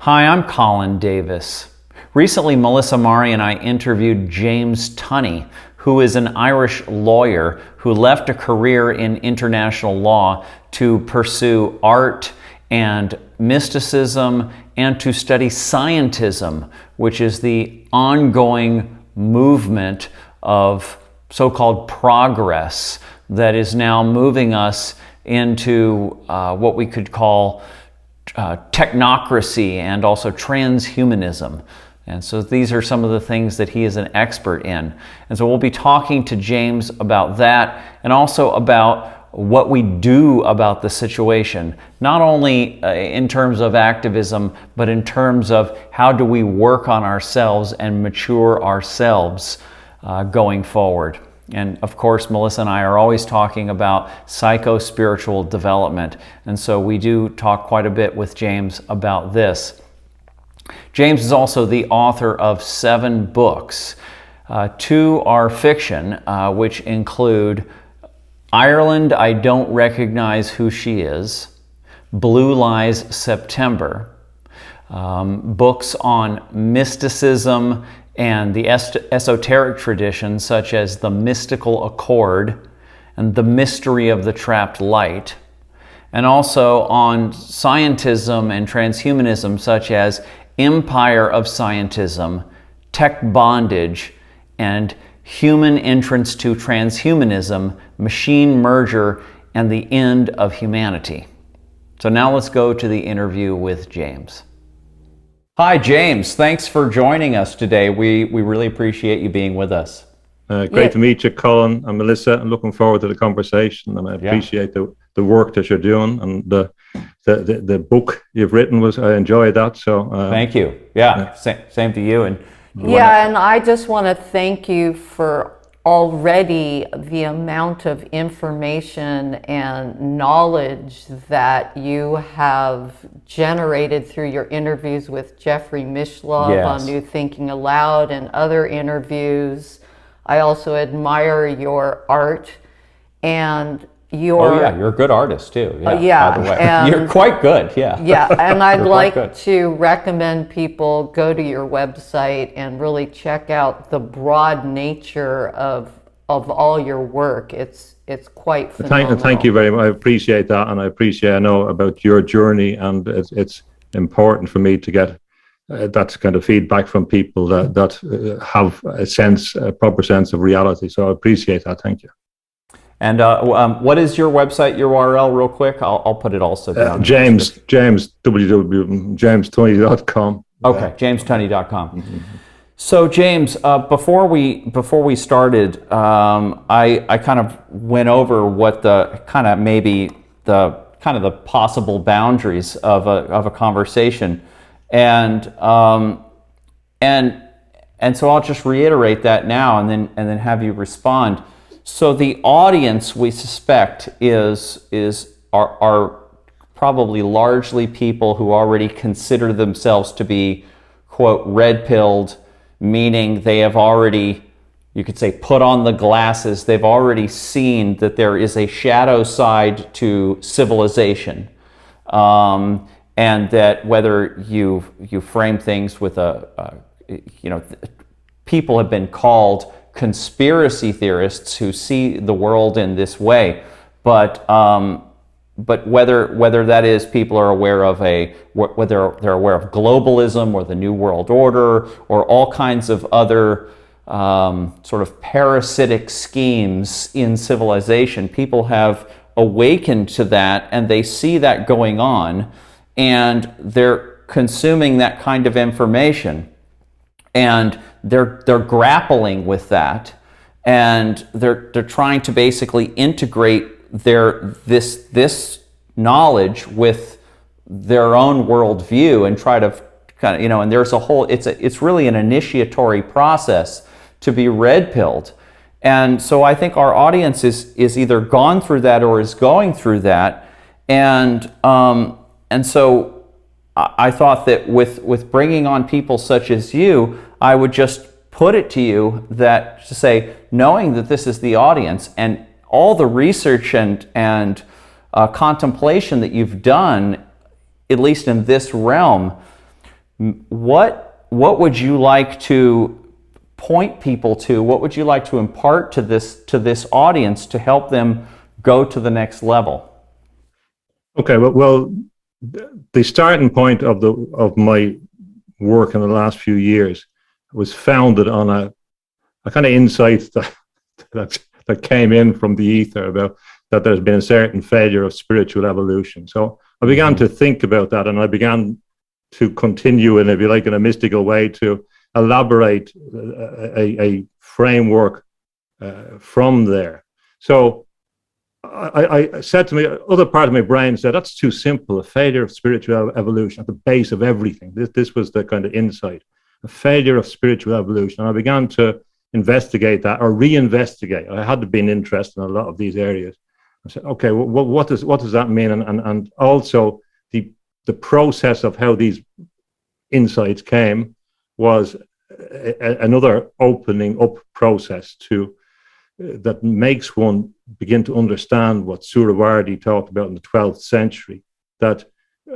Hi, I'm Colin Davis. Recently, Melissa Mari and I interviewed James Tunney, who is an Irish lawyer who left a career in international law to pursue art and mysticism and to study Scientism, which is the ongoing movement of so-called progress that is now moving us into what we could call technocracy and also transhumanism. And so these are some of the things that he is an expert in. And so we'll be talking to James about that and also about what we do about the situation, not only in terms of activism, but in terms of how do we work on ourselves and mature ourselves going forward. And of course, Melissa and I are always talking about psycho-spiritual development. And so we do talk quite a bit with James about this. James is also the author of 7 books. 2 are fiction, which include Ireland, I Don't Recognize Who She Is, Blue Lies September, books on mysticism and the esoteric traditions such as the mystical accord and the mystery of the trapped light, and also on scientism and transhumanism such as Empire of Scientism, TechBondAge, and Human Entrance to Transhumanism, Machine Merger, and the End of Humanity. So now let's go to the interview with James. Hi, James. Thanks for joining us today. We really appreciate you being with us. Great to meet you, Colin and Melissa. I'm looking forward to the conversation, and I appreciate the work that you're doing and the book you've written. I enjoyed that. So thank you. Same to you. And and I just want to thank you for already the amount of information and knowledge that you have generated through your interviews with Jeffrey Mishlove on New Thinking Aloud and other interviews. I also admire your art and your... Oh yeah, you're a good artist too. By the way. And you're quite good, and I'd like to recommend people go to your website and really check out the broad nature of all your work. It's quite phenomenal. Thank you very much. I appreciate that, and I know about your journey, and it's important for me to get that kind of feedback from people that have a proper sense of reality. So I appreciate that. Thank you. And what is your website URL real quick? I'll put it also down. www.jamestunney.com. Okay, jamestunney.com. Mm-hmm. So James, before we started, I kind of went over what the possible boundaries of a conversation, and so I'll just reiterate that now, and then have you respond. So the audience, we suspect, are probably largely people who already consider themselves to be, quote, red-pilled, meaning they have already, you could say, put on the glasses. They've already seen that there is a shadow side to civilization, and that whether you frame things with people have been called conspiracy theorists who see the world in this way, but whether that is people are aware of whether they're aware of globalism or the New World Order or all kinds of other sort of parasitic schemes in civilization, people have awakened to that and they see that going on, and they're consuming that kind of information. And they're grappling with that, and they're trying to basically integrate this knowledge with their own worldview and try to kind of, and there's a whole, it's really an initiatory process to be red-pilled. And so I think our audience is either gone through that or is going through that, and so I thought that with bringing on people such as you, I would just put it to you that to say, knowing that this is the audience and all the research and contemplation that you've done, at least in this realm, What would you like to point people to? What would you like to impart to this audience to help them go to the next level? Okay, well, the starting point of my work in the last few years was founded on a kind of insight that came in from the ether about that there's been a certain failure of spiritual evolution. So I began to think about that, and I began to continue, and if you like, in a mystical way, to elaborate a framework from there. So I said to me, other part of my brain said, that's too simple, a failure of spiritual evolution at the base of everything. This was the kind of insight, a failure of spiritual evolution. And I began to investigate that, or reinvestigate. I had been interested in a lot of these areas. I said, okay, what does that mean? And also the process of how these insights came was another opening up process that makes one begin to understand what Suravardi talked about in the 12th century, that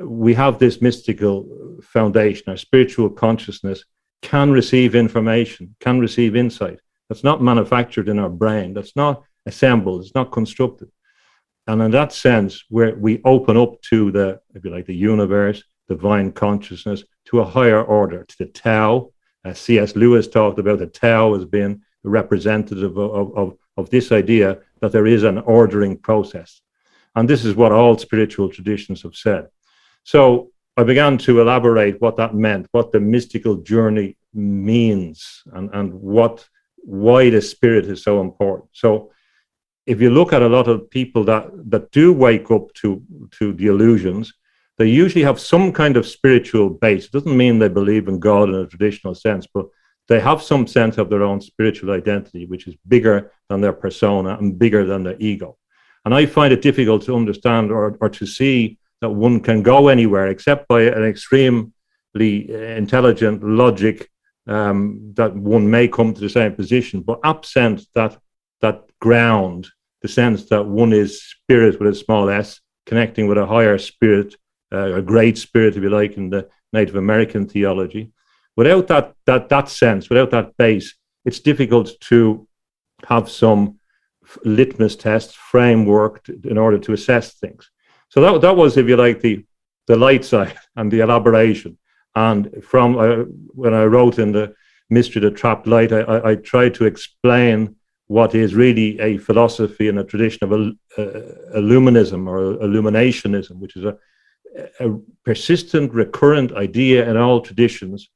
we have this mystical foundation. Our spiritual consciousness can receive information, can receive insight. That's not manufactured in our brain. That's not assembled. It's not constructed. And in that sense, where we open up to the, if you like, the universe, divine consciousness, to a higher order, to the Tao. C.S. Lewis talked about the Tao as being the representative of this idea that there is an ordering process. And this is what all spiritual traditions have said. So I began to elaborate what that meant, what the mystical journey means, and why the spirit is so important. So if you look at a lot of people that do wake up to the illusions, they usually have some kind of spiritual base. It doesn't mean they believe in God in a traditional sense, but they have some sense of their own spiritual identity, which is bigger than their persona and bigger than their ego. And I find it difficult to understand or to see that one can go anywhere except by an extremely intelligent logic, that one may come to the same position, but absent that ground, the sense that one is spirit with a small s, connecting with a higher spirit, a great spirit, if you like, in the Native American theology. Without that sense, without that base, it's difficult to have some litmus test framework in order to assess things. So that was, if you like, the light side and the elaboration. And from when I wrote in the Mystery of the Trapped Light, I tried to explain what is really a philosophy and a tradition of Illuminism or Illuminationism, which is a persistent, recurrent idea in all traditions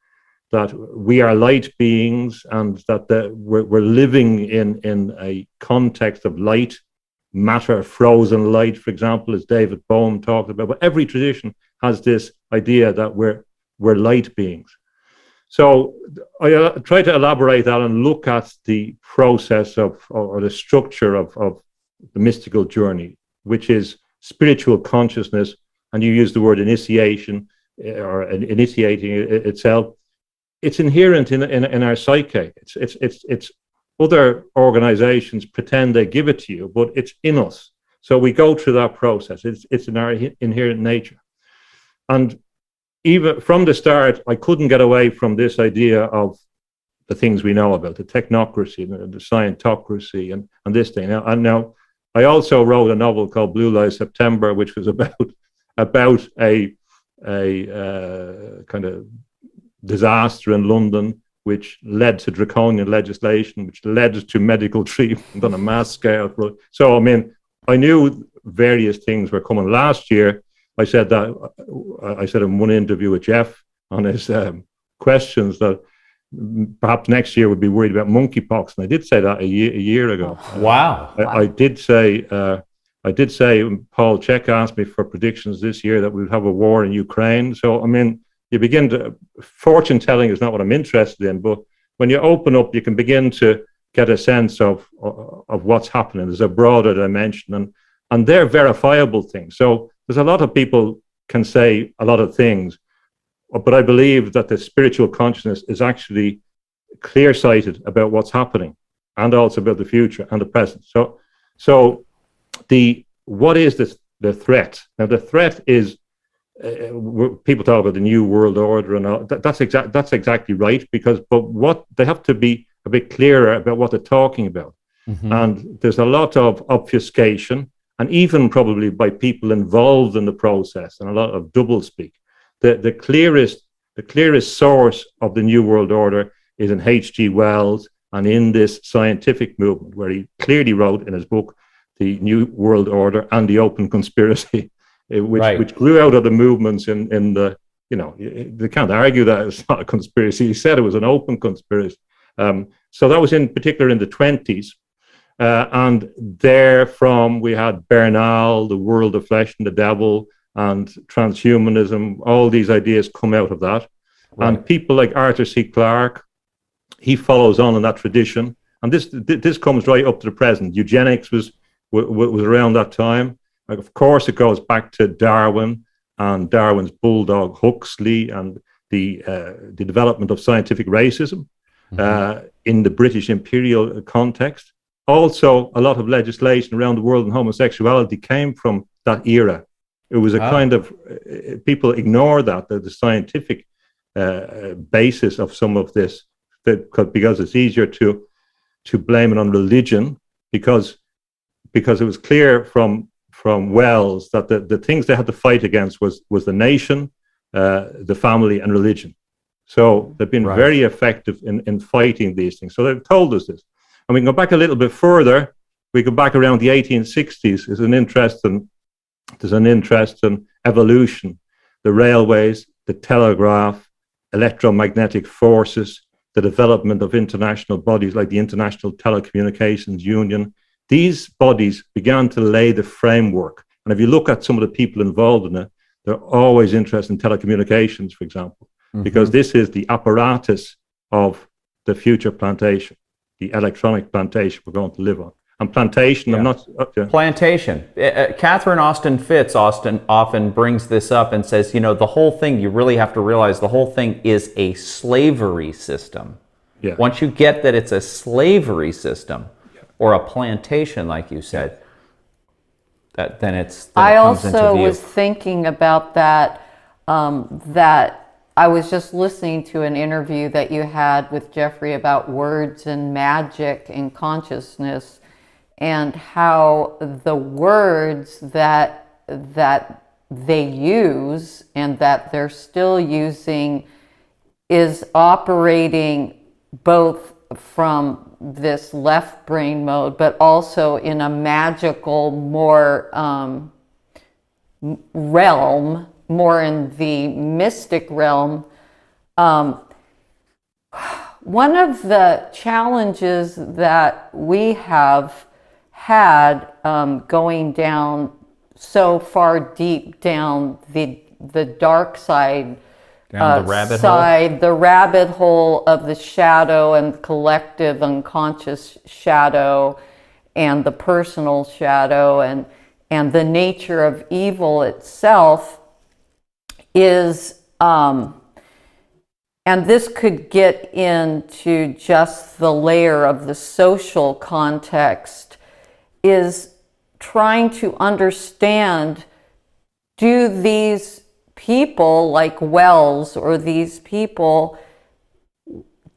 that we are light beings and that we're living in a context of light, matter, frozen light, for example, as David Bohm talked about. But every tradition has this idea that we're light beings. So I try to elaborate that and look at the process or the structure of the mystical journey, which is spiritual consciousness, and you use the word initiation or initiating itself. It's inherent in our psyche. It's other organizations pretend they give it to you, but it's in us. So we go through that process. It's in our inherent nature. And even from the start, I couldn't get away from this idea of the things we know about, the technocracy, the scientocracy, and this thing. Now, I also wrote a novel called Blue Lies September, which was about a kind of disaster in London, which led to draconian legislation, which led to medical treatment on a mass scale. So, I mean, I knew various things were coming. Last year, I said in one interview with Jeff on his questions that perhaps next year would be worried about monkeypox, and I did say that a year ago. Wow! I did say Paul Check asked me for predictions this year that we would have a war in Ukraine. So I mean, you begin to fortune telling is not what I'm interested in, but when you open up, you can begin to get a sense of what's happening. There's a broader dimension, and they're verifiable things. So there's a lot of people can say a lot of things, but I believe that the spiritual consciousness is actually clear-sighted about what's happening and also about the future and the present. So what is the threat? Now, the threat is people talk about the New World Order and all. That's exactly right, but what they have to be a bit clearer about what they're talking about. Mm-hmm. And there's a lot of obfuscation, and even probably by people involved in the process, and a lot of doublespeak. The clearest source of the New World Order is in H.G. Wells and in this scientific movement, where he clearly wrote in his book, The New World Order and the Open Conspiracy, which grew out of the movements in the, they can't argue that it's not a conspiracy. He said it was an open conspiracy. So that was in particular in the 20s. And therefrom we had Bernal, the world of flesh and the devil, and transhumanism. All these ideas come out of that. Right. And people like Arthur C. Clarke, he follows on in that tradition. And this comes right up to the present. Eugenics was around that time. Like, of course, it goes back to Darwin and Darwin's bulldog Huxley and the development of scientific racism in the British imperial context. Also, a lot of legislation around the world on homosexuality came from that era. It was a kind of, people ignore that, the scientific basis of some of this, because it's easier to blame it on religion, because it was clear from Wells that the things they had to fight against was the nation, the family, and religion. So they've been very effective in fighting these things. So they've told us this. And we can go back a little bit further. We go back around the 1860s. There's an interest in evolution, the railways, the telegraph, electromagnetic forces, the development of international bodies like the International Telecommunications Union. These bodies began to lay the framework. And if you look at some of the people involved in it, they're always interested in telecommunications, for example, because this is the apparatus of the future plantation, the electronic plantation we're going to live on. And plantation, I'm not... Plantation. Catherine Austin Fitts often brings this up and says, the whole thing, you really have to realize the whole thing is a slavery system. Yeah. Once you get that it's a slavery system, or a plantation, like you said, then it comes into view. I also was thinking about that, that I was just listening to an interview that you had with Jeffrey about words and magic and consciousness, and how the words that they use and that they're still using is operating both from this left brain mode, but also in a magical, more realm, more in the mystic realm. One of the challenges that we have had going down so far deep down the dark side, the rabbit hole of the shadow and collective unconscious shadow and the personal shadow and the nature of evil itself is, and this could get into just the layer of the social context, is trying to understand, do these people like Wells or these people,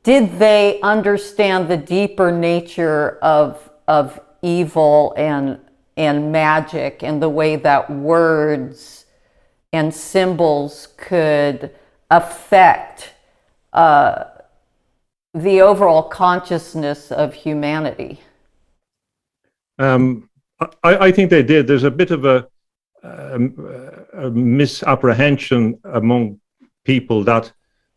did they understand the deeper nature of evil and magic and the way that words and symbols could affect the overall consciousness of humanity? I think they did. There's a bit of a misapprehension among people that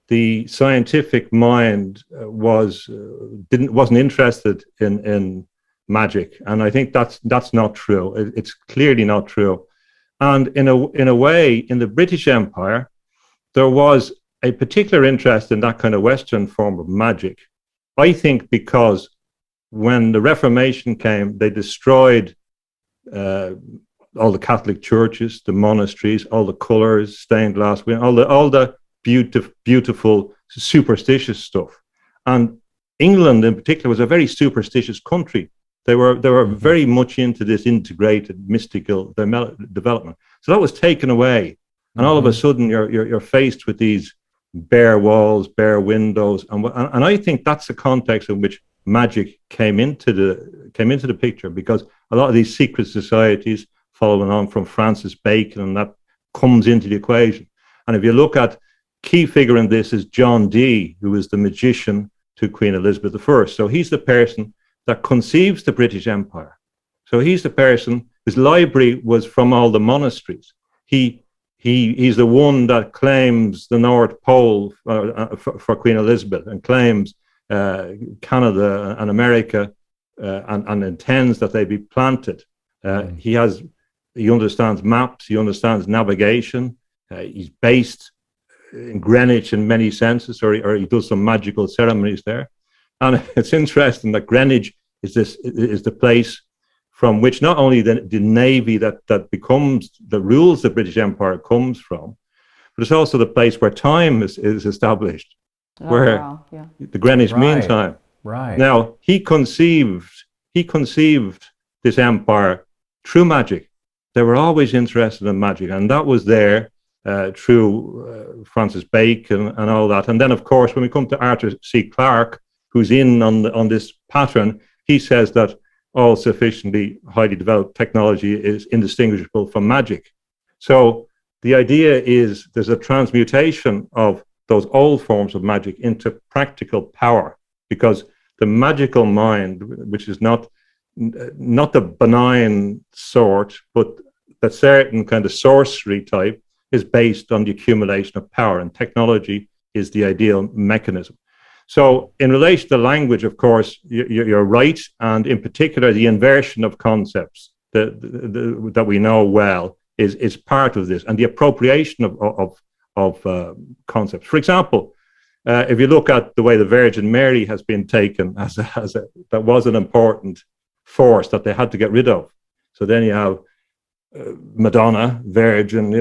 the scientific mind wasn't interested in magic, and I think that's not true. It's clearly not true. And in a way, in the British Empire, there was a particular interest in that kind of Western form of magic. I think because when the Reformation came, they destroyed all the Catholic churches, the monasteries, all the colours, stained glass, all the beautiful superstitious stuff. And England in particular was a very superstitious country. They were very much into this integrated mystical development. So that was taken away. And all of a sudden, you're faced with these bare walls, bare windows, and I think that's the context in which magic came into the picture, because a lot of these secret societies, following on from Francis Bacon, and that comes into the equation. And if you look at key figure in this is John Dee, who is the magician to Queen Elizabeth I. So he's the person that conceives the British Empire. So he's the person whose library was from all the monasteries. He's the one that claims the North Pole for Queen Elizabeth, and claims Canada and America, and intends that they be planted. He understands maps, he understands navigation. He's based in Greenwich in many senses, or he does some magical ceremonies there. And it's interesting that Greenwich is the place from which not only the navy that rules the British Empire comes from, but it's also the place where time is established, the Greenwich Mean Time. Right. Now, he conceived this empire through magic. They were always interested in magic, and that was there through Francis Bacon and all that. And then, of course, when we come to Arthur C. Clarke, who's in on this pattern, he says that all sufficiently highly developed technology is indistinguishable from magic. So the idea is there's a transmutation of those old forms of magic into practical power, because the magical mind, which is not the benign sort, but the certain kind of sorcery type, is based on the accumulation of power, and technology is the ideal mechanism. So in relation to language, of course, you're right, and in particular, the inversion of concepts that we know well is part of this, and the appropriation of concepts. For example, if you look at the way the Virgin Mary has been taken that was an important force that they had to get rid of. So then you have Madonna, Virgin,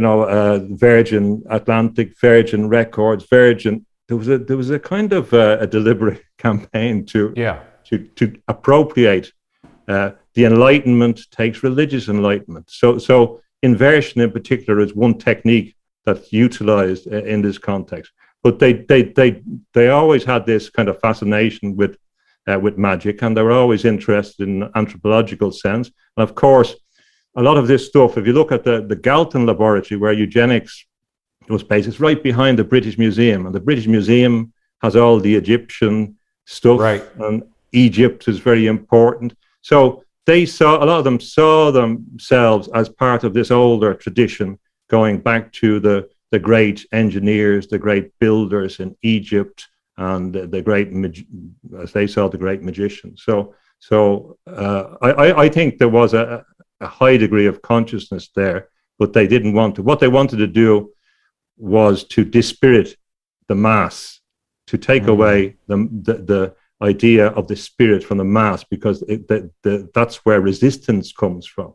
Virgin Atlantic, Virgin Records, Virgin. There was a kind of a deliberate campaign to appropriate. The Enlightenment takes religious enlightenment. So inversion in particular is one technique that's utilized in this context. But they always had this kind of fascination with magic, and they were always interested in anthropological sense. And of course, a lot of this stuff, if you look at the Galton laboratory where eugenics was based, it's right behind the British Museum, and the British Museum has all the Egyptian stuff, and Egypt is very important. So a lot of them saw themselves as part of this older tradition, going back to the great engineers, the great builders in Egypt, and the great, as they saw, the great magicians. So I think there was a high degree of consciousness there, but they didn't want to. What they wanted to do was to dispirit the mass, to take away the idea of the spirit from the mass, because that's where resistance comes from.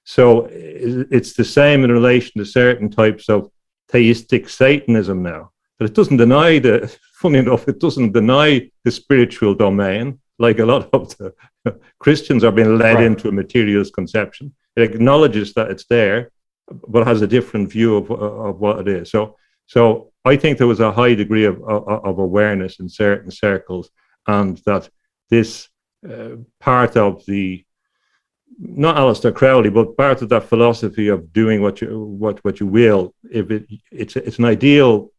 So it's the same in relation to certain types of theistic Satanism now, but it doesn't deny funny enough, it doesn't deny the spiritual domain, like a lot of the Christians are being led into a materialist conception. It acknowledges that it's there, but has a different view of what it is. So I think there was a high degree of awareness in certain circles, and that this part of the, not Aleister Crowley, but part of that philosophy of doing what you will, it's an ideal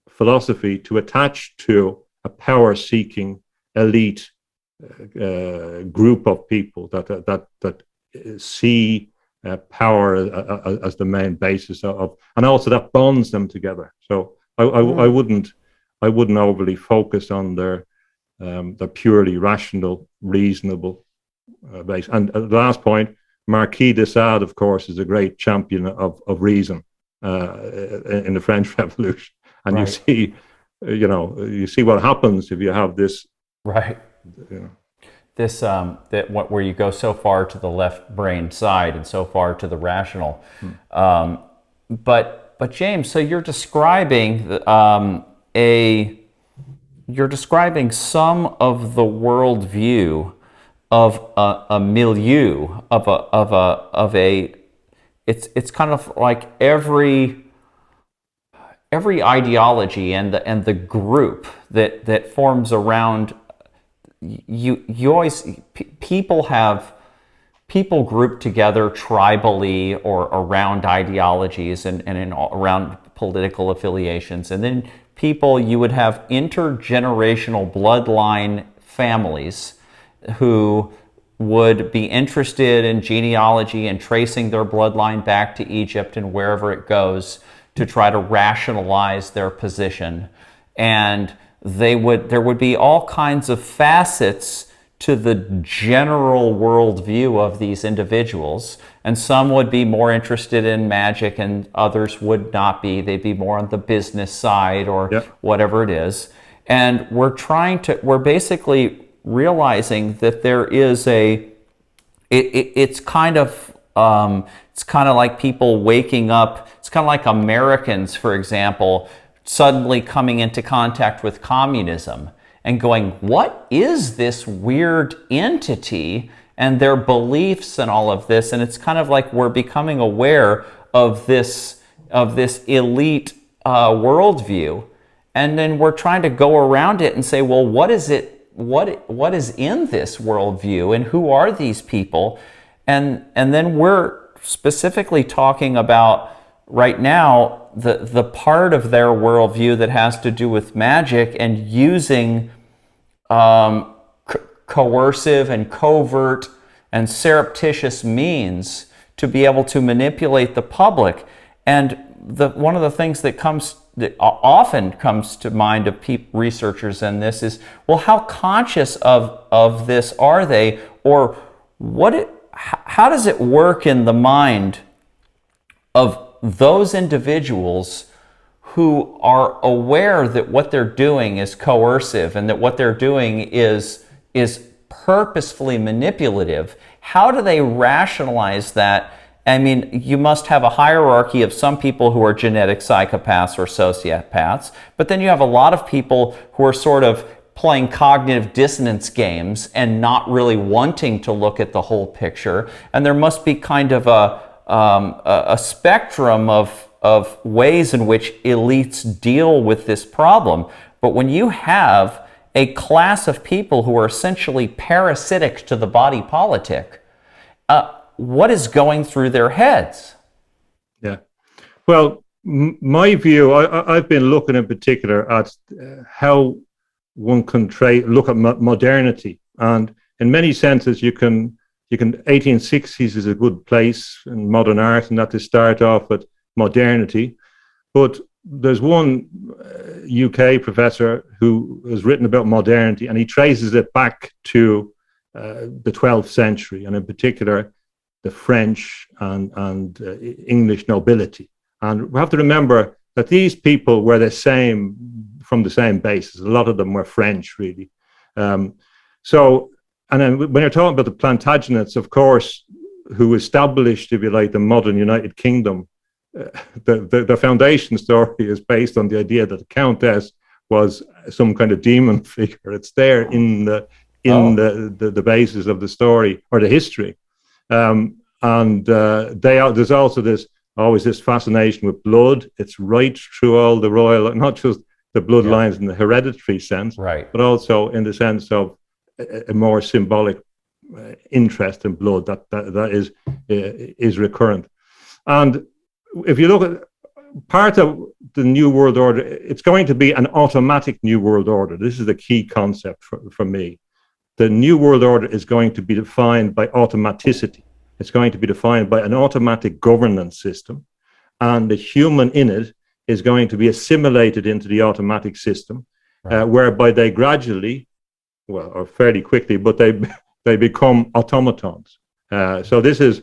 philosophy to attach to a power-seeking elite group of people that see power as the main basis of, and also that bonds them together. So I wouldn't overly focus on their purely rational, reasonable base. And the last point, Marquis de Sade, of course, is a great champion of reason in the French Revolution, and you see what happens if you have this. Right. This where you go so far to the left brain side and so far to the rational. But James, so you're describing you're describing some of the worldview of a milieu of a it's kind of like every every ideology and the group that forms around you always people group together tribally or around ideologies and around political affiliations, and then you would have intergenerational bloodline families who would be interested in genealogy and tracing their bloodline back to Egypt and wherever it goes to try to rationalize their position. And there would be all kinds of facets to the general worldview of these individuals. And some would be more interested in magic and others would not be. They'd be more on the business side or whatever it is. And we're basically realizing that there is it's kind of like people waking up. It's kind of like Americans, for example, suddenly coming into contact with communism and going, what is this weird entity and their beliefs and all of this? And it's kind of like we're becoming aware of this elite worldview, and then we're trying to go around it and say, well, what is it? What is in this worldview, and who are these people? And then we're specifically talking about right now the part of their worldview that has to do with magic and using coercive and covert and surreptitious means to be able to manipulate the public. And one of the things that often comes to mind of researchers in this is, well, how conscious of this are they, or how does it work in the mind of those individuals who are aware that what they're doing is coercive and that what they're doing is purposefully manipulative? How do they rationalize that? I mean, you must have a hierarchy of some people who are genetic psychopaths or sociopaths, but then you have a lot of people who are sort of playing cognitive dissonance games and not really wanting to look at the whole picture. And there must be kind of a spectrum of ways in which elites deal with this problem. But when you have a class of people who are essentially parasitic to the body politic, what is going through their heads? Yeah. Well, my view, I've been looking in particular at how one can look at modernity. And in many senses, 1860s is a good place in modern art, and that to start off with modernity. But there's one UK professor who has written about modernity, and he traces it back to the 12th century, and in particular, the French and English nobility. And we have to remember that these people were from the same basis. A lot of them were French, really. And then when you're talking about the Plantagenets, of course, who established, if you like, the modern United Kingdom, the foundation story is based on the idea that the Countess was some kind of demon figure. It's there in the basis of the story or the history. There's also always this fascination with blood. It's right through all the royal, not just the bloodlines in the hereditary sense, right, but also in the sense of a more symbolic interest in blood that is recurrent. And if you look at part of the New World Order, it's going to be an automatic New World Order. This is the key concept for me. The New World Order is going to be defined by automaticity. It's going to be defined by an automatic governance system, and the human in it is going to be assimilated into the automatic system, right, whereby they gradually, or fairly quickly, but they become automatons. So this is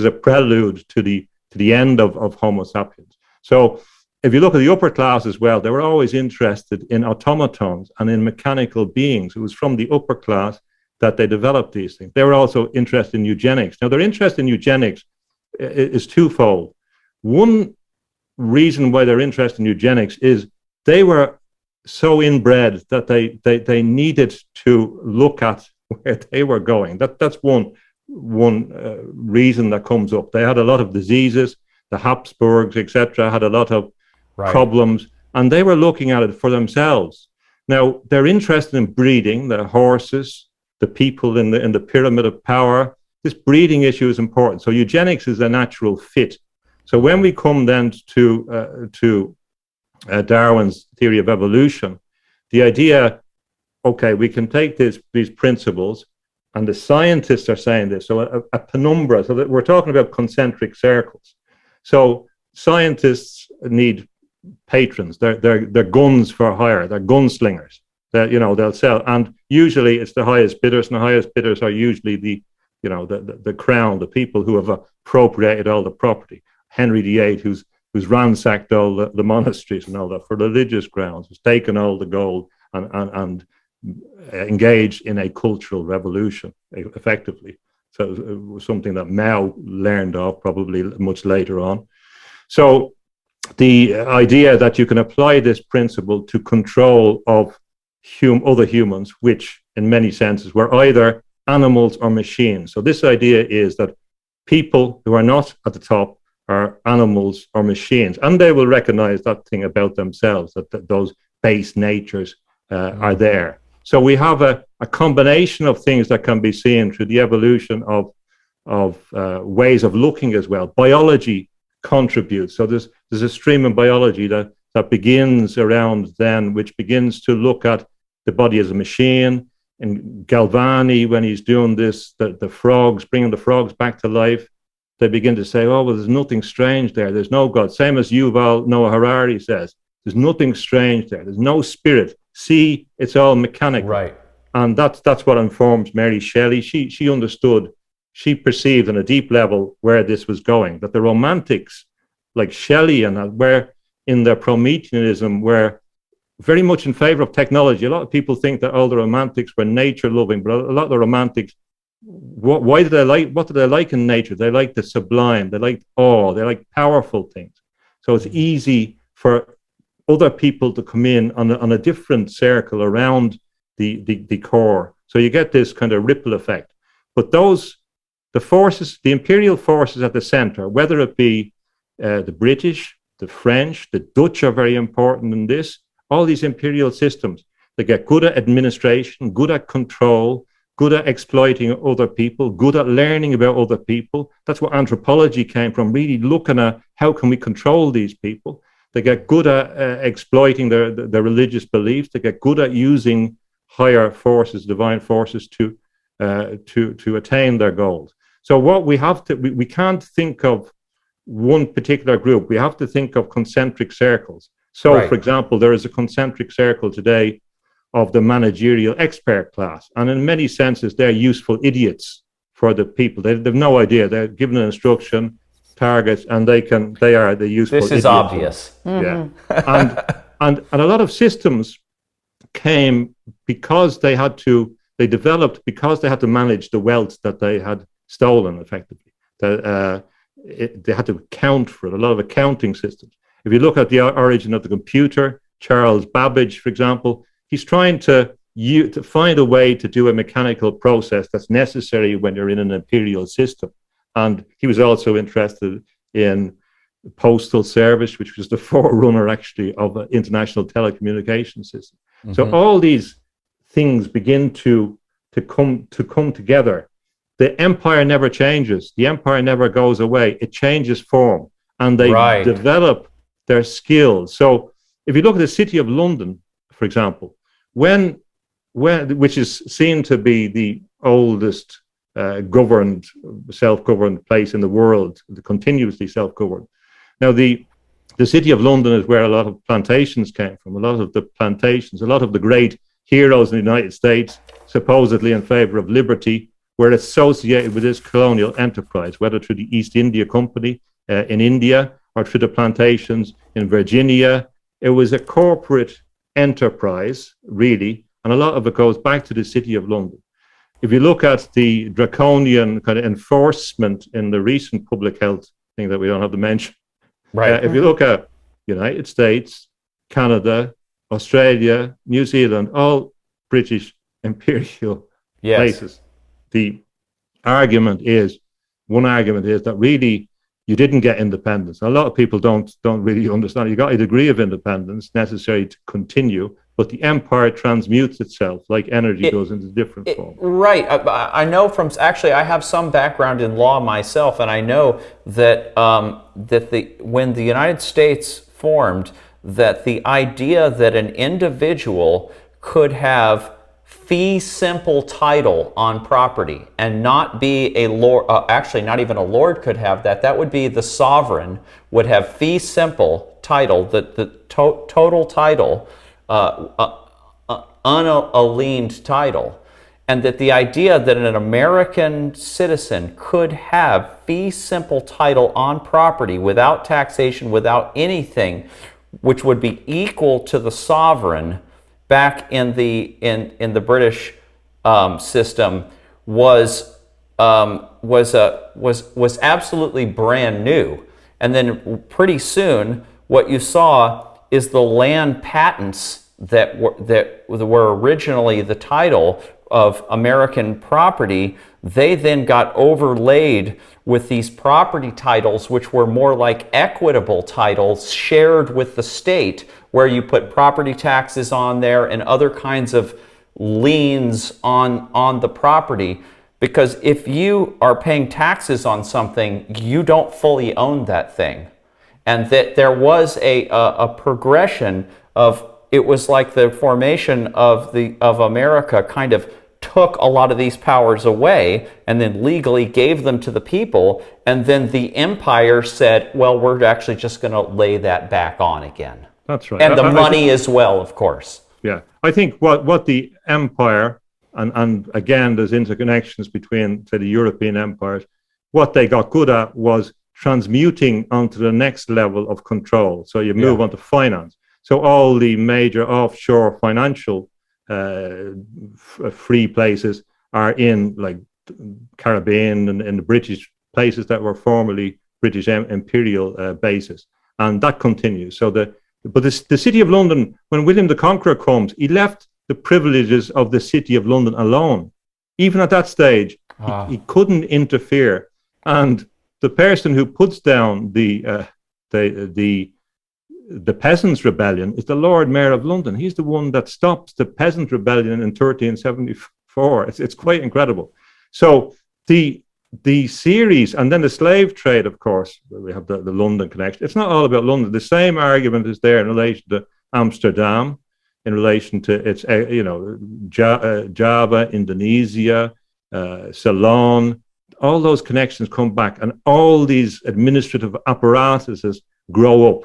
a prelude to the end of Homo sapiens. So if you look at the upper class as well, they were always interested in automatons and in mechanical beings. It was from the upper class that they developed these things. They were also interested in eugenics. Now, their interest in eugenics is twofold. One reason why they're interested in eugenics is they were so inbred that they needed to look at where they were going. That's one reason that comes up. They had a lot of diseases. The Habsburgs, etc., had a lot of problems, and they were looking at it for themselves. Now, they're interested in breeding, the horses, the people in the pyramid of power. This breeding issue is important. So eugenics is a natural fit. So when we come then to Darwin's theory of evolution, the idea, okay, we can take these principles, and the scientists are saying this, so a penumbra, so that we're talking about concentric circles. So scientists need patrons, they're guns for hire, they're gunslingers, that, you know, they'll sell, and usually it's the highest bidders, and the highest bidders are usually the crown, the people who have appropriated all the property. Henry VIII, who's ransacked all the monasteries and all that for religious grounds, has taken all the gold and engaged in a cultural revolution, effectively. So it was something that Mao learned of probably much later on. So the idea that you can apply this principle to control of other humans, which in many senses were either animals or machines. So this idea is that people who are not at the top are animals or machines, and they will recognize that thing about themselves, that those base natures are there. So we have a combination of things that can be seen through the evolution of ways of looking as well. Biology contributes. So there's a stream in biology that begins around then, which begins to look at the body as a machine. And Galvani, when he's doing this, the frogs, bringing the frogs back to life, they begin to say, oh, well, there's nothing strange there. There's no God. Same as Yuval Noah Harari says, there's nothing strange there. There's no spirit. See, it's all mechanical. Right. And that's what informs Mary Shelley. She understood, she perceived on a deep level where this was going, that the romantics, like Shelley and that, were in their Prometheanism, were very much in favor of technology. A lot of people think that all the romantics were nature loving, but a lot of the romantics, what do they like in nature? They like the sublime, they like awe, they like powerful things. So it's easy for other people to come in on a different circle around the core. So you get this kind of ripple effect. But the forces, the imperial forces at the center, whether it be the British, the French, the Dutch are very important in this, all these imperial systems, they get good at administration, good at control, good at exploiting other people, good at learning about other people. That's what anthropology came from, really looking at how can we control these people. They get good at exploiting their religious beliefs. They get good at using higher forces, divine forces, to attain their goals. So what we have to, we can't think of one particular group. We have to think of concentric circles. So, for example, there is a concentric circle today of the managerial expert class. And in many senses, they're useful idiots for the people. They have no idea. They're given an instruction, targets, and they are the useful This is obvious. Yeah. And a lot of systems came because they developed because they had to manage the wealth that they had stolen, effectively. They had to account for it, a lot of accounting systems. If you look at the origin of the computer, Charles Babbage, for example, he's trying to find a way to do a mechanical process that's necessary when you're in an imperial system. And he was also interested in postal service, which was the forerunner, actually, of an international telecommunication system. Mm-hmm. So all these things begin to come together. The empire never changes. The empire never goes away. It changes form, and they develop their skills. So if you look at the city of London, for example, which is seen to be the oldest self-governed place in the world, continuously self-governed. Now, the city of London is where a lot of plantations came from. A lot of the great heroes in the United States, supposedly in favor of liberty, were associated with this colonial enterprise, whether through the East India Company in India or through the plantations in Virginia. It was a corporate enterprise, really, and a lot of it goes back to the city of London. If you look at the draconian kind of enforcement in the recent public health thing that we don't have to mention, if you look at United States, Canada, Australia, New Zealand, all British imperial places, one argument is that really you didn't get independence. A lot of people don't really understand. You got a degree of independence necessary to continue, but the empire transmutes itself like energy does into different forms. Right. I know from, actually, I have some background in law myself, and I know that when the United States formed, that the idea that an individual could have fee simple title on property and not be a lord, actually not even a lord could have that. That would be the sovereign would have fee simple title, the total title, unaliened title. And that the idea that an American citizen could have fee simple title on property without taxation, without anything, which would be equal to the sovereign back in the British system was absolutely brand new. And then pretty soon, what you saw is the land patents that were originally the title of American property. They then got overlaid with these property titles, which were more like equitable titles shared with the state, where you put property taxes on there and other kinds of liens on the property. Because if you are paying taxes on something, you don't fully own that thing. And that there was a progression of, it was like the formation of America kind of took a lot of these powers away and then legally gave them to the people, and then the empire said, well, we're actually just going to lay that back on again. That's right. And the money as well, of course. Yeah. I think what the empire, and again, there's interconnections between, say, the European empires, what they got good at was transmuting onto the next level of control. So you move on to finance. So all the major offshore financial free places are in, like, Caribbean and the British places that were formerly British imperial bases, and that continues. So but the City of London, when William the Conqueror comes, he left the privileges of the City of London alone. Even at that stage, he couldn't interfere. And the person who puts down the peasants' rebellion is the Lord Mayor of London. He's the one that stops the peasant rebellion in 1374. It's quite incredible. So the series, and then the slave trade, of course, we have the London connection. It's not all about London. The same argument is there in relation to Amsterdam, in relation to its, Java, Indonesia, Ceylon. All those connections come back, and all these administrative apparatuses grow up.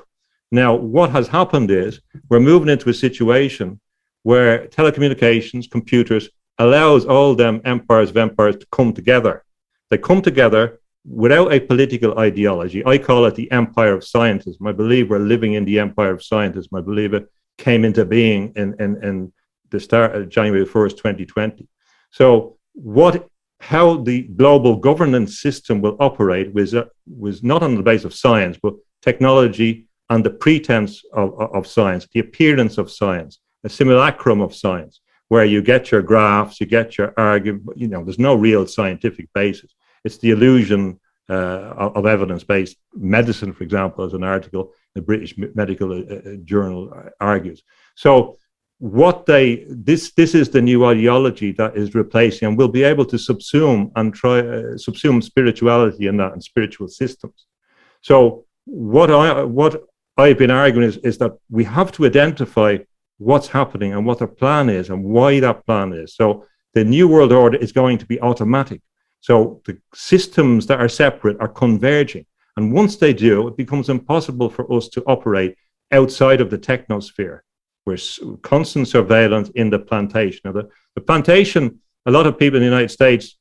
Now, what has happened is we're moving into a situation where telecommunications, computers, allows all them empires of empires to come together. They come together without a political ideology. I call it the empire of scientism. I believe we're living in the empire of scientism. I believe it came into being in the start of January 1st, 2020. So how the global governance system will operate was not on the basis of science, but technology and the pretense of science, the appearance of science, a simulacrum of science, where you get your graphs, you get your argument, there's no real scientific basis. It's the illusion of evidence-based medicine, for example, as an article the British Medical Journal argues. So this is the new ideology that is replacing, and will be able to subsume spirituality in that, and spiritual systems. So what I've been arguing is that we have to identify what's happening and what their plan is and why that plan is. So the New World Order is going to be automatic. So the systems that are separate are converging. And once they do, it becomes impossible for us to operate outside of the technosphere. We're constant surveillance in the plantation. Now, the plantation, a lot of people in the United States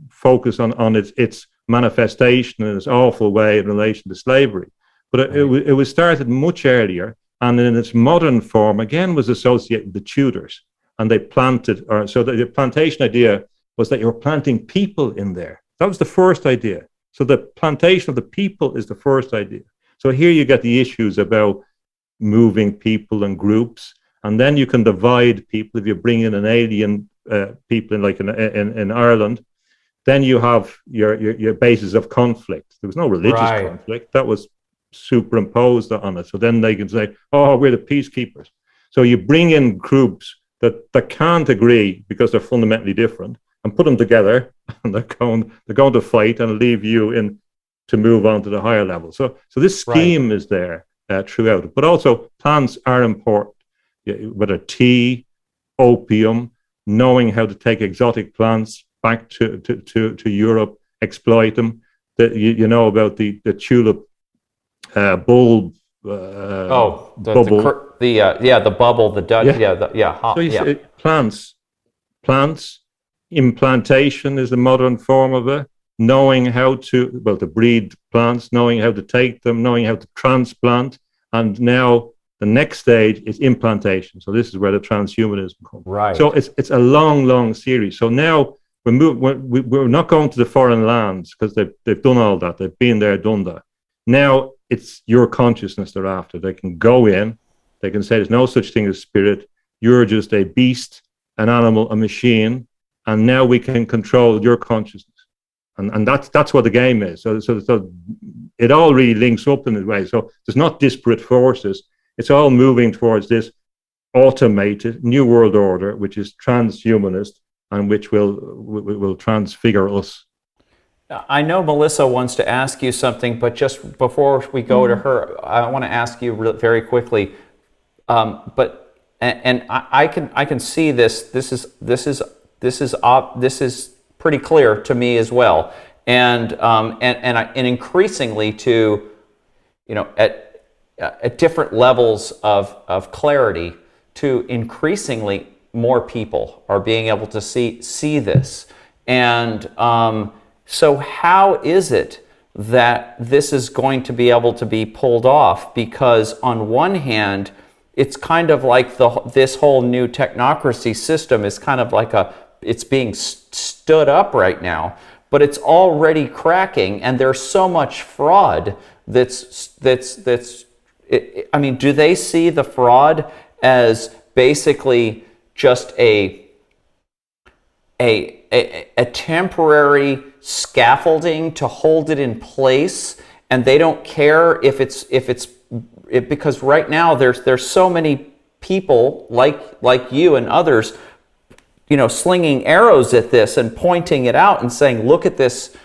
focus on its manifestation in this awful way in relation to slavery. But it was started much earlier, and in its modern form, again, was associated with the Tudors. And they planted, so the plantation idea was that you were planting people in there. That was the first idea. So the plantation of the people is the first idea. So here you get the issues about moving people and groups, and then you can divide people. If you bring in an alien people, like in Ireland, then you have your basis of conflict. There was no religious conflict. That was superimposed on it. So then they can say, oh, we're the peacekeepers. So you bring in groups that can't agree because they're fundamentally different, and put them together, and they're going to fight and leave you in to move on to the higher level. So this scheme is there throughout. But also plants are important, whether tea, opium, knowing how to take exotic plants back to Europe, exploit them. You know about the tulip bulb. The bubble. The bubble, the Dutch, plants. Implantation is the modern form of it. Knowing how to breed plants, knowing how to take them, knowing how to transplant, and now the next stage is implantation. So this is where the transhumanism comes. Right. So it's a long series. So now we're not going to the foreign lands because they've done all that. They've been there, done that. Now it's your consciousness they're after. They can go in. They can say there's no such thing as spirit. You're just a beast, an animal, a machine, and now we can control your consciousness. And that's what the game is. So it all really links up in a way. So there's not disparate forces. It's all moving towards this automated new world order, which is transhumanist and which will transfigure us. I know Melissa wants to ask you something, but just before we go to her, I want to ask you very quickly. I can see this. This is pretty clear to me as well, and increasingly to, at different levels of clarity, to increasingly more people are being able to see this, and so how is it that this is going to be able to be pulled off? Because on one hand, it's kind of like this whole new technocracy system is kind of like it's being stood up right now, but it's already cracking, and there's so much fraud I mean, do they see the fraud as basically just a temporary scaffolding to hold it in place, and they don't care if it's because right now there's so many people like you and others, slinging arrows at this and pointing it out and saying, look at this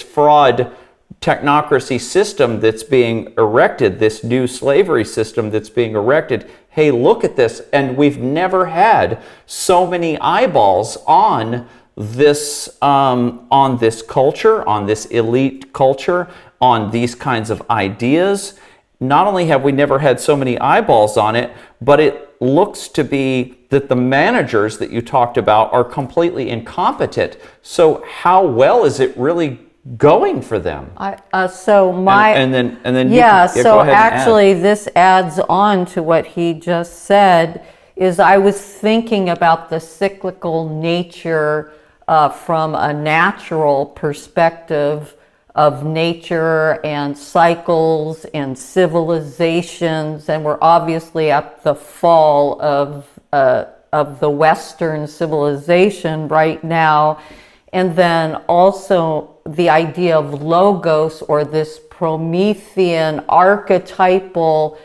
fraud technocracy system that's being erected, this new slavery system that's being erected. Hey, look at this. And we've never had so many eyeballs on this culture, on this elite culture, on these kinds of ideas. Not only have we never had so many eyeballs on it, but it looks to be that the managers that you talked about are completely incompetent. So how well is it really going for them? So actually this adds on to what he just said. Is I was thinking about the cyclical nature from a natural perspective of nature and cycles and civilizations, and we're obviously at the fall of the Western civilization right now, and then also the idea of logos, or this Promethean archetypal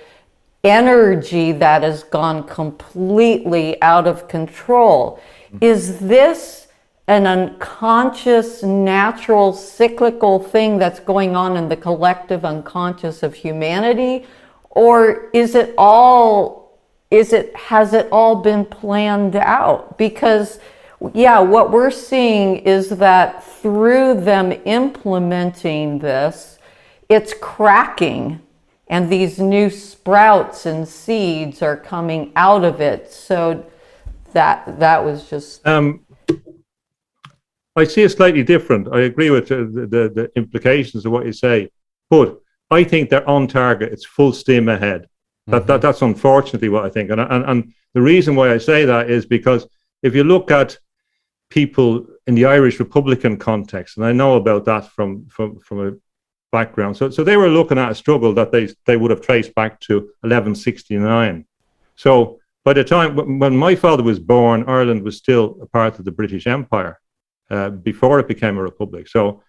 energy that has gone completely out of control. Is this an unconscious, natural, cyclical thing that's going on in the collective unconscious of humanity? Or has it all been planned out? Because what we're seeing is that through them implementing this, it's cracking, and these new sprouts and seeds are coming out of it. So that was just... I see it slightly different. I agree with the implications of what you say, but I think they're on target. It's full steam ahead. That's unfortunately what I think. And the reason why I say that is because if you look at people in the Irish Republican context, and I know about that from a background, so they were looking at a struggle that they would have traced back to 1169. So by the time when my father was born, Ireland was still a part of the British Empire. before it became a republic. So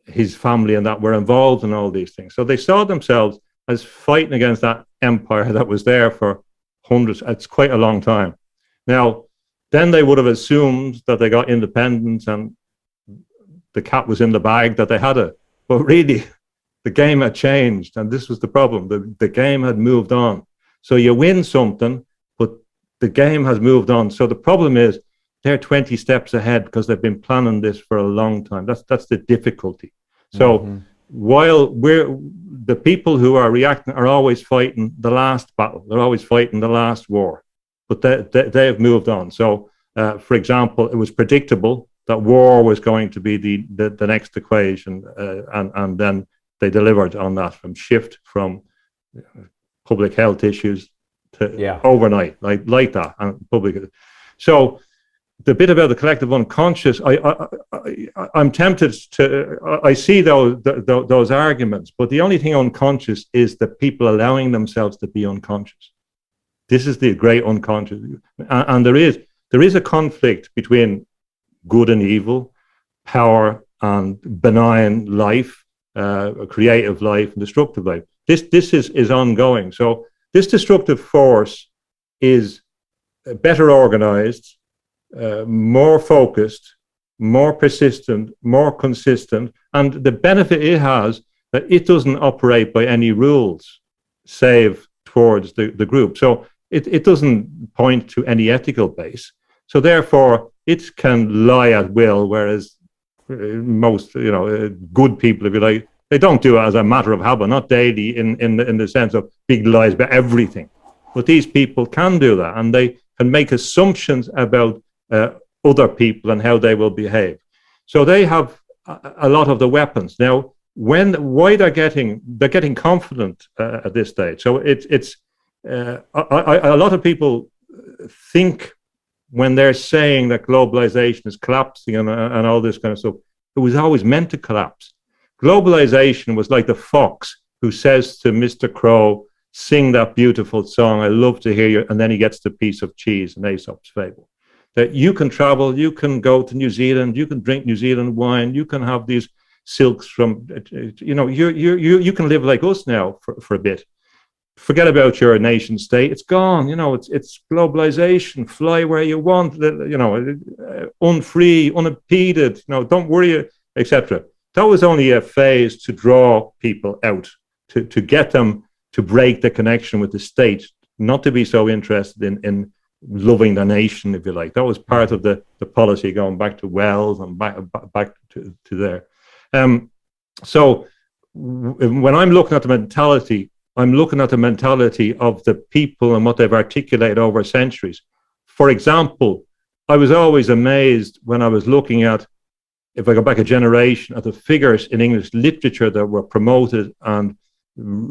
his family and that were involved in all these things. So they saw themselves as fighting against that empire that was there for hundreds. It's quite a long time. Now, then they would have assumed that they got independence and the cat was in the bag, that they had it. But really, the game had changed, and this was the problem. The game had moved on. So you win something, but the game has moved on. So the problem is they're 20 steps ahead because they've been planning this for a long time. That's the difficulty. So while the people who are reacting are always fighting the last battle, they're always fighting the last war, but they've moved on. So, for example, it was predictable that war was going to be the next equation, and then they delivered on that shift from public health issues to overnight, like that, and public. So the bit about the collective unconscious, I'm tempted to. I see those arguments, but the only thing unconscious is the people allowing themselves to be unconscious. This is the great unconscious, and there is a conflict between good and evil, power and benign life, creative life and destructive life. This is ongoing. So this destructive force is better organized, more focused, more persistent, more consistent, and the benefit it has that it doesn't operate by any rules, save towards the group. So it doesn't point to any ethical base. So therefore, it can lie at will, whereas most, good people, if you like, they don't do it as a matter of habit, not daily in the sense of big lies about everything. But these people can do that, and they can make assumptions about other people and how they will behave. So they have a lot of the weapons. Now, why they're getting confident at this stage. So it's a lot of people think when they're saying that globalization is collapsing and all this kind of stuff, it was always meant to collapse. Globalization was like the fox who says to Mr. Crow, sing that beautiful song, I love to hear you, and then he gets the piece of cheese in Aesop's fable. That you can travel, you can go to New Zealand, you can drink New Zealand wine, you can have these silks from, you can live like us now for a bit. Forget about your nation state. It's gone. It's globalization. Fly where you want. Unfree, unimpeded. Don't worry, etc. That was only a phase to draw people out, to get them to break the connection with the state, not to be so interested in loving the nation, if you like. That was part of the policy going back to Wells and back to there. So when I'm looking at the mentality, I'm looking at the mentality of the people and what they've articulated over centuries. For example, I was always amazed when I was looking at, if I go back a generation, at the figures in English literature that were promoted and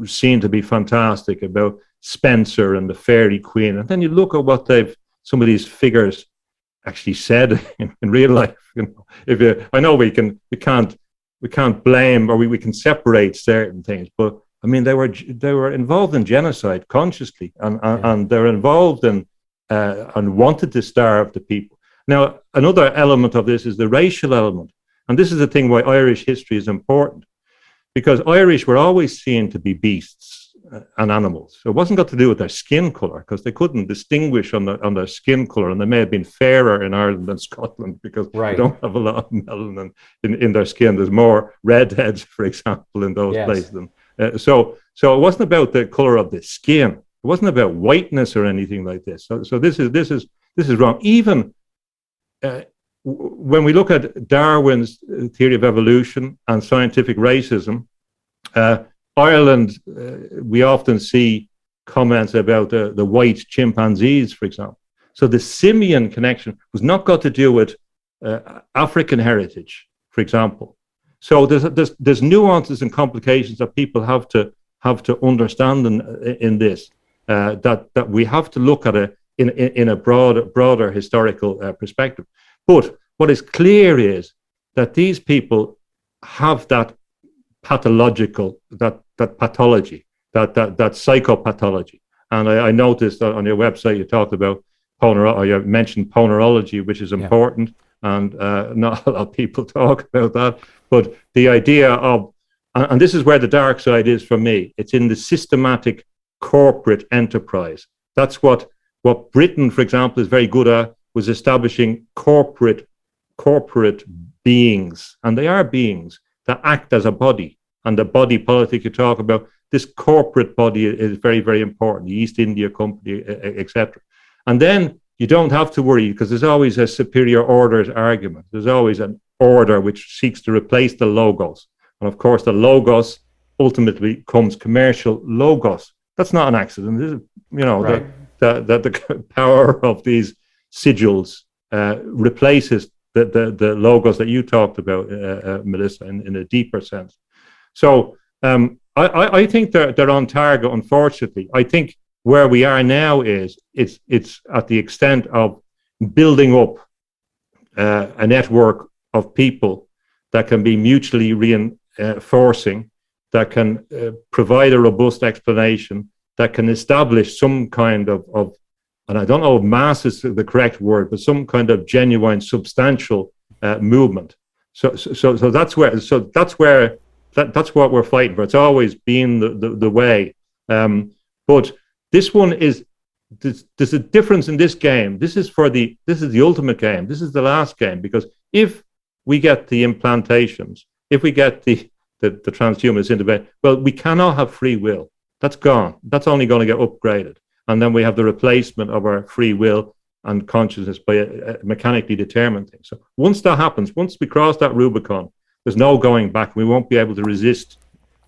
seen to be fantastic, about Spencer and the Fairy Queen. And then you look at what some of these figures actually said in real life. I know we can't blame, or we can separate certain things, but I mean, they were involved in genocide consciously, and they're involved in and wanted to starve the people. Now, another element of this is the racial element, and this is the thing why Irish history is important, because Irish were always seen to be beasts and animals. So it wasn't got to do with their skin color, because they couldn't distinguish on their skin color, and they may have been fairer in Ireland than Scotland because they don't have a lot of melanin in their skin. There's more redheads, for example, in those places than. So it wasn't about the color of the skin. It wasn't about whiteness or anything like this. So this is wrong. Even when we look at Darwin's theory of evolution and scientific racism, Ireland, we often see comments about the white chimpanzees, for example. So the simian connection was not got to do with African heritage, for example. So there's nuances and complications that people have to understand in this, that we have to look at it in a broader historical perspective. But what is clear is that these people have that pathological, that pathology, that psychopathology. And I noticed that on your website you talked about you mentioned ponerology, which is important. and not a lot of people talk about that. But the idea of, and this is where the dark side is for me, it's in the systematic corporate enterprise. That's what Britain, for example, is very good at, was establishing corporate beings, and they are beings that act as a body. And the body politic you talk about, this corporate body is very, very important, the East India Company, etc. And then you don't have to worry, because there's always a superior orders argument. There's always an order which seeks to replace the logos. And of course, the logos ultimately becomes commercial logos. That's not an accident. This is, right. The power of these sigils replaces the logos that you talked about, Melissa, in a deeper sense. So I think they're on target, unfortunately. I think where we are now is it's at the extent of building up a network of people that can be mutually reinforcing, that can provide a robust explanation, that can establish some kind of, and I don't know if mass is the correct word, but some kind of genuine, substantial movement. So that's what we're fighting for. It's always been the way. But this one is, there's a difference in this game. This is the ultimate game. This is the last game, because if we get the implantations, if we get the transhumanists into bed, well, we cannot have free will. That's gone. That's only going to get upgraded. And then we have the replacement of our free will and consciousness by a mechanically determined thing. So once that happens, once we cross that Rubicon, there's no going back. We won't be able to resist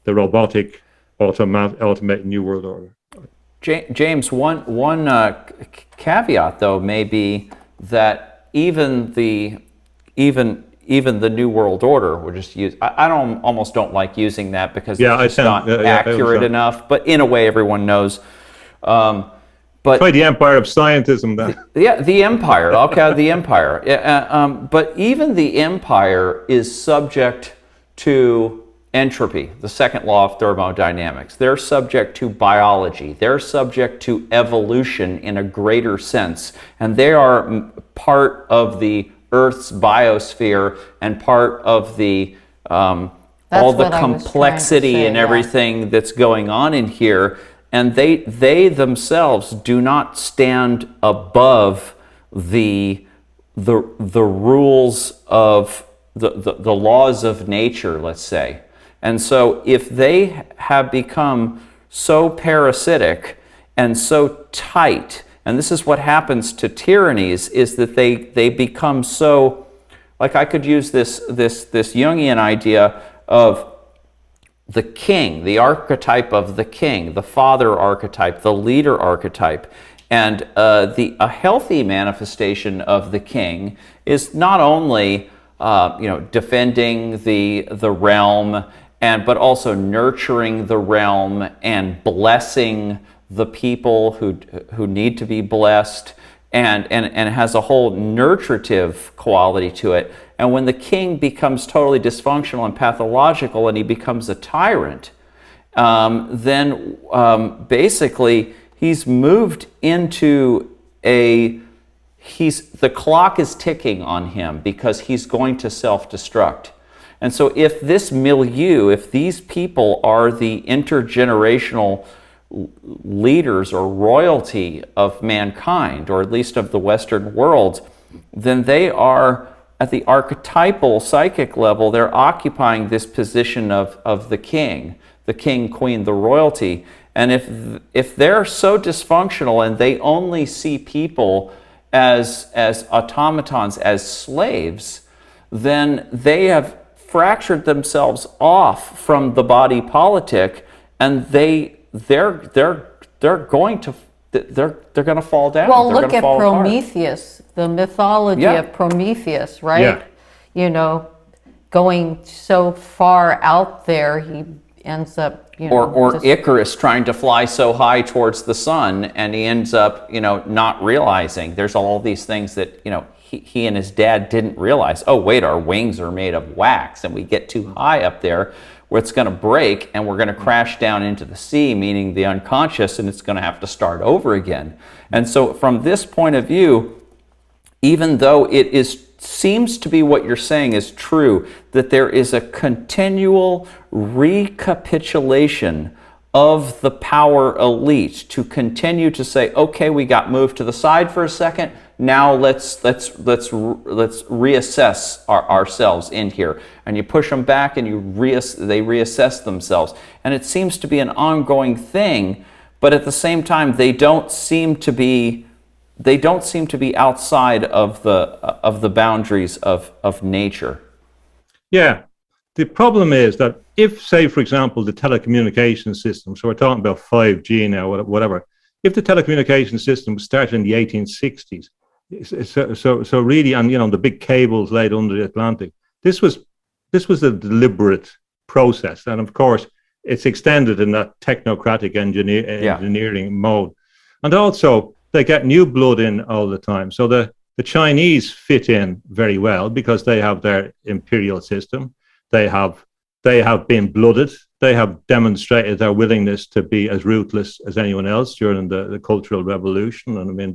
the robotic, automated New World Order. James, one caveat though may be that even the New World Order, we'll just use. I almost don't like using that because it's not accurate enough. But in a way, everyone knows. But try the empire of scientism then. The empire. Okay, the empire. But even the empire is subject to entropy, the second law of thermodynamics. They're subject to biology. They're subject to evolution in a greater sense, and they are part of the Earth's biosphere and part of the all the complexity and everything that's going on in here. And they themselves do not stand above the rules of the laws of nature, let's say. And so if they have become so parasitic and so tight, and this is what happens to tyrannies, is that they become so, like I could use this Jungian idea of the king, the archetype of the king, the father archetype, the leader archetype. And a healthy manifestation of the king is not only defending the realm, but also nurturing the realm and blessing the people who need to be blessed, and has a whole nurturative quality to it. And when the king becomes totally dysfunctional and pathological and he becomes a tyrant, then basically he's moved into the clock is ticking on him because he's going to self-destruct. And so if this milieu, if these people are the intergenerational leaders or royalty of mankind, or at least of the Western world, then they are, at the archetypal psychic level, they're occupying this position of the king, queen, the royalty. And if they're so dysfunctional and they only see people as automatons, as slaves, then they have fractured themselves off from the body politic, and they're going to fall down. Well, look at Prometheus, the mythology of Prometheus, right? Yeah. Going so far out there, he ends up, or Icarus trying to fly so high towards the sun, and he ends up, not realizing there's all these things that, he and his dad didn't realize. Oh, wait, our wings are made of wax, and we get too high up there where it's going to break and we're going to crash down into the sea, meaning the unconscious, and it's going to have to start over again. And so from this point of view, even though it is seems to be what you're saying is true, that there is a continual recapitulation of the power elite to continue to say, okay, we got moved to the side for a second. Now let's reassess ourselves in here. And you push them back, and they reassess themselves. And it seems to be an ongoing thing, but at the same time, they don't seem to be outside of the boundaries of nature. Yeah. The problem is that if, say, for example, the telecommunication system, so we're talking about 5G now, whatever, if the telecommunication system started in the 1860s, so really, and the big cables laid under the Atlantic, this was a deliberate process, and of course, it's extended in that technocratic engineering mode, and also they get new blood in all the time. So the Chinese fit in very well because they have their imperial system. They have been blooded. They have demonstrated their willingness to be as ruthless as anyone else during the Cultural Revolution. And I mean,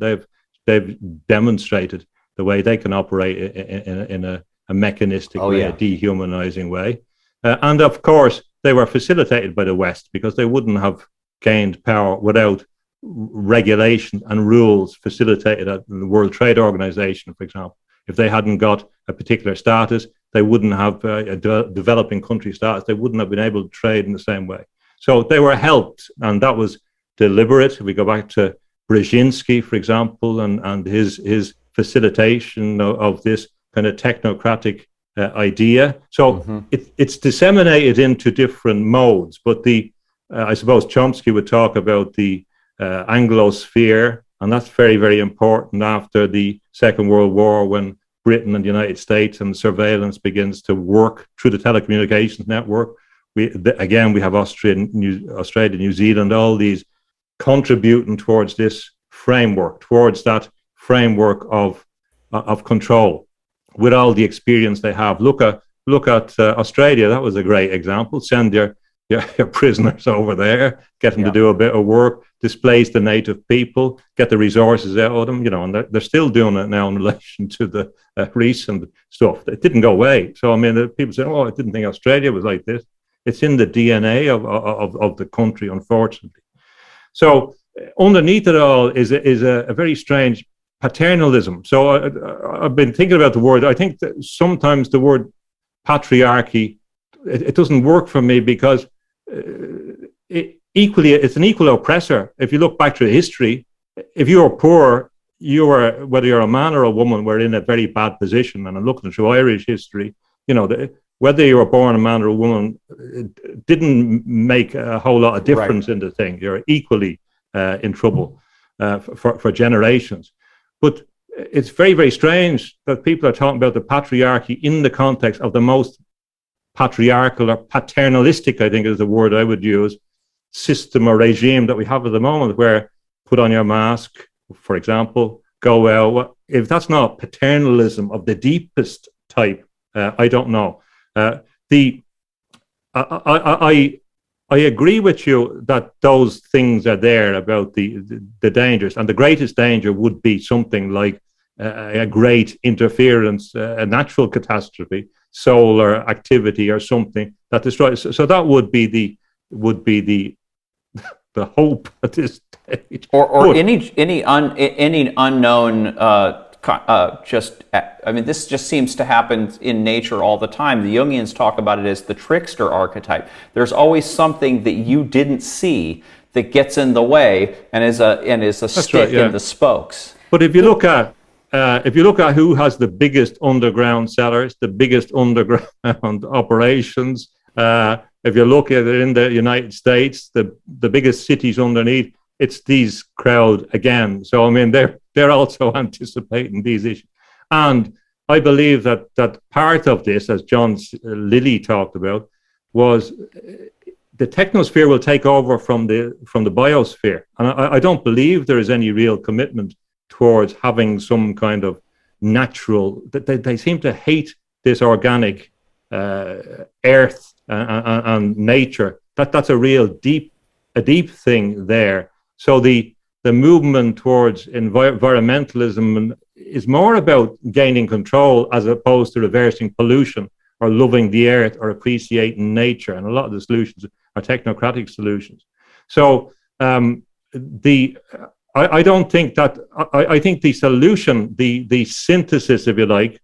they've demonstrated the way they can operate in a mechanistic way, a dehumanizing way. And of course, they were facilitated by the West because they wouldn't have gained power without regulation and rules facilitated at the World Trade Organization, for example. If they hadn't got a particular status, they wouldn't have a developing country status. They wouldn't have been able to trade in the same way. So they were helped, and that was deliberate. If we go back to Brzezinski, for example, and his facilitation of this kind of technocratic idea. So it's disseminated into different modes. But I suppose Chomsky would talk about the Anglosphere, and that's very, very important after the Second World War, when Britain and the United States and surveillance begins to work through the telecommunications network. We have Australia, New Zealand, all these contributing towards this framework, towards that framework of control, with all the experience they have. Look at Australia. That was a great example. Send your prisoners over there, get them to do a bit of work, displace the native people, get the resources out of them, and they're still doing it now in relation to the recent stuff. It didn't go away. So, I mean, people say, I didn't think Australia was like this. It's in the DNA of the country, unfortunately. So, underneath it all is a very strange paternalism. So, I've been thinking about the word. I think that sometimes the word patriarchy, it doesn't work for me because it's an equal oppressor. If you look back through history, if you were poor, whether you're a man or a woman, were in a very bad position. And I'm looking through Irish history, whether you were born a man or a woman, it didn't make a whole lot of difference in the thing. You're equally in trouble for generations. But it's very, very strange that people are talking about the patriarchy in the context of the most patriarchal or paternalistic, I think is the word I would use, system or regime that we have at the moment, where put on your mask, for example, go out. If that's not paternalism of the deepest type, I don't know. I agree with you that those things are there about the dangers, and the greatest danger would be something like a great interference, a natural catastrophe, solar activity or something that destroys. So that would be the hope at this stage. Or any unknown. This just seems to happen in nature all the time. The Jungians talk about it as the trickster archetype. There's always something that you didn't see that gets in the way and is a stick in the spokes. But if you look at who has the biggest underground cellars, the biggest underground operations, if you look at it in the United States, the biggest cities underneath, it's these crowd again. So I mean, they're also anticipating these issues, and I believe that part of this, as John Lilly talked about, was the technosphere will take over from the biosphere, and I don't believe there is any real commitment towards having some kind of natural. They seem to hate this organic earth and nature. That's a real deep thing there. So the movement towards environmentalism is more about gaining control as opposed to reversing pollution or loving the earth or appreciating nature. And a lot of the solutions are technocratic solutions. So I don't think that, I think the solution, the synthesis, if you like,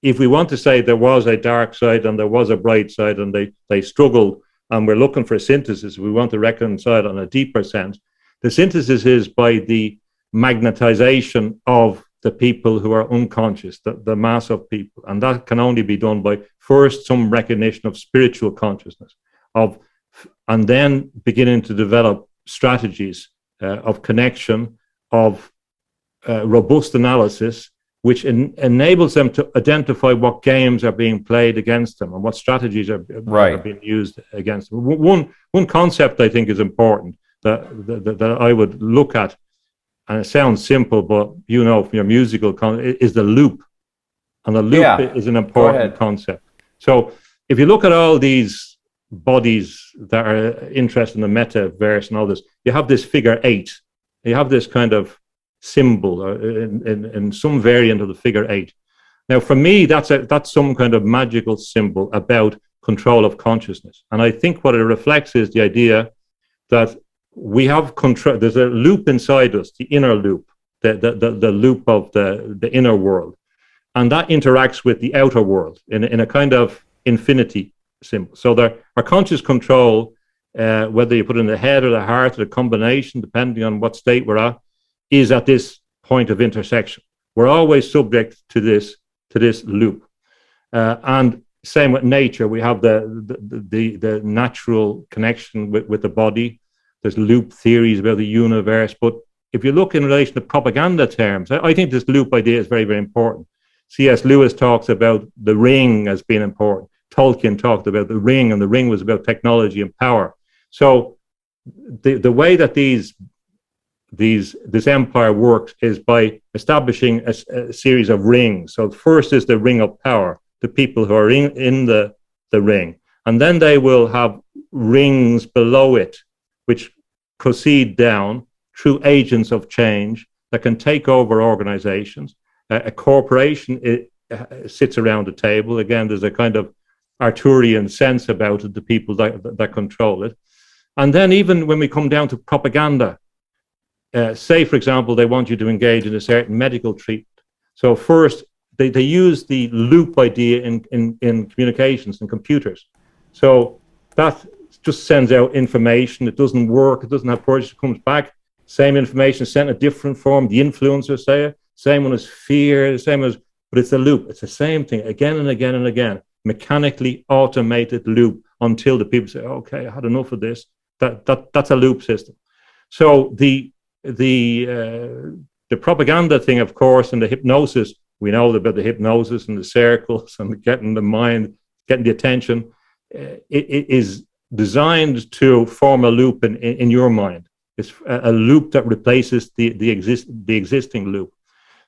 if we want to say there was a dark side and there was a bright side and they struggled and we're looking for a synthesis, we want to reconcile on a deeper sense, the synthesis is by the magnetization of the people who are unconscious, the mass of people. And that can only be done by first some recognition of spiritual consciousness, and then beginning to develop strategies of connection, of robust analysis, which enables them to identify what games are being played against them and what strategies are being used against them. One concept I think is important that I would look at, and it sounds simple, but you know from your musical is the loop. And the loop is an important concept. So if you look at all these bodies that are interested in the metaverse and all this, you have this figure 8. You have this kind of symbol in some variant of the figure 8. Now, for me, that's some kind of magical symbol about control of consciousness. And I think what it reflects is the idea that we have control. There's a loop inside us, the inner loop, the loop of the inner world, and that interacts with the outer world in a kind of infinity symbol. So there, our conscious control, whether you put it in the head or the heart or the combination, depending on what state we're at, is at this point of intersection. We're always subject to this loop, and same with nature. We have the natural connection with the body. There's loop theories about the universe, but if you look in relation to propaganda terms, I think this loop idea is very, very important. C.S. Lewis talks about the ring as being important. Tolkien talked about the ring, and the ring was about technology and power. So the way that this empire works is by establishing a series of rings. So first is the ring of power, the people who are in the ring, and then they will have rings below it, which proceed down through agents of change that can take over organizations. A corporation sits around a table. Again, there's a kind of Arthurian sense about it, the people that control it. And then even when we come down to propaganda, say, for example, they want you to engage in a certain medical treatment. So first, they use the loop idea in communications and computers. So that just sends out information. It doesn't work. It doesn't have purchase. It comes back. Same information sent in a different form. The influencers say it. Same one as fear. But it's a loop. It's the same thing again and again and again. Mechanically automated loop until the people say, "Okay, I had enough of this." That's a loop system. So the propaganda thing, of course, and the hypnosis. We know about the hypnosis and the circles and getting the mind, getting the attention. It is designed to form a loop in your mind. It's a loop that replaces the existing loop.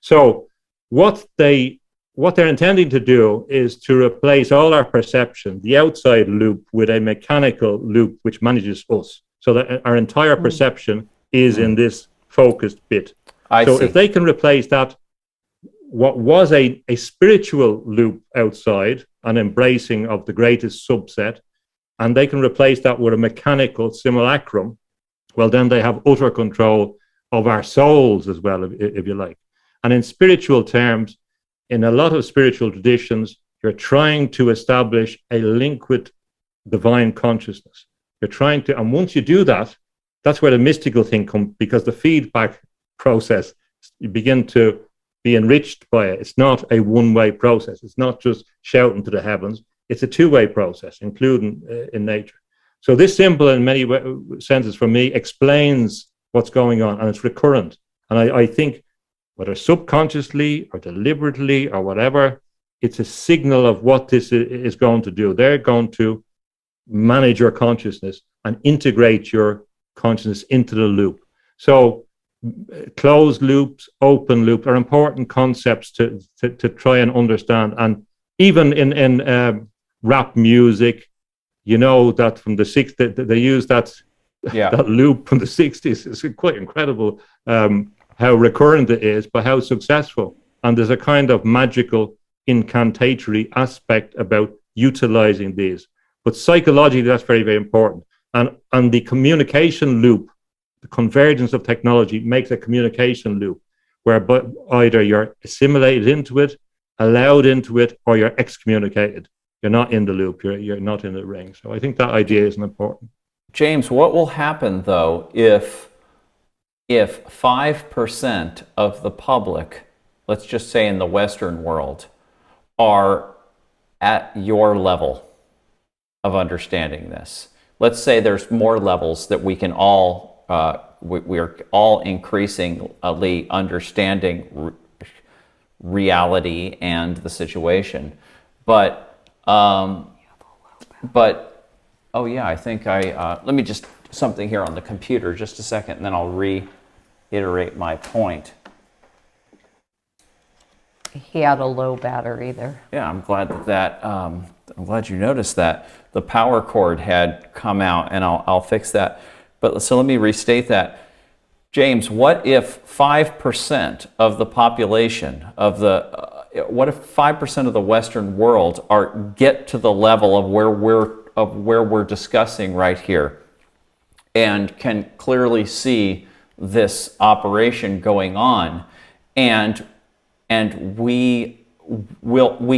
So what they're intending to do is to replace all our perception, the outside loop, with a mechanical loop which manages us, so that our entire perception is in this focused bit. So if they can replace that, what was a spiritual loop outside, an embracing of the greatest subset, and they can replace that with a mechanical simulacrum, well, then they have utter control of our souls as well, if you like. And in spiritual terms, in a lot of spiritual traditions, you're trying to establish a link with divine consciousness. You're trying to, and once you do that, that's where the mystical thing comes, because the feedback process, you begin to be enriched by it. It's not a one-way process. It's not just shouting to the heavens. It's a two-way process, including in nature. So this symbol, in many senses, for me, explains what's going on, and it's recurrent. And I think, whether subconsciously or deliberately or whatever, it's a signal of what this is going to do. They're going to manage your consciousness and integrate your consciousness into the loop. So closed loops, open loops are important concepts to try and understand. And even in rap music, you know that from the 60s, they use that loop from the 60s. It's quite incredible how recurrent it is, but how successful. And there's a kind of magical incantatory aspect about utilizing these. But psychologically, that's very, very important. And the communication loop, the convergence of technology makes a communication loop where either you're assimilated into it, allowed into it, or you're excommunicated. You're not in the loop, you're not in the ring. So I think that idea is important. James, what will happen though if 5% of the public, let's just say in the Western world, are at your level of understanding this? Let's say there's more levels that we can all, we're all increasingly understanding reality and the situation. But oh yeah, I think let me just something here on the computer just a second, and then I'll reiterate my point. He had a low battery there. Yeah, I'm glad I'm glad you noticed that. The power cord had come out, and I'll fix that. But so let me restate that. James, what if 5% of the population of what if 5% of the Western world get to the level of where we're discussing right here, and can clearly see this operation going on, and we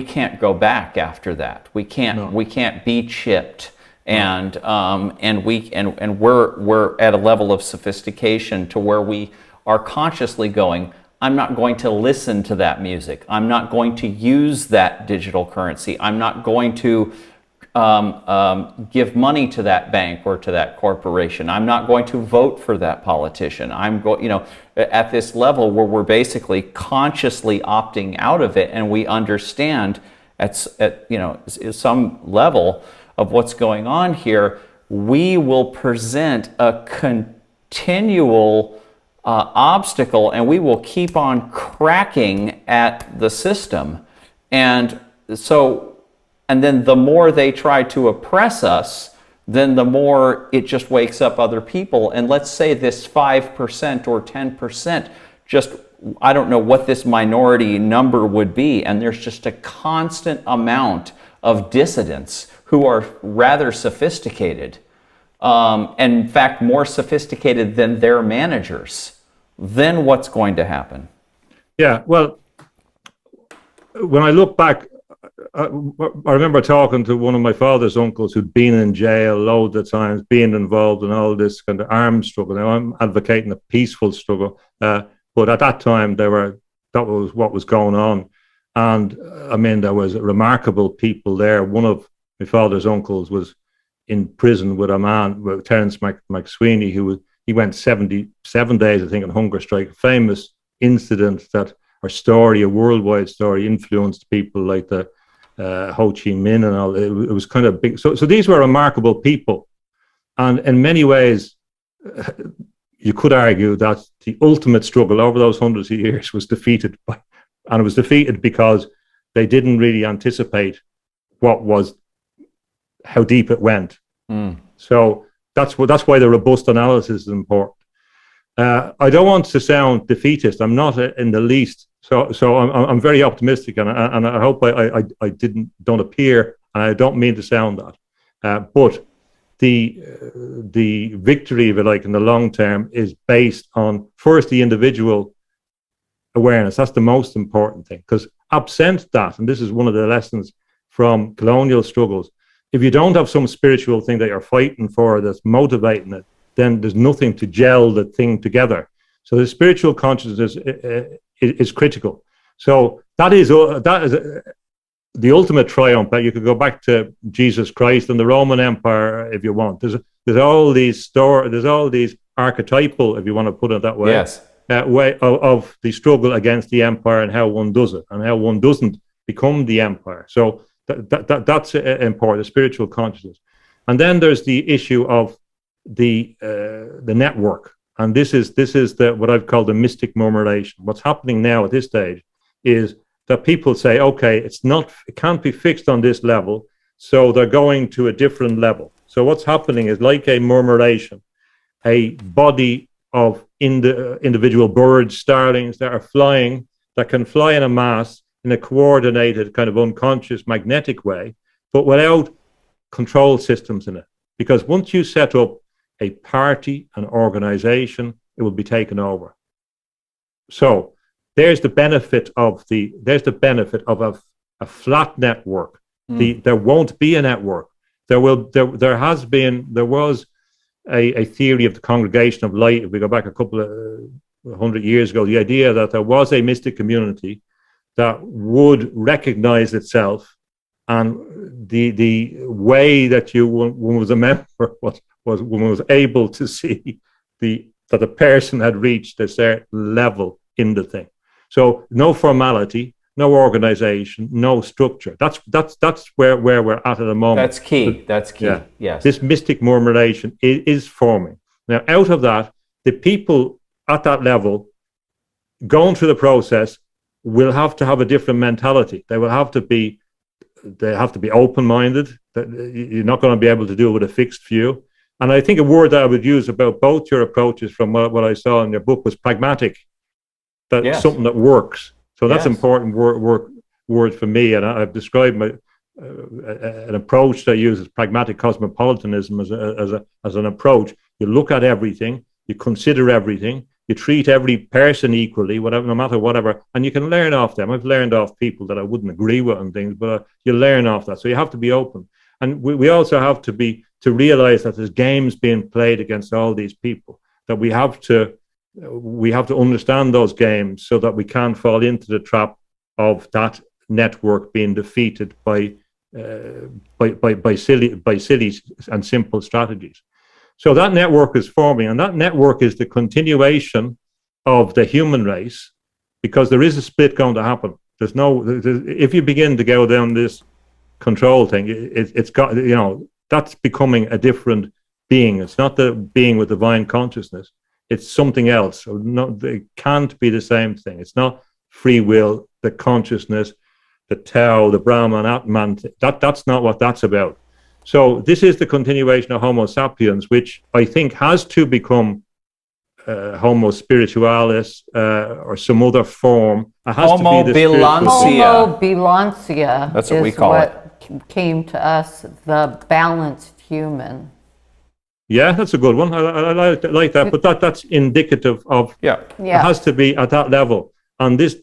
can't go back after that. We can't be chipped, and we're at a level of sophistication to where we are consciously going, I'm not going to listen to that music. I'm not going to use that digital currency. I'm not going to give money to that bank or to that corporation. I'm not going to vote for that politician. I'm going, at this level where we're basically consciously opting out of it, and we understand at some level of what's going on here, we will present a continual obstacle, and we will keep on cracking at the system. And then the more they try to oppress us, then the more it just wakes up other people. And let's say this 5% or 10%, I don't know what this minority number would be, and there's just a constant amount of dissidents who are rather sophisticated, and in fact more sophisticated than their managers. Then what's going to happen? Yeah, well, when I look back, I remember talking to one of my father's uncles who'd been in jail loads of times, being involved in all this kind of armed struggle. Now, I'm advocating a peaceful struggle, but at that time, that was what was going on. And I mean, there was remarkable people there. One of my father's uncles was in prison with a man, with Terence McSweeney, he went 77 days, I think, on hunger strike. A famous incident or story, a worldwide story, influenced people like the Ho Chi Minh and all. It was kind of big. So these were remarkable people, and in many ways, you could argue that the ultimate struggle over those hundreds of years was defeated and it was defeated because they didn't really anticipate how deep it went. So that's why the robust analysis is important. I don't want to sound defeatist. I'm not in the least. So I'm very optimistic, and I hope I don't appear, and I don't mean to sound that. But the victory, if you like, in the long term is based on first the individual awareness. That's the most important thing, because absent that, and this is one of the lessons from colonial struggles, if you don't have some spiritual thing that you're fighting for that's motivating it, then there's nothing to gel the thing together. So the spiritual consciousness is critical. So that is the ultimate triumph. That you could go back to Jesus Christ and the Roman Empire if you want. There's all these archetypal, if you want to put it that way, yes, way of the struggle against the empire and how one does it and how one doesn't become the empire. So that's important, the spiritual consciousness. And then there's the issue of the network, and this is what I've called the mystic murmuration. What's happening now at this stage is that people say, okay, it can't be fixed on this level, so they're going to a different level. So what's happening is like a murmuration, a body of individual birds, starlings that are flying, that can fly in a mass in a coordinated kind of unconscious magnetic way, but without control systems in it. Because once you set up a party, an organization, it will be taken over. So there's the benefit of a flat network. There won't be a network. There was a theory of the congregation of light. If we go back a couple of 100 years ago, the idea that there was a mystic community that would recognize itself, and the way that one was a member was one was able to see that the person had reached a certain level in the thing. So no formality, no organization, no structure. That's where we're at the moment. That's key. That's key. Yeah. Yes. This mystic murmuration is forming. Now, out of that, the people at that level going through the process will have to have a different mentality. They have to be open-minded. You're not going to be able to do it with a fixed view. And I think a word that I would use about both your approaches from what I saw in your book was pragmatic. That's something that works. So that's an important word for me. And I've described an approach that uses pragmatic cosmopolitanism as an approach. You look at everything, you consider everything, you treat every person equally, whatever, no matter whatever, and you can learn off them. I've learned off people that I wouldn't agree with and things, but you learn off that. So you have to be open. And we also have to realize that there's games being played against all these people, that we have to understand those games so that we can't fall into the trap of that network being defeated by silly and simple strategies. So that network is forming, and that network is the continuation of the human race, because there is a split going to happen. If you begin to go down this control thing, it's got, that's becoming a different being. It's not the being with divine consciousness. It's something else. It can't be the same thing. It's not free will, the consciousness, the Tao, the Brahman, Atman. That's not what that's about. So this is the continuation of Homo sapiens, which I think has to become Homo spiritualis or some other form. It has Homo to be Homo bilancia. That's what we call it. Came to us, the balanced human. Yeah, that's a good one. I like that, but that's indicative of. Yeah. It has to be at that level. And this,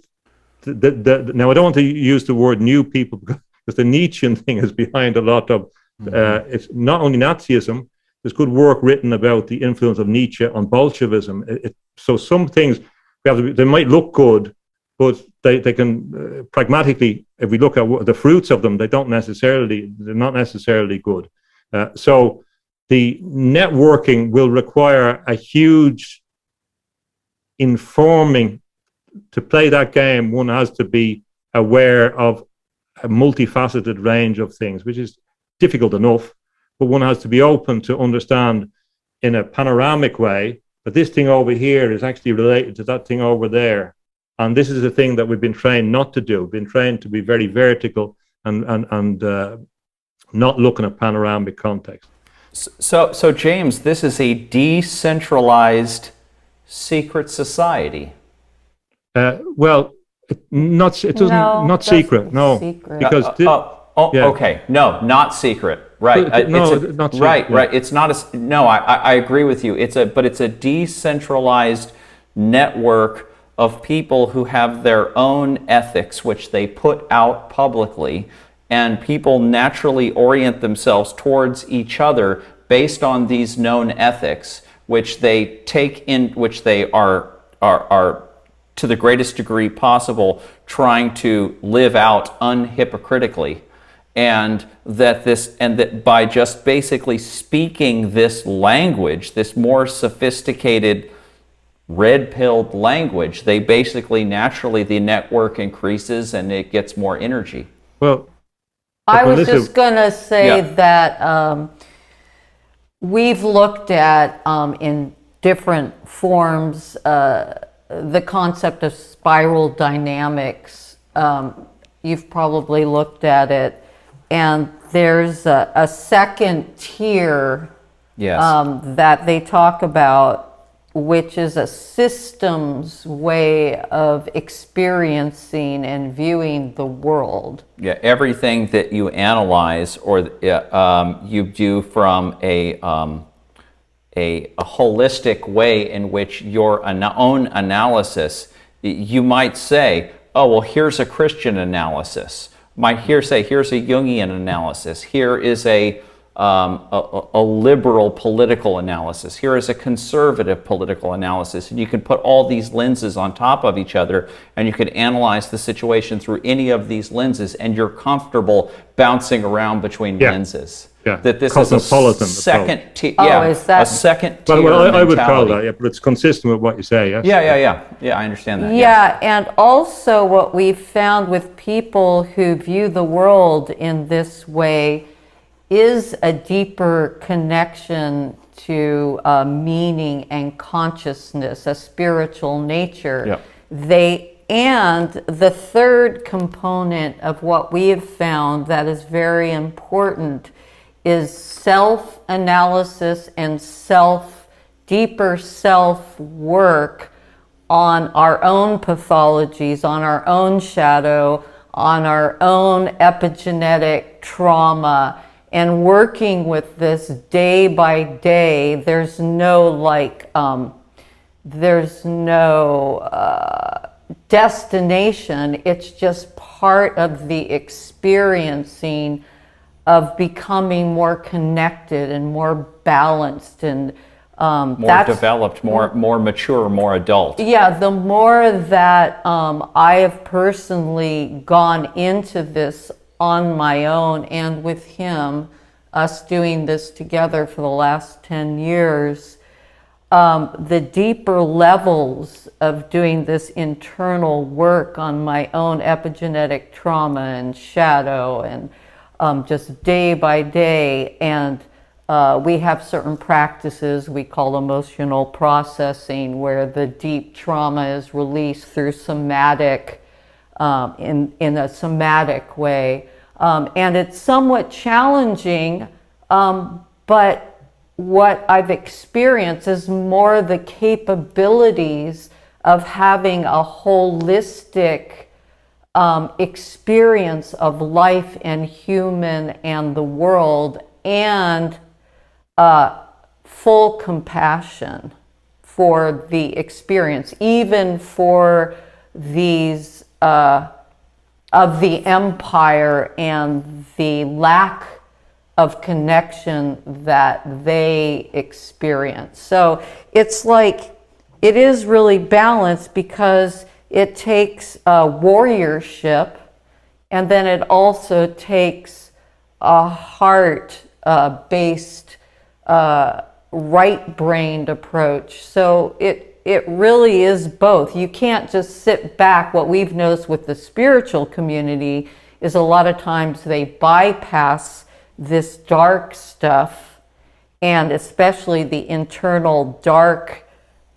now I don't want to use the word new people because the Nietzschean thing is behind a lot of. It's not only Nazism. There's good work written about the influence of Nietzsche on Bolshevism. So some things they might look good, but they can pragmatically, if we look at the fruits of them, they're not necessarily good. So the networking will require a huge informing. To play that game, one has to be aware of a multifaceted range of things, which is difficult enough, but one has to be open to understand in a panoramic way that this thing over here is actually related to that thing over there. And this is the thing that we've been trained not to do. We've been trained to be very vertical and not look in a panoramic context. So James, this is a decentralized secret society. Not secret. Because okay, no, not secret. Right. Not secret. Right. Right. It's not a. No, I agree with you. But it's a decentralized network of people who have their own ethics, which they put out publicly, and people naturally orient themselves towards each other based on these known ethics, which they take in, which they are to the greatest degree possible trying to live out unhypocritically. And that by just basically speaking this language, this more sophisticated red-pilled language, they basically naturally the network increases and it gets more energy. Well, I was just going to say that we've looked at in different forms the concept of spiral dynamics. You've probably looked at it. And there's a second tier that they talk about, which is a systems way of experiencing and viewing the world. Yeah, everything that you analyze or you do from a holistic way in which your own analysis, you might say, oh, well, here's a Christian analysis. Might say, here's a Jungian analysis. Here is a liberal political analysis. Here is a conservative political analysis. And you can put all these lenses on top of each other, and you can analyze the situation through any of these lenses, and you're comfortable bouncing around between lenses. Yeah. That this is a second tier. Oh, is that? A second tier Well, I would call mentality. that, yeah, but it's consistent with what you say, yes? Yeah, I understand that. Yeah, and also what we've found with people who view the world in this way is a deeper connection to meaning and consciousness, a spiritual nature. Yeah. And the third component of what we have found that is very important is self-analysis and deeper self-work on our own pathologies, on our own shadow, on our own epigenetic trauma, and working with this day by day. There's no destination. It's just part of the experiencing of becoming more connected and more balanced and more developed, more mature, more adult. Yeah, the more that I have personally gone into this on my own and with him, us doing this together for the last 10 years, the deeper levels of doing this internal work on my own epigenetic trauma and shadow and just day by day. And we have certain practices we call emotional processing, where the deep trauma is released through somatic, in a somatic way. And it's somewhat challenging, but what I've experienced is more the capabilities of having a holistic experience of life and human and the world, and full compassion for the experience, even for these of the empire and the lack of connection that they experience. So it's like, it is really balanced, because it takes warriorship, and then it also takes a heart-based, right-brained approach. So it really is both. You can't just sit back. What we've noticed with the spiritual community is a lot of times they bypass this dark stuff, and especially the internal dark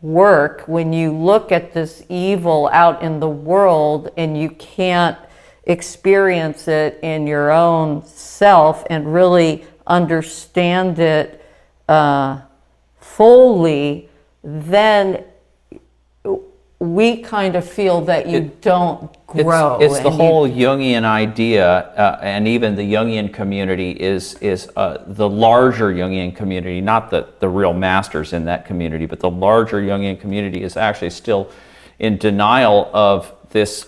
work. When you look at this evil out in the world and you can't experience it in your own self and really understand it fully, then we kind of feel that you don't grow. It's the whole Jungian idea, and even the Jungian community is the larger Jungian community, not the real masters in that community, but the larger Jungian community is actually still in denial of this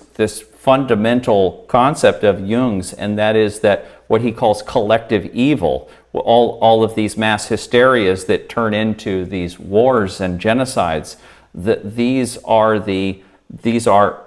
fundamental concept of Jung's, and that is that what he calls collective evil, all of these mass hysterias that turn into these wars and genocides, that these are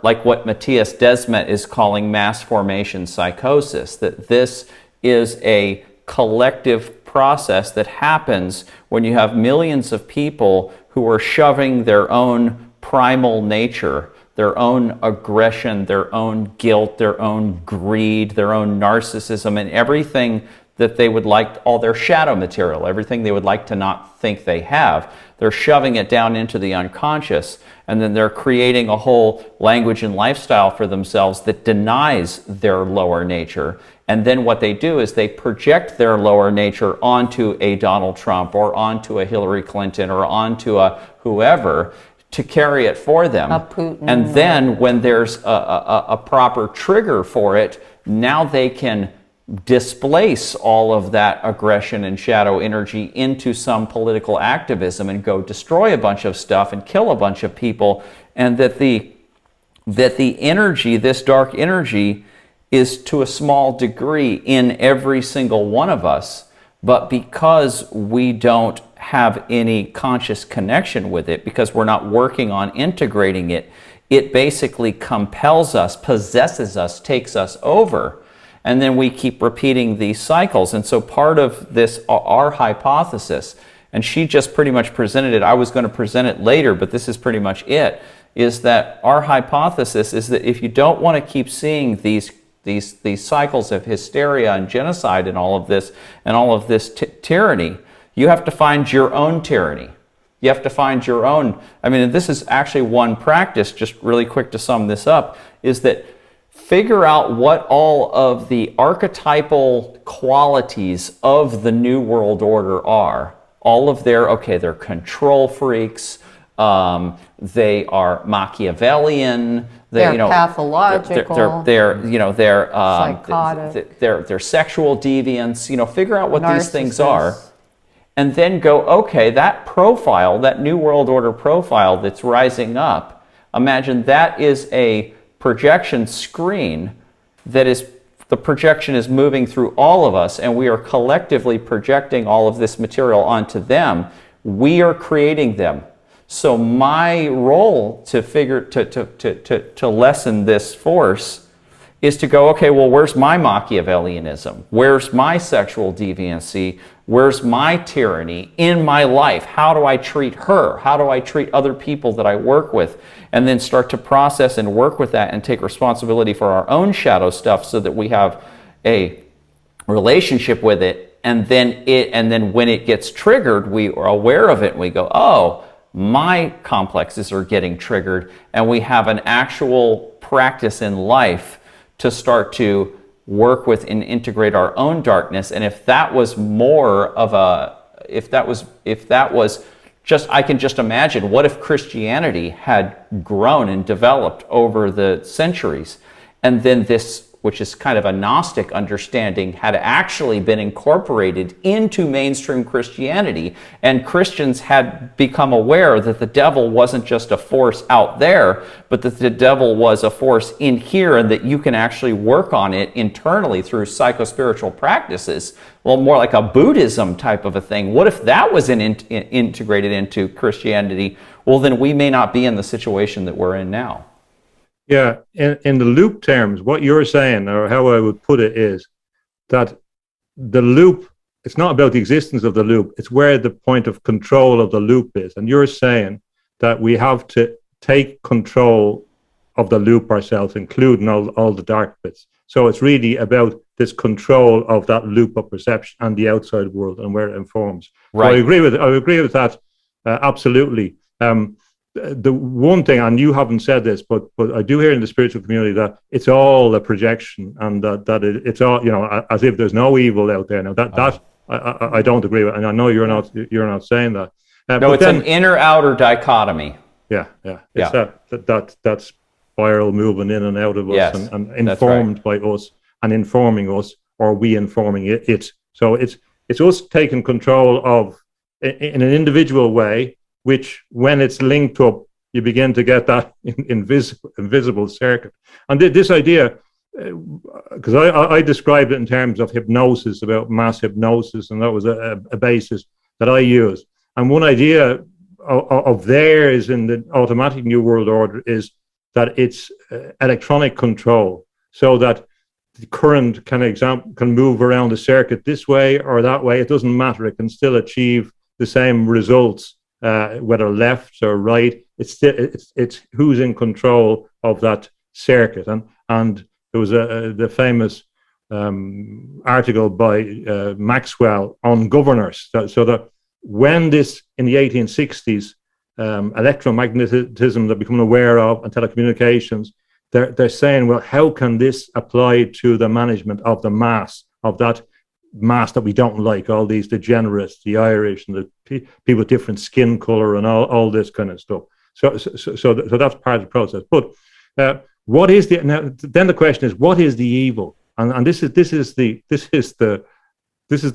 like what Matthias Desmet is calling mass formation psychosis, that this is a collective process that happens when you have millions of people who are shoving their own primal nature, their own aggression, their own guilt, their own greed, their own narcissism, and everything that they would like, all their shadow material, everything they would like to not think they have. They're shoving it down into the unconscious, And then they're creating a whole language and lifestyle for themselves that denies their lower nature. And then what they do is they project their lower nature onto a Donald Trump or onto a Hillary Clinton or onto a whoever to carry it for them. A Putin. And then when there's a proper trigger for it, now they can displace all of that aggression and shadow energy into some political activism and go destroy a bunch of stuff and kill a bunch of people. And that the energy, this dark energy, is to a small degree in every single one of us, but because we don't have any conscious connection with it, because we're not working on integrating it, it basically compels us, possesses us, takes us over. And then we keep repeating these cycles. And so part of this, our hypothesis, and she just pretty much presented it, I was going to present it later, but this is pretty much it, is that our hypothesis is that if you don't want to keep seeing these cycles of hysteria and genocide and all of this tyranny, you have to find your own tyranny. You have to find your own. I mean, this is actually one practice, just really quick to sum this up, is that figure out what all of the archetypal qualities of the New World Order are. All of they're control freaks, they are Machiavellian, they're pathological, they're psychotic, they're sexual deviants. Figure out what these things narcissists. are, and then go, okay, that profile, that New World Order profile that's rising up, imagine that is a projection screen that is, the projection is moving through all of us, and we are collectively projecting all of this material onto them. We are creating them. So my role to lessen this force is to go, okay, well, where's my Machiavellianism? Where's my sexual deviancy? Where's my tyranny in my life? How do I treat her? How do I treat other people that I work with? And then start to process and work with that and take responsibility for our own shadow stuff so that we have a relationship with it. And then when it gets triggered, we are aware of it and we go, oh, my complexes are getting triggered, and we have an actual practice in life to start to work with and integrate our own darkness. And if that was more of a, if that was just, I can just imagine, what if Christianity had grown and developed over the centuries, and then this, which is kind of a Gnostic understanding, had actually been incorporated into mainstream Christianity, and Christians had become aware that the devil wasn't just a force out there, but that the devil was a force in here, and that you can actually work on it internally through psychospiritual practices. Well, more like a Buddhism type of a thing. What if that was integrated into Christianity? Well, then we may not be in the situation that we're in now. Yeah, in the loop terms, what you're saying, or how I would put it, is that the loop, it's not about the existence of the loop, it's where the point of control of the loop is. And you're saying that we have to take control of the loop ourselves, including all the dark bits. So it's really about this control of that loop of perception and the outside world and where it informs. Right. So I agree with that, absolutely. The one thing, and you haven't said this, but I do hear in the spiritual community that it's all a projection, and that it's all, as if there's no evil out there. Now that I don't agree with, and I know you're not saying that. No, it's an inner-outer dichotomy. Yeah. It's that spiral moving in and out of us, yes, and informed by us and informing us, or we informing it. So it's us taking control of, in an individual way, which, when it's linked up, you begin to get that invisible circuit. And this idea, because I described it in terms of hypnosis, about mass hypnosis, and that was a basis that I used. And one idea of theirs in the automatic New World Order is that it's electronic control, so that the current can move around the circuit this way or that way. It doesn't matter. It can still achieve the same results. Whether left or right, it's who's in control of that circuit. And there was the famous article by Maxwell on governors. So that when this, in the 1860s, electromagnetism they're becoming aware of, and telecommunications, they're saying, well, how can this apply to the management of the mass, of that mass that we don't like, all these degenerates, the Irish, and the people with different skin color, and all this kind of stuff. So that's part of the process. But what is then the question is, what is the evil? And this is the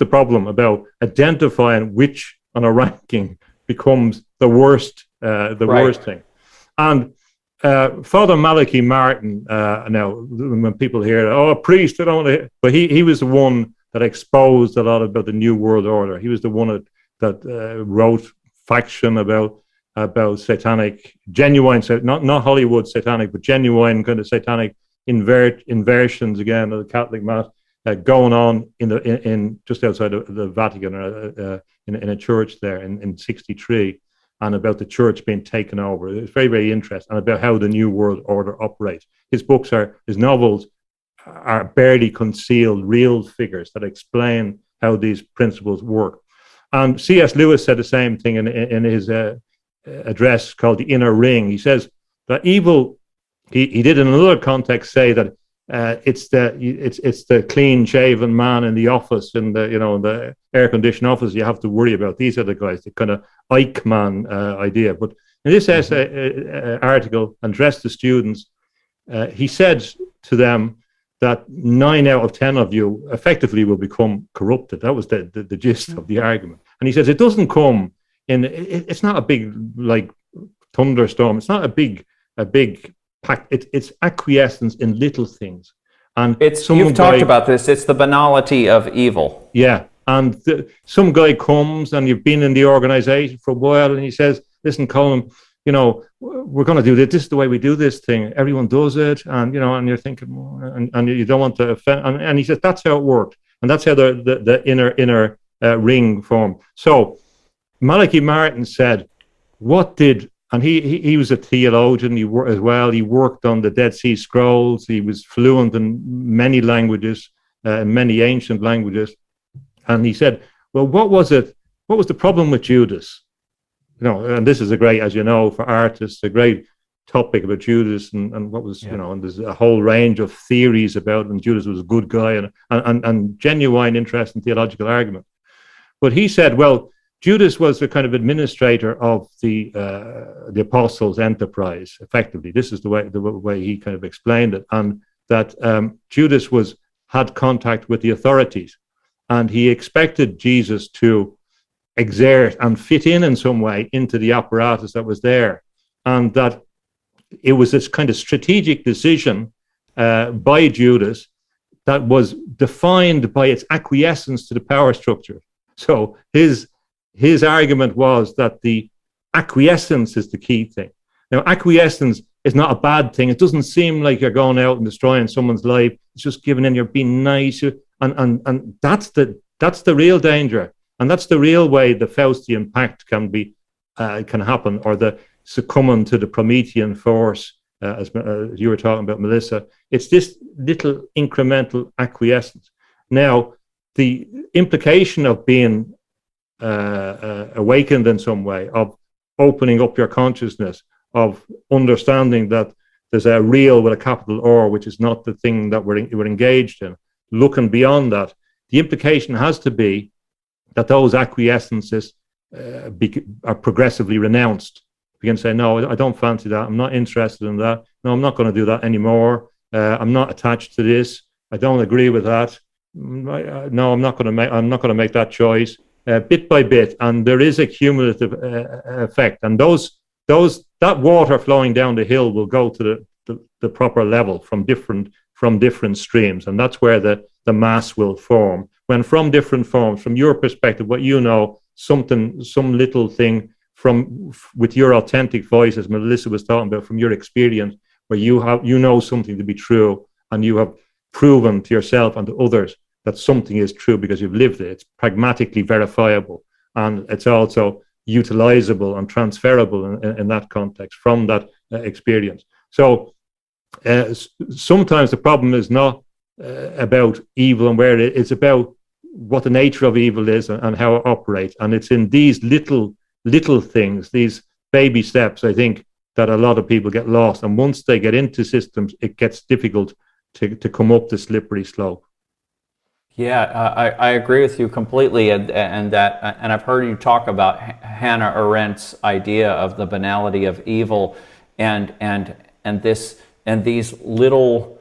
problem about identifying which on a ranking becomes the worst worst thing. And Father Malachi Martin, now when people hear, a priest, I don't want to, but he was the one that exposed a lot about the New World Order. He was the one that wrote faction about satanic, genuine, not Hollywood satanic, but genuine kind of satanic inversions again of the Catholic Mass going on in just outside of the Vatican, in a church there in 63, and about the church being taken over. It's very, very interesting, and about how the New World Order operates. His novels are barely concealed real figures that explain how these principles work. And C.S. Lewis said the same thing in his address called The Inner Ring. He says that evil, he did in another context say that it's the clean-shaven man in the office, in the air-conditioned office you have to worry about. These are the guys, the kind of Eichmann idea. But in this article addressed to students, he said to them that 9 out of 10 of you effectively will become corrupted. That was the gist of the argument. And he says it doesn't come in. It's not a big like thunderstorm. It's not a big pack. It's acquiescence in little things. And you've talked about this. It's the banality of evil. Yeah. And some guy comes, and you've been in the organization for a while, and he says, "Listen, Colin, we're going to do this. This is the way we do this thing. Everyone does it." And, and you're thinking, and you don't want to offend. And he says, that's how it worked. And that's how the inner ring formed. So Malachi Martin said, and he was a theologian as well. He worked on the Dead Sea Scrolls. He was fluent in many languages, many ancient languages. And he said, well, what was the problem with Judas? And this is a great, as you know, for artists, a great topic about Judas and what was, and there's a whole range of theories about him. Judas was a good guy and genuine interest in theological argument. But he said, well, Judas was the kind of administrator of the apostles' enterprise, effectively. This is the way he kind of explained it, and that Judas had contact with the authorities, and he expected Jesus to exert and fit in some way into the apparatus that was there, and that it was this kind of strategic decision by Judas that was defined by its acquiescence to the power structure. So his argument was that the acquiescence is the key thing. Now, acquiescence is not a bad thing. It doesn't seem like you're going out and destroying someone's life. It's just giving in, you're being nice, and that's the real danger. And that's the real way the Faustian pact can happen, or the succumbing to the Promethean force, as you were talking about, Melissa. It's this little incremental acquiescence. Now, the implication of being awakened in some way, of opening up your consciousness, of understanding that there's a real with a capital R, which is not the thing that we're engaged in, looking beyond that, the implication has to be that those acquiescences are progressively renounced. We can say, no, I don't fancy that. I'm not interested in that. No, I'm not going to do that anymore. I'm not attached to this. I don't agree with that. No, I'm not going to make that choice. Bit by bit, and there is a cumulative effect, and that water flowing down the hill will go to the proper level from different streams, and that's where the mass will form. When from different forms, from your perspective, what you know, some little thing with your authentic voice, as Melissa was talking about, from your experience, where you know something to be true, and you have proven to yourself and to others that something is true because you've lived it. It's pragmatically verifiable, and it's also utilizable and transferable in that context from that experience. So sometimes the problem is not about evil and where it's about what the nature of evil is and how it operates, and it's in these little things, these baby steps, I think, that a lot of people get lost. And once they get into systems, it gets difficult to come up the slippery slope. Yeah, I agree with you completely, and I've heard you talk about Hannah Arendt's idea of the banality of evil, and these little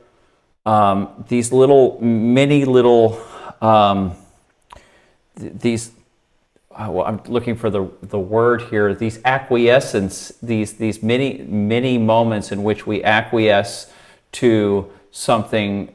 mini little these. Well, I'm looking for the word here. These acquiescence, these many moments in which we acquiesce to something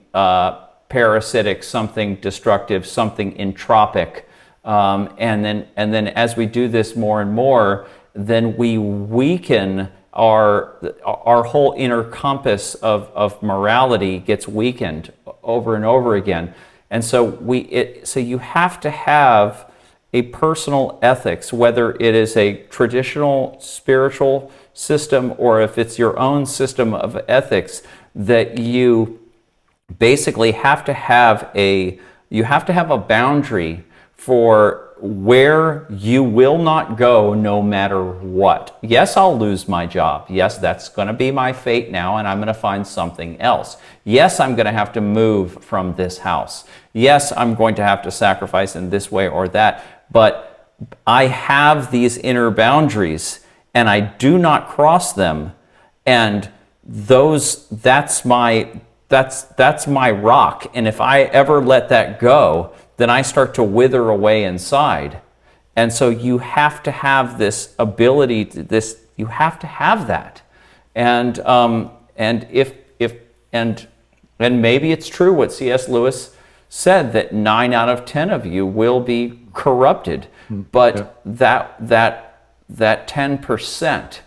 parasitic, something destructive, something entropic, and then as we do this more and more, then we weaken our whole inner compass of morality gets weakened over and over again, and so so you have to have a personal ethics, whether it is a traditional spiritual system or if it's your own system of ethics, that you basically have to have a boundary for where you will not go no matter what. Yes, I'll lose my job. Yes, that's going to be my fate now, and I'm going to find something else. Yes, I'm going to have to move from this house. Yes, I'm going to have to sacrifice in this way or that. But I have these inner boundaries, and I do not cross them. And that's my rock. And if I ever let that go, then I start to wither away inside. And so you have to have this ability to you have to have that. And maybe it's true what C.S. Lewis said, that 9 out of 10 of you will be corrupted, but that 10%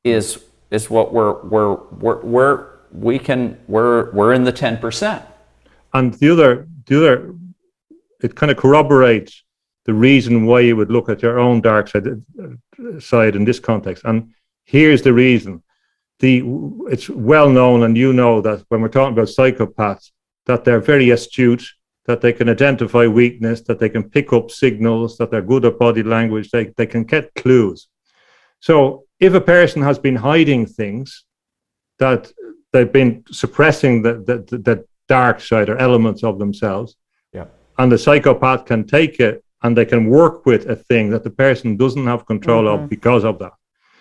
is what we're in the 10%. And the other, it kind of corroborates the reason why you would look at your own dark side in this context. And here's the reason. It's well known, and you know, that when we're talking about psychopaths, that they're very astute, that they can identify weakness, that they can pick up signals, that they're good at body language, they can get clues. So if a person has been hiding things, that they've been suppressing the dark side or elements of themselves, and the psychopath can take it and they can work with a thing that the person doesn't have control of because of that.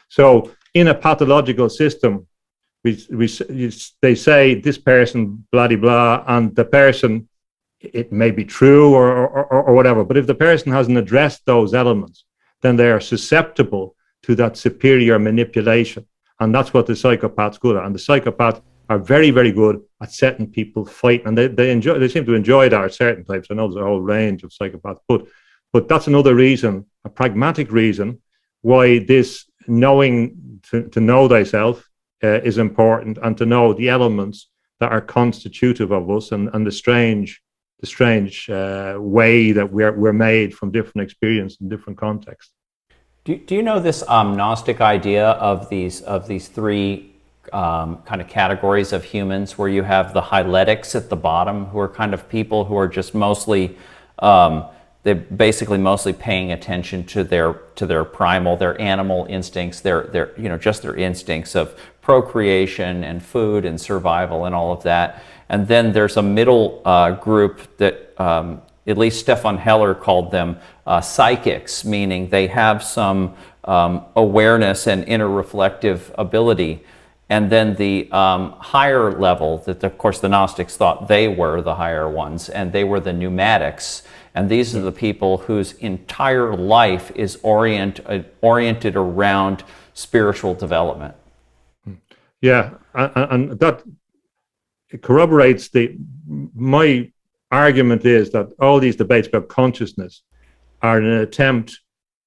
So in a pathological system, they say this person blah de blah, and the person, it may be true or whatever, but if the person hasn't addressed those elements, then they are susceptible to that superior manipulation, and that's what the psychopath's good at. And the psychopaths are very, very good at setting people fight, and they seem to enjoy that, certain types. I know there's a whole range of psychopaths, but that's another reason, a pragmatic reason, why this knowing to know thyself is important, and to know the elements that are constitutive of us, and the strange way that we're made from different experience and different contexts. Do you know this Gnostic idea of these three kind of categories of humans, where you have the hyletics at the bottom, who are kind of people who are just mostly they're basically mostly paying attention to their primal, their animal instincts, their just their instincts of procreation and food and survival and all of that. And then there's a middle group that at least Stefan Heller called them psychics, meaning they have some awareness and inner reflective ability. And then the higher level, that of course the Gnostics thought they were the higher ones, and they were the pneumatics. And these are the people whose entire life is oriented around spiritual development. Yeah, and that corroborates my argument is that all these debates about consciousness are an attempt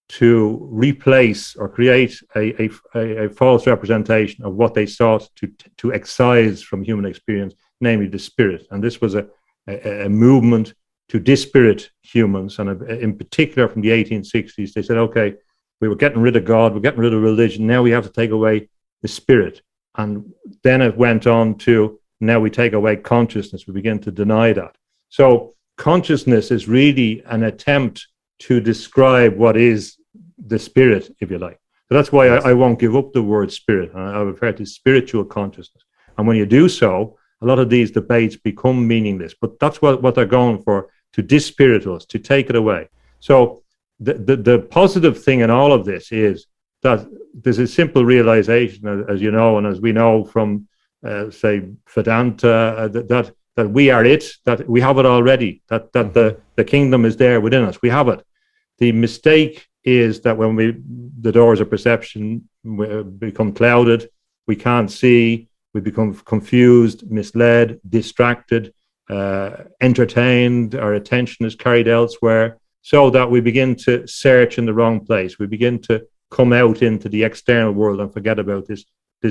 to replace or create a false representation of what they sought to excise from human experience, namely the spirit. And this was a movement to dispirit humans, and in particular from the 1860s, they said, okay, we were getting rid of God, we're getting rid of religion, now we have to take away the spirit. And then it went on to, now we take away consciousness, we begin to deny that. So consciousness is really an attempt to describe what is the spirit, if you like. So that's why I won't give up the word spirit. I refer to spiritual consciousness. And when you do so, a lot of these debates become meaningless. But that's what they're going for, to dispirit us, to take it away. So the positive thing in all of this is that there's a simple realization, as you know, and as we know from, say, Vedanta, that we are it, that we have it already, that the kingdom is there within us. We have it. The mistake is that when the doors of perception become clouded, we can't see, we become confused, misled, distracted, entertained, our attention is carried elsewhere, so that we begin to search in the wrong place. We begin to come out into the external world and forget about this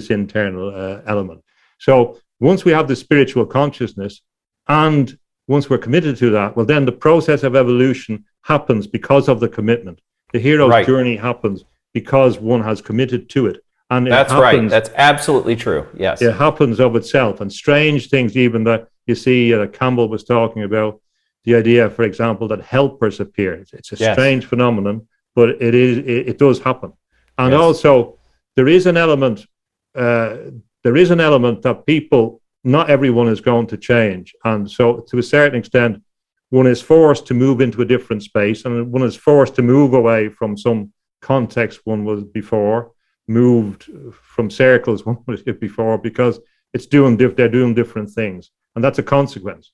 internal element. So once we have the spiritual consciousness, and once we're committed to that, well, then the process of evolution happens because of the commitment. The hero's journey happens because one has committed to it. And that's right. That's absolutely true. Yes. It happens of itself. And strange things, even that you see, Campbell was talking about the idea, for example, that helpers appear. It's a strange phenomenon, but it does happen. And also, there is an element that people, not everyone is going to change. And so, to a certain extent, one is forced to move into a different space, and one is forced to move away from some context one was before, moved from circles one was before, because they're doing different things, and that's a consequence.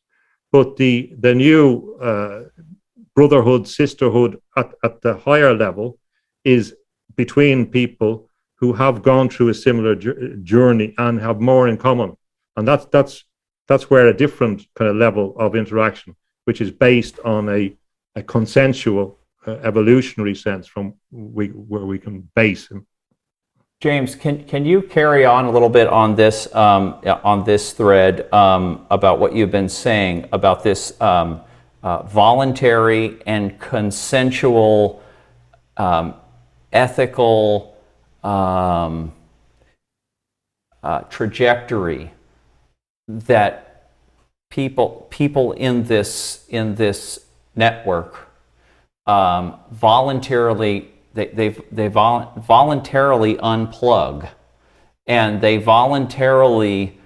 But the new brotherhood, sisterhood at the higher level is between people who have gone through a similar journey and have more in common, and that's where a different kind of level of interaction, which is based on a consensual evolutionary sense from where we can base. James, can you carry on a little bit on this thread about what you've been saying about this voluntary and consensual ethical trajectory that people in this network voluntarily voluntarily unplug, and they voluntarily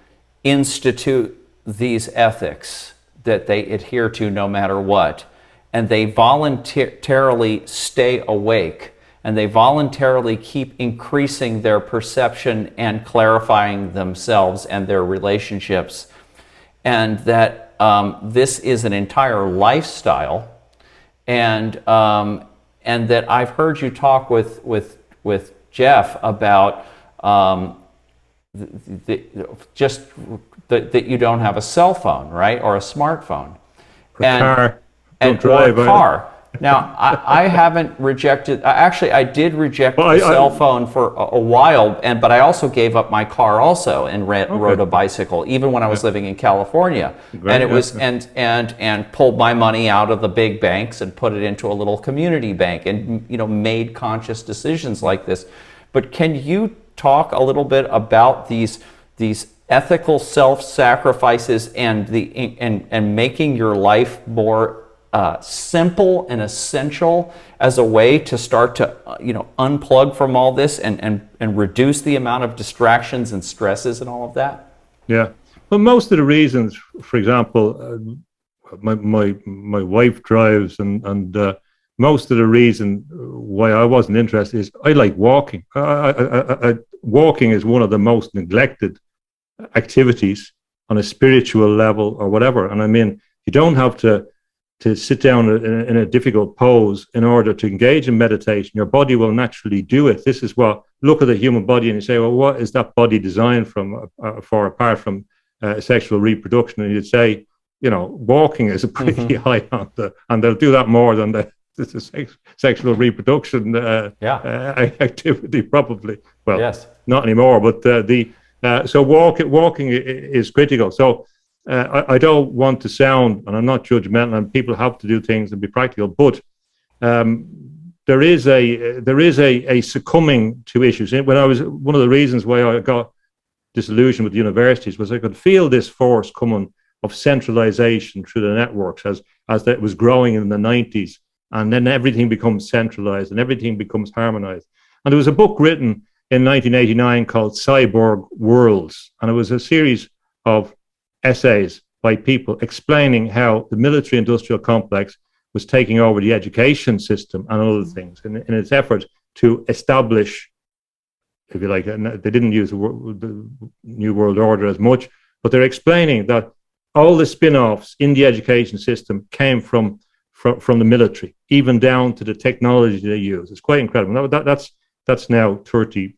institute these ethics that they adhere to no matter what, and they voluntarily stay awake, and they voluntarily keep increasing their perception and clarifying themselves and their relationships, and that this is an entire lifestyle, and that I've heard you talk with Jeff about that you don't have a cell phone, right, or a smartphone, car. Or a car. Now, I haven't rejected. Actually, I did reject the cell phone for a while, but I also gave up my car also and rode a bicycle, even when I was living in California. And it was and pulled my money out of the big banks and put it into a little community bank, and made conscious decisions like this. But can you talk a little bit about these ethical self-sacrifices and making your life more simple and essential as a way to start to unplug from all this and reduce the amount of distractions and stresses and all of that? Yeah. Well, most of the reasons, for example, my wife drives, and most of the reason why I wasn't interested is I like walking. Walking is one of the most neglected activities on a spiritual level or whatever. And I mean, you don't have to sit down in a difficult pose in order to engage in meditation. Your body will naturally do it. This is what, look at the human body and you say, well, what is that body designed for apart from sexual reproduction? And you'd say, walking is a pretty high on and they'll do that more than the sexual reproduction activity, probably. Well, yes. Not anymore, but so walking is critical. So I don't want to sound, and I'm not judgmental, and people have to do things and be practical, but there is a succumbing to issues. When I was, one of the reasons why I got disillusioned with universities was I could feel this force coming of centralization through the networks as that was growing in the 90s, and then everything becomes centralized and everything becomes harmonized. And there was a book written in 1989 called Cyborg Worlds, and it was a series of essays by people explaining how the military-industrial complex was taking over the education system and other things in its effort to establish, if you like, and they didn't use the New World Order as much, but they're explaining that all the spin-offs in the education system came from the military, even down to the technology they use. It's quite incredible. That's now 3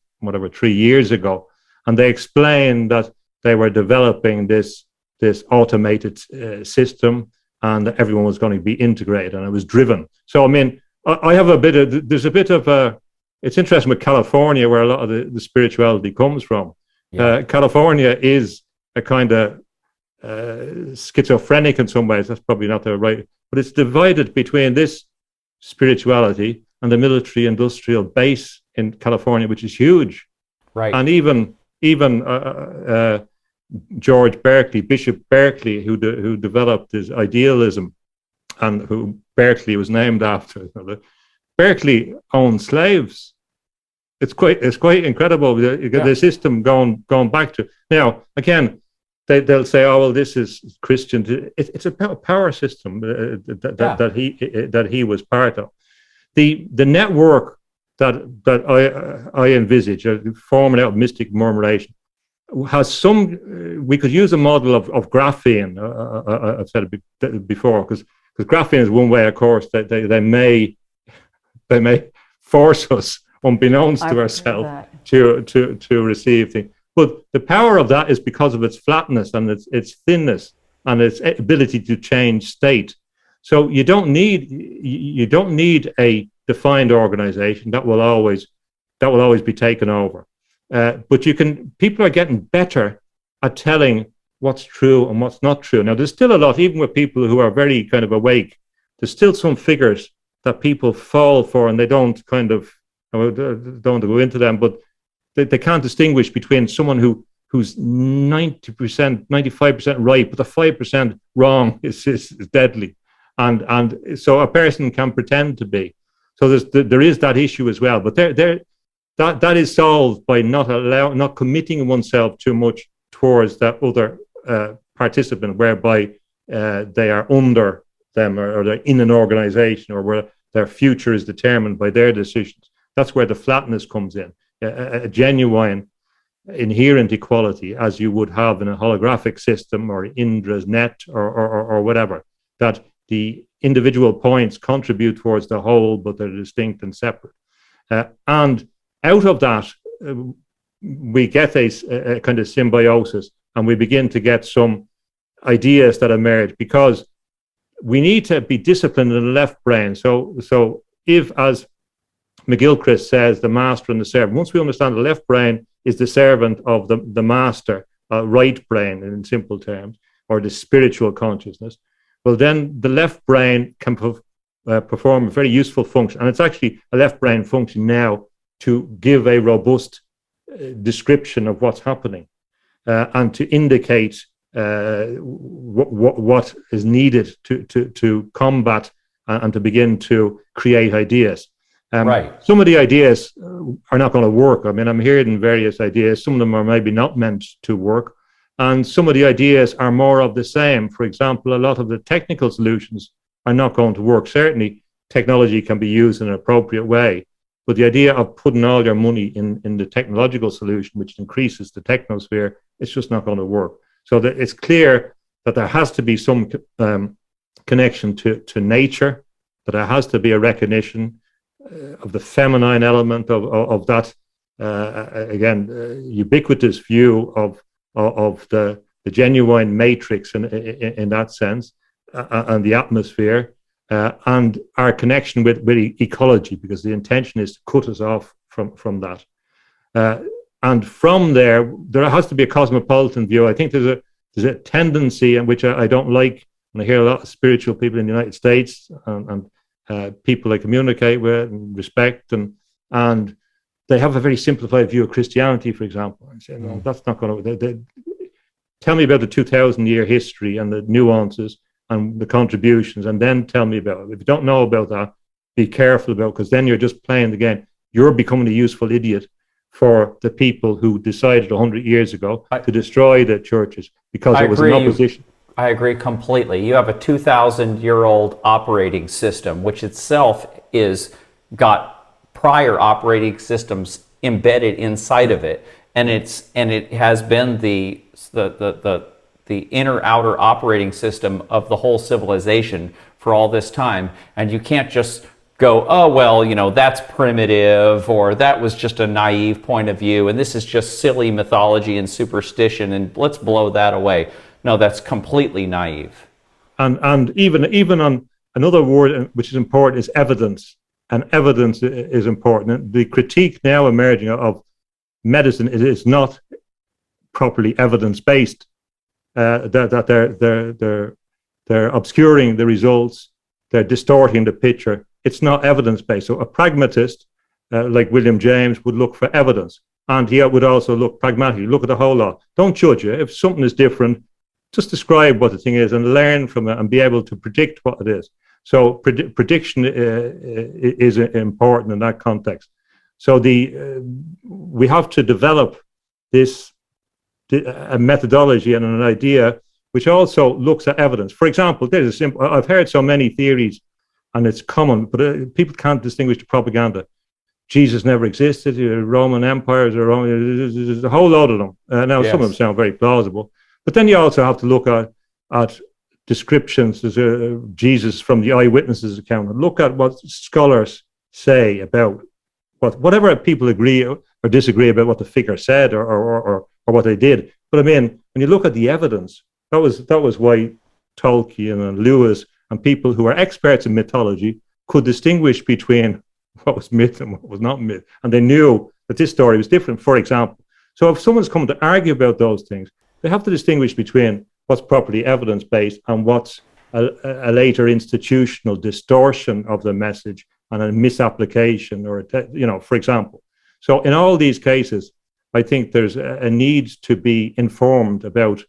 years ago. And they explained that they were developing this automated system, and everyone was going to be integrated, and it was driven. So, I mean, I have it's interesting with California, where a lot of the spirituality comes from. Yeah. California is a kind of schizophrenic in some ways. That's probably not the right, but it's divided between this spirituality and the military-industrial base in California, which is huge. Right. And even George Berkeley, Bishop Berkeley, who developed his idealism, and who Berkeley was named after. Berkeley owned slaves. It's quite incredible. The system going back to now. Again, they'll say, "Oh well, this is Christian." It's a power system that he was part of. The network that I envisage, forming out of mystic murmuration, has some. We could use a model of graphene. I've said it before, because graphene is one way, of course, that they may force us, unbeknownst to ourselves, to receive things. But the power of that is because of its flatness and its thinness and its ability to change state. So you don't need a defined organization that will always be taken over. But people are getting better at telling what's true and what's not true. Now, there's still a lot, even with people who are very kind of awake, there's still some figures that people fall for, and they don't kind of, I don't want to go into them, but they can't distinguish between someone who's 90%, 95% right, but the 5% wrong is deadly. And so a person can pretend to be. So there is that issue as well. But that is solved by not committing oneself too much towards that other participant, whereby they are under them, or they're in an organization, or where their future is determined by their decisions. That's where the flatness comes in. A genuine inherent equality, as you would have in a holographic system or Indra's net or whatever, that the individual points contribute towards the whole, but they're distinct and separate. And out of that, we get a kind of symbiosis, and we begin to get some ideas that emerge, because we need to be disciplined in the left brain. So if, as McGilchrist says, the master and the servant, once we understand the left brain is the servant of the master, right brain in simple terms, or the spiritual consciousness, well, then the left brain can perform a very useful function. And it's actually a left brain function now to give a robust description of what's happening, and to indicate what is needed to combat and to begin to create ideas. Right. Some of the ideas are not going to work. I mean, I'm hearing various ideas. Some of them are maybe not meant to work. And some of the ideas are more of the same. For example, a lot of the technical solutions are not going to work. Certainly, technology can be used in an appropriate way. But the idea of putting all your money in the technological solution, which increases the technosphere, it's just not going to work. So that it's clear that there has to be some connection to nature, that there has to be a recognition of the feminine element of that, ubiquitous view of the genuine matrix in that sense, and the atmosphere, and our connection with ecology, because the intention is to cut us off from that. And from there has to be a cosmopolitan view. I think there's a tendency, in which I don't like, and I hear a lot of spiritual people in the United States and people I communicate with and respect, and they have a very simplified view of Christianity, for example. I say, no, that's not going to. Tell me about the 2,000-year history and the nuances and the contributions, and then tell me about it. If you don't know about that, be careful about it, because then you're just playing the game. you're becoming a useful idiot for the people who decided 100 years ago to destroy the churches because it was an opposition. I agree completely. You have a 2,000-year-old operating system, which itself is got prior operating systems embedded inside of it, and it has been the inner outer operating system of the whole civilization for all this time. And you can't just go, oh well, you know, that's primitive, or that was just a naive point of view, and this is just silly mythology and superstition, and let's blow that away. No, that's completely naive. And even on another word which is important is evidence. And evidence is important. And the critique now emerging of medicine is not properly evidence-based. That they're obscuring the results, they're distorting the picture. It's not evidence-based. So a pragmatist like William James would look for evidence, and he would also look pragmatically, look at the whole lot. Don't judge it. If something is different, just describe what the thing is and learn from it and be able to predict what it is. So prediction is important in that context. So we have to develop a methodology and an idea which also looks at evidence. For example, there's a simple. I've heard so many theories, and it's common, but people can't distinguish the propaganda. Jesus never existed. Roman empires, there's a whole load of them. Now, yes. Some of them sound very plausible, but then you also have to look at descriptions. There's Jesus from the eyewitnesses account, and look at what scholars say about whatever people agree or disagree about what the figure said or what they did. But I mean, when you look at the evidence, that was why Tolkien and Lewis and people who are experts in mythology could distinguish between what was myth and what was not myth, and they knew that this story was different, for example. So if someone's coming to argue about those things, they have to distinguish between what's properly evidence-based and what's a later institutional distortion of the message and a misapplication, or for example. So in all these cases, I think there's a need to be informed about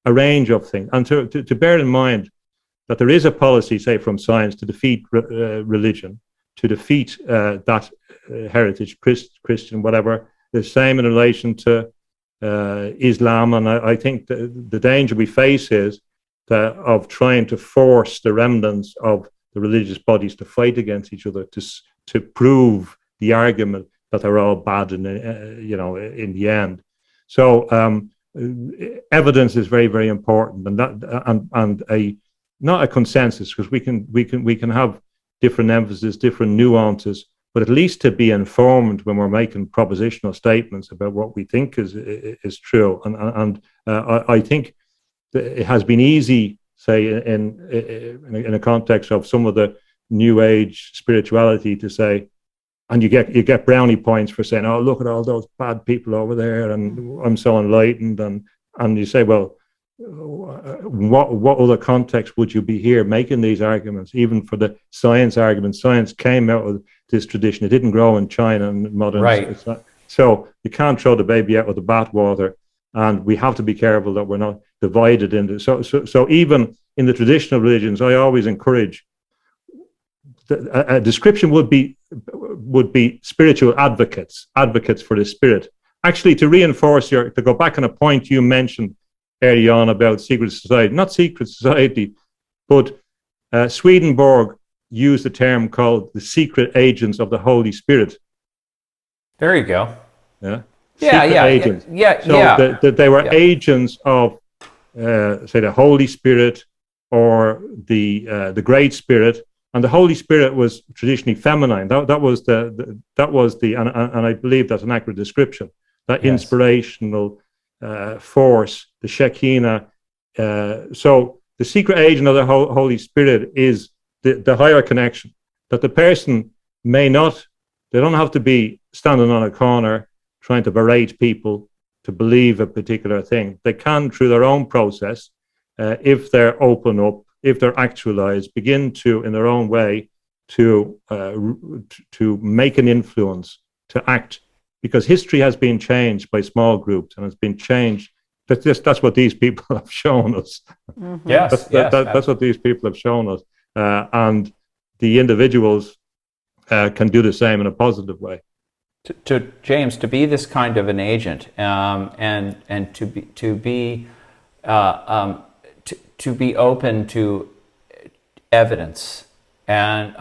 a range of things, and to bear in mind that there is a policy, say, from science to defeat religion, to defeat that heritage, Christian, whatever. The same in relation to Islam, and I think the danger we face is that of trying to force the remnants of the religious bodies to fight against each other to prove the argument that they're all bad in the end. So evidence is very, very important, and not a consensus, because we can have different emphasis, different nuances, but at least to be informed when we're making propositional statements about what we think is true. And I think it has been easy, say, in a context of some of the New Age spirituality, to say, and you get brownie points for saying, oh, look at all those bad people over there, and I'm so enlightened, and you say, well, what other context would you be here making these arguments? Even for the science argument, science came out of this tradition. It didn't grow in China and modern. Right. It's not, so you can't throw the baby out with the bathwater, and we have to be careful that we're not divided into. So even in the traditional religions, I always encourage a description would be spiritual advocates for the spirit. Actually, to reinforce to go back on a point you mentioned early on about secret society, not secret society, but Swedenborg used a term called the secret agents of the Holy Spirit. There you go. Yeah. Agents. So they were agents of, say, the Holy Spirit or the Great Spirit, and the Holy Spirit was traditionally feminine. That was the and I believe that's an accurate description. That inspirational force, the Shekinah. So the secret agent of the Holy Spirit is the higher connection, that the person they don't have to be standing on a corner trying to berate people to believe a particular thing. They can, through their own process, if they're open up, if they're actualized, begin to, in their own way, to make an influence, to act. Because history has been changed by small groups, and it's been changed. That's what these people have shown us. Mm-hmm. That's what these people have shown us. And the individuals can do the same in a positive way. to James, to be this kind of an agent, and to be open to evidence, and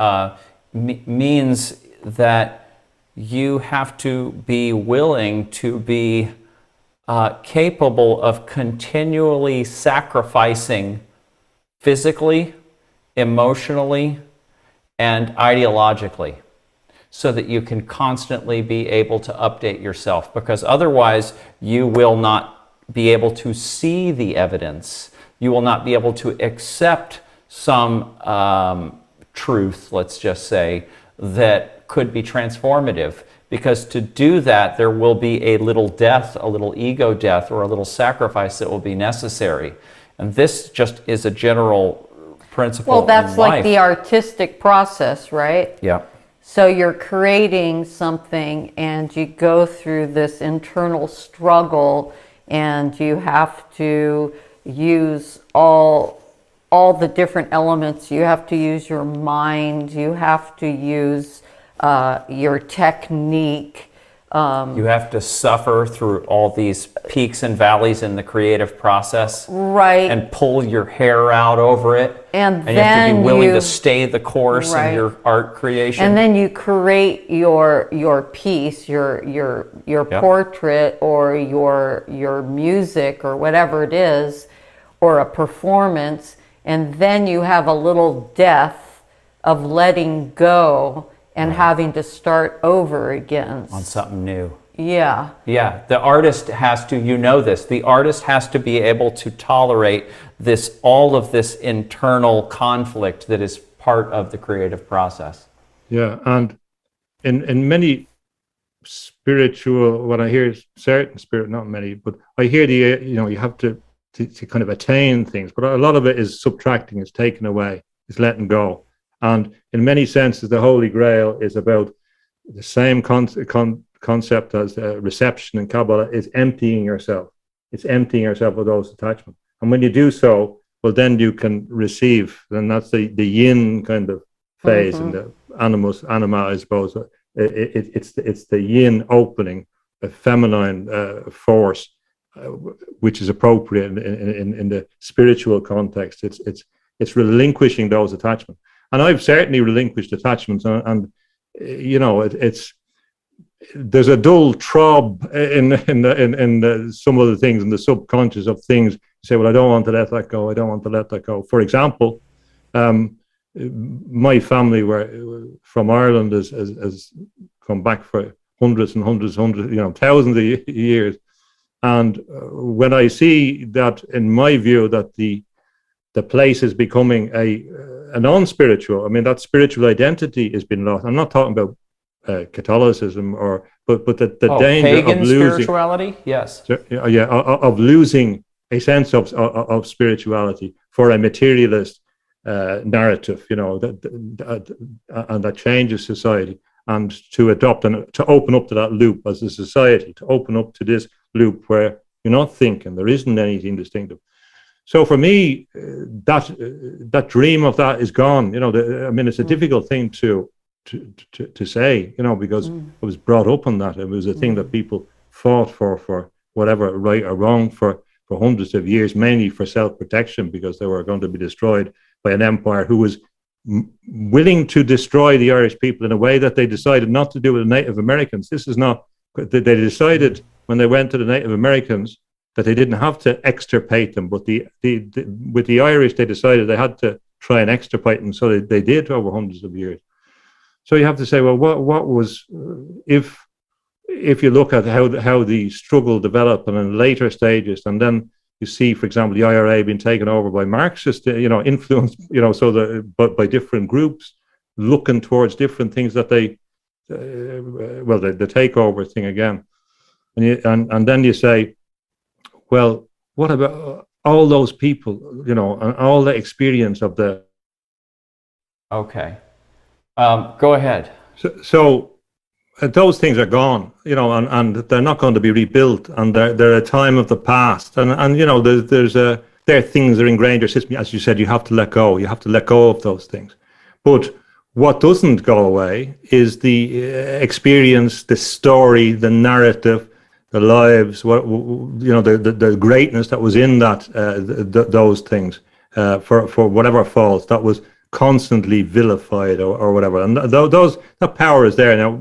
means that you have to be willing to be capable of continually sacrificing physically, emotionally, and ideologically, so that you can constantly be able to update yourself, because otherwise you will not be able to see the evidence. You will not be able to accept some truth, let's just say, that could be transformative. Because to do that, there will be a little death, a little ego death, or a little sacrifice that will be necessary. And this just is a general principle. Well, that's in life. like the artistic process, right? Yeah. So you're creating something and you go through this internal struggle, and you have to use all the different elements. You have to use your mind, you have to use your technique. You have to suffer through all these peaks and valleys in the creative process. Right. And pull your hair out over it. And you have to be then willing to stay the course Right. in your art creation. And then you create your piece, your Yep. portrait, or your music, or whatever it is, or a performance, and then you have a little death of letting go and having to start over again. On something new. Yeah. Yeah, the artist has to, the artist has to be able to tolerate all of this internal conflict that is part of the creative process. Yeah, and in many spiritual, when I hear certain spirit, not many, but I hear you have to kind of attain things, but a lot of it is subtracting, is taken away, is letting go. And in many senses, the Holy Grail is about the same concept as reception in Kabbalah, is emptying yourself. It's emptying yourself of those attachments. And when you do so, well, then you can receive. And that's the yin kind of phase, and the anima, I suppose. It's the yin opening, a feminine force, which is appropriate in the spiritual context. It's relinquishing those attachments. And I've certainly relinquished attachments, and there's a dull throb in some of the things, in the subconscious of things. You say, well, I don't want to let that go. I don't want to let that go. For example, my family from Ireland has come back for hundreds, thousands of years. And when I see that, in my view, that the place is becoming a non-spiritual, I mean, that spiritual identity has been lost. I'm not talking about Catholicism, but the danger pagan of losing spirituality. Yes. Of losing a sense of spirituality for a materialist narrative, and that changes society, and to adopt and to open up to that loop as a society, to open up to this loop where you're not thinking, there isn't anything distinctive. So for me, that dream of that is gone. It's a difficult thing to say, because I was brought up on that. It was a thing that people fought for whatever, right or wrong, for hundreds of years, mainly for self-protection, because they were going to be destroyed by an empire who was willing to destroy the Irish people in a way that they decided not to do with the Native Americans. This is not, they decided when they went to the Native Americans that they didn't have to extirpate them, but with the Irish, they decided they had to try and extirpate them, so they did over hundreds of years. So you have to say, well, what was, if you look at how the struggle developed, and in later stages, and then you see, for example, the IRA being taken over by Marxist, influence, by different groups looking towards different things that the takeover thing again, and then you say, well, what about all those people, and all the experience of the. Okay. Go ahead. So those things are gone, and they're not going to be rebuilt, and they're a time of the past, and there are things that are ingrained in your system. As you said, you have to let go. You have to let go of those things. But What doesn't go away is the experience, the story, the narrative, the lives, the greatness that was in those things, for whatever faults that was constantly vilified or whatever. And that power is there. Now,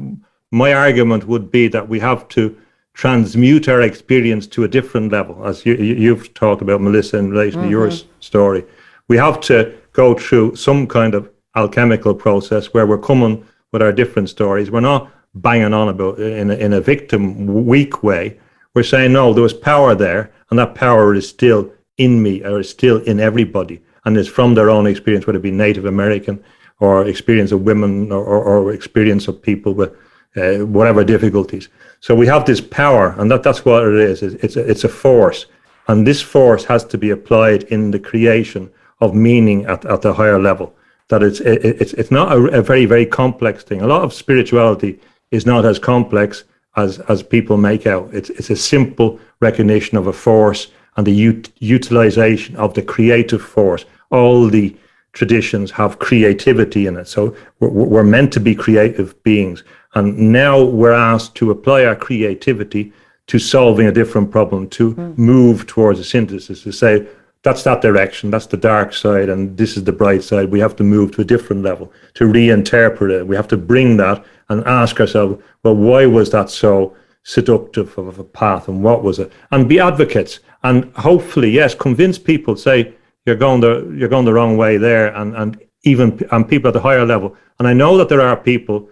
my argument would be that we have to transmute our experience to a different level, as you've talked about, Melissa, in relation to your story. We have to go through some kind of alchemical process where we're coming with our different stories. We're not banging on about in a victim weak way. We're saying, no, there was power there, and that power is still in me, or is still in everybody, and it's from their own experience, whether it be Native American or experience of women or experience of people with whatever difficulties. So we have this power, and that's what it is. It's a force, and this force has to be applied in the creation of meaning at the higher level. That it's not a very, very complex thing. A lot of spirituality is not as complex as people make out. It's a simple recognition of a force and the utilization of the creative force. All the traditions have creativity in it. So we're meant to be creative beings. And now we're asked to apply our creativity to solving a different problem, to move towards a synthesis, to say, that's that direction, that's the dark side, and this is the bright side. We have to move to a different level, to reinterpret it. We have to bring that and ask ourselves, well, why was that so seductive of a path, and what was it? And be advocates, and hopefully, yes, convince people, say, you're going the wrong way there, and people at the higher level. And I know that there are people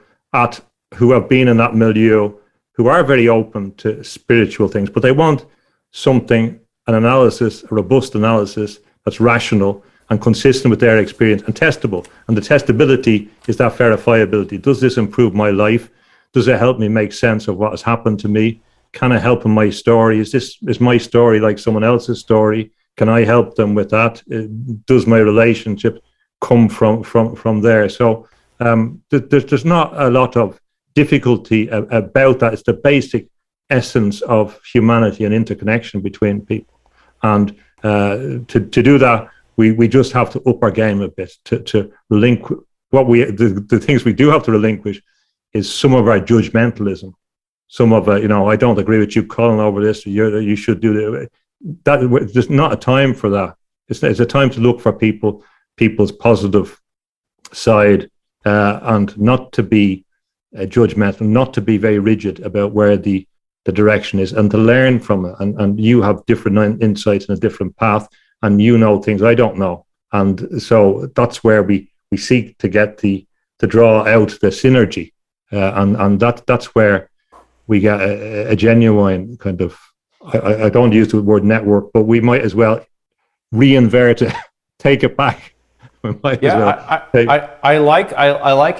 who have been in that milieu who are very open to spiritual things, but they want something, an analysis, a robust analysis that's rational and consistent with their experience and testable. And the testability is that verifiability. Does this improve my life? Does it help me make sense of what has happened to me? Can I help in my story? Is my story like someone else's story? Can I help them with that? Does my relationship come from there? So there's not a lot of difficulty about that. It's the basic essence of humanity and interconnection between people. And to do that, we just have to up our game a bit to relinquish the things we do have to relinquish is some of our judgmentalism, some of I don't agree with you, Colin, over this. You should do that. There's not a time for that. It's a time to look for people's positive side, and not to be judgmental, not to be very rigid about where the direction is, and to learn from it. And you have different insights and a different path, and you know things I don't know. And so that's where we seek to get to draw out the synergy, and that's where we get a genuine kind of, I don't use the word network, but we might as well reinvert it, take it back. I like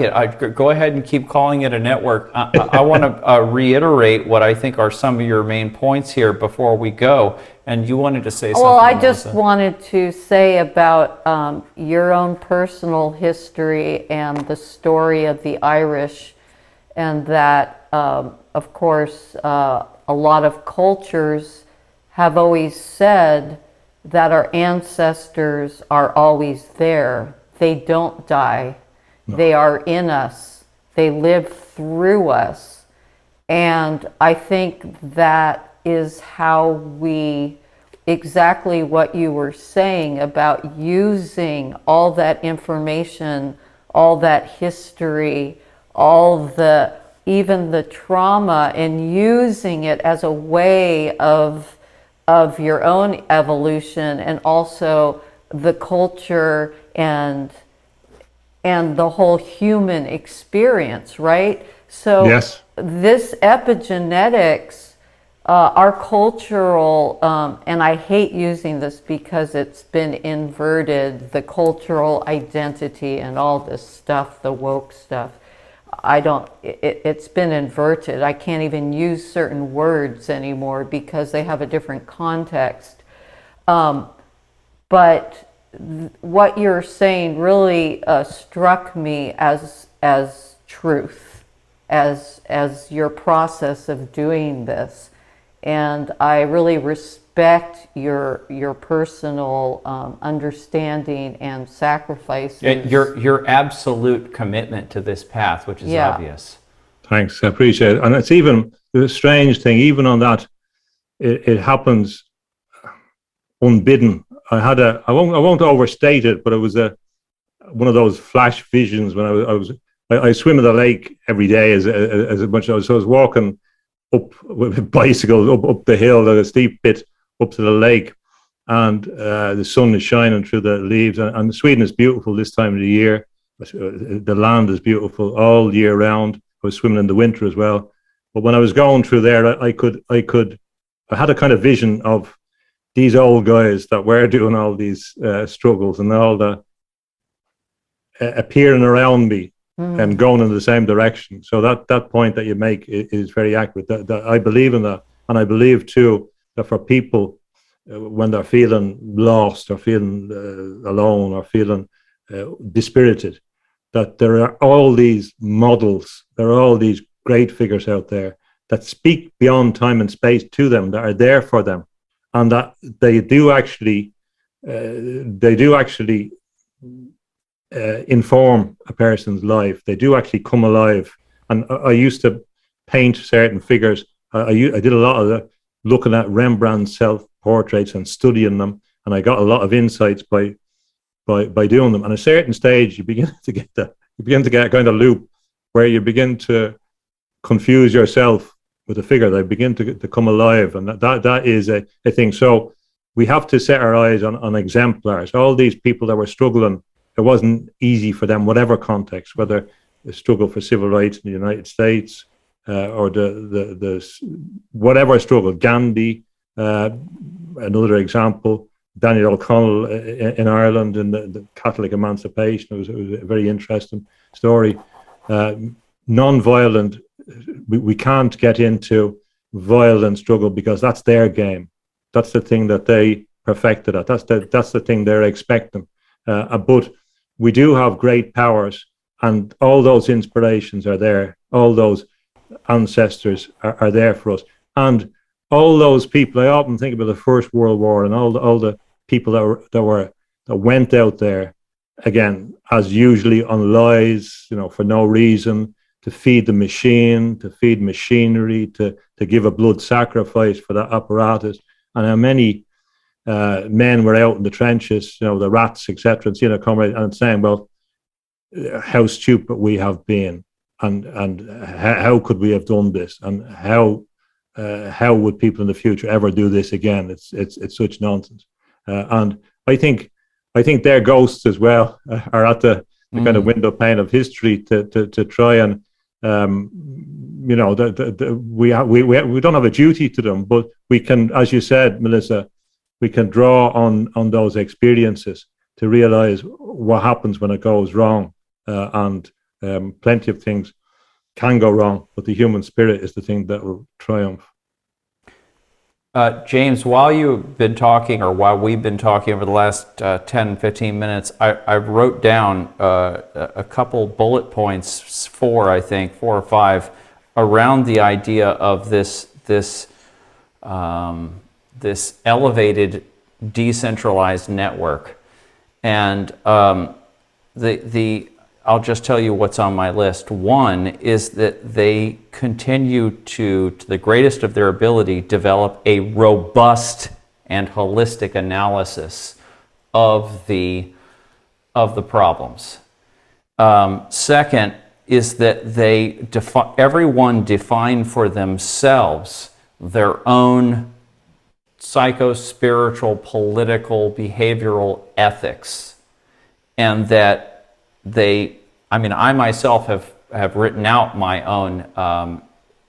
it. I go ahead and keep calling it a network. I want to reiterate what I think are some of your main points here before we go. And you wanted to say something. Well, I just wanted to say about your own personal history and the story of the Irish, and that, of course, a lot of cultures have always said that our ancestors are always there. They don't die. No. They are in us. They live through us. And I think that is how we, exactly what you were saying about using all that information, all that history, even the trauma, and using it as a way of your own evolution, and also the culture and the whole human experience, right? So yes. This epigenetics, our cultural, and I hate using this because it's been inverted, the cultural identity and all this stuff, the woke stuff. It's been inverted. I can't even use certain words anymore because they have a different context. But what you're saying really struck me as truth, as your process of doing this. And I really respect your personal understanding and sacrifices. Your absolute commitment to this path, which is obvious. Thanks, I appreciate it. And it's even a strange thing, even on that, it happens unbidden. I won't overstate it, but it was one of those flash visions when I swim in the lake every day as much as I was walking up with bicycles up the hill, a steep bit up to the lake, and the sun is shining through the leaves, and Sweden is beautiful this time of the year. The land is beautiful all year round. I was swimming in the winter as well, but when I was going through there, I had a kind of vision of these old guys that were doing all these struggles and all the appearing around me and going in the same direction. So that point that you make is very accurate. That I believe in that, and I believe too that for people when they're feeling lost or feeling alone or feeling dispirited, that there are all these models, there are all these great figures out there that speak beyond time and space to them, that are there for them, and that they do actually inform a person's life. They do actually come alive. And I used to paint certain figures. I did a lot of looking at Rembrandt's self-portraits and studying them, and I got a lot of insights by doing them. And at a certain stage, you begin to get a kind of loop where you begin to confuse yourself with the figure. They begin to come alive, and that is a thing. So we have to set our eyes on exemplars. All these people that were struggling, it wasn't easy for them, whatever context, whether the struggle for civil rights in the United States or the whatever struggle. Gandhi, another example. Daniel O'Connell in Ireland and the Catholic emancipation. It was a very interesting story. Non-violent, we can't get into violent struggle because that's their game. That's the thing that they perfected at. That's the thing they're expecting. But we do have great powers, and all those inspirations are there. All those ancestors are there for us. And all those people, I often think about the First World War and all the people that went out there, again, as usually on lies, for no reason, to feed the machine, to feed machinery, to give a blood sacrifice for that apparatus. And how many men were out in the trenches, the rats, etc., and seeing a comrade and saying, well, how stupid we have been, and how could we have done this, and how would people in the future ever do this again? It's such nonsense. And I think their ghosts as well are at the kind of window pane of history to try and we don't have a duty to them, but we can, as you said, Melissa, we can draw on those experiences to realize what happens when it goes wrong, and plenty of things can go wrong, but the human spirit is the thing that will triumph. James, while we've been talking over the last 10, 15 minutes, I wrote down a couple bullet points, four or five, around the idea of this elevated decentralized network. And I'll just tell you what's on my list. One is that they continue to the greatest of their ability, develop a robust and holistic analysis of the problems. Second is that everyone define for themselves their own psycho-spiritual, political, behavioral ethics, and that I myself have written out my own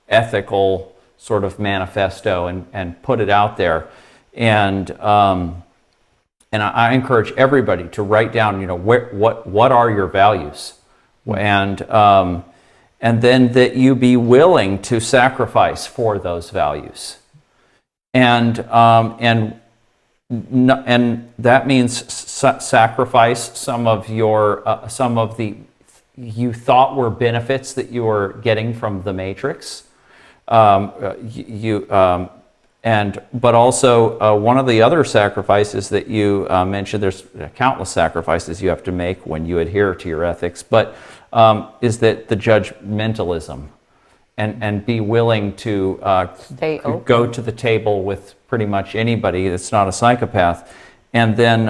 ethical sort of manifesto and put it out there, and I encourage everybody to write down, what are your values, and then that you be willing to sacrifice for those values, and that means sacrifice some of the you thought were benefits that you were getting from the Matrix, and But also one of the other sacrifices that you mentioned, there's countless sacrifices you have to make when you adhere to your ethics, but is that the judgmentalism, and be willing to go to the table with pretty much anybody that's not a psychopath. And then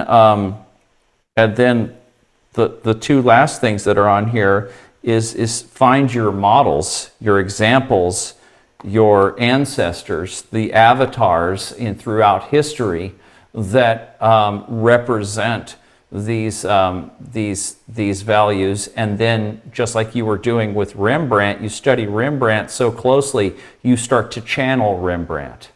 the two last things that are on here is find your models, your examples, your ancestors, the avatars throughout history that represent these values. And then, just like you were doing with Rembrandt, you study Rembrandt so closely, you start to channel Rembrandt.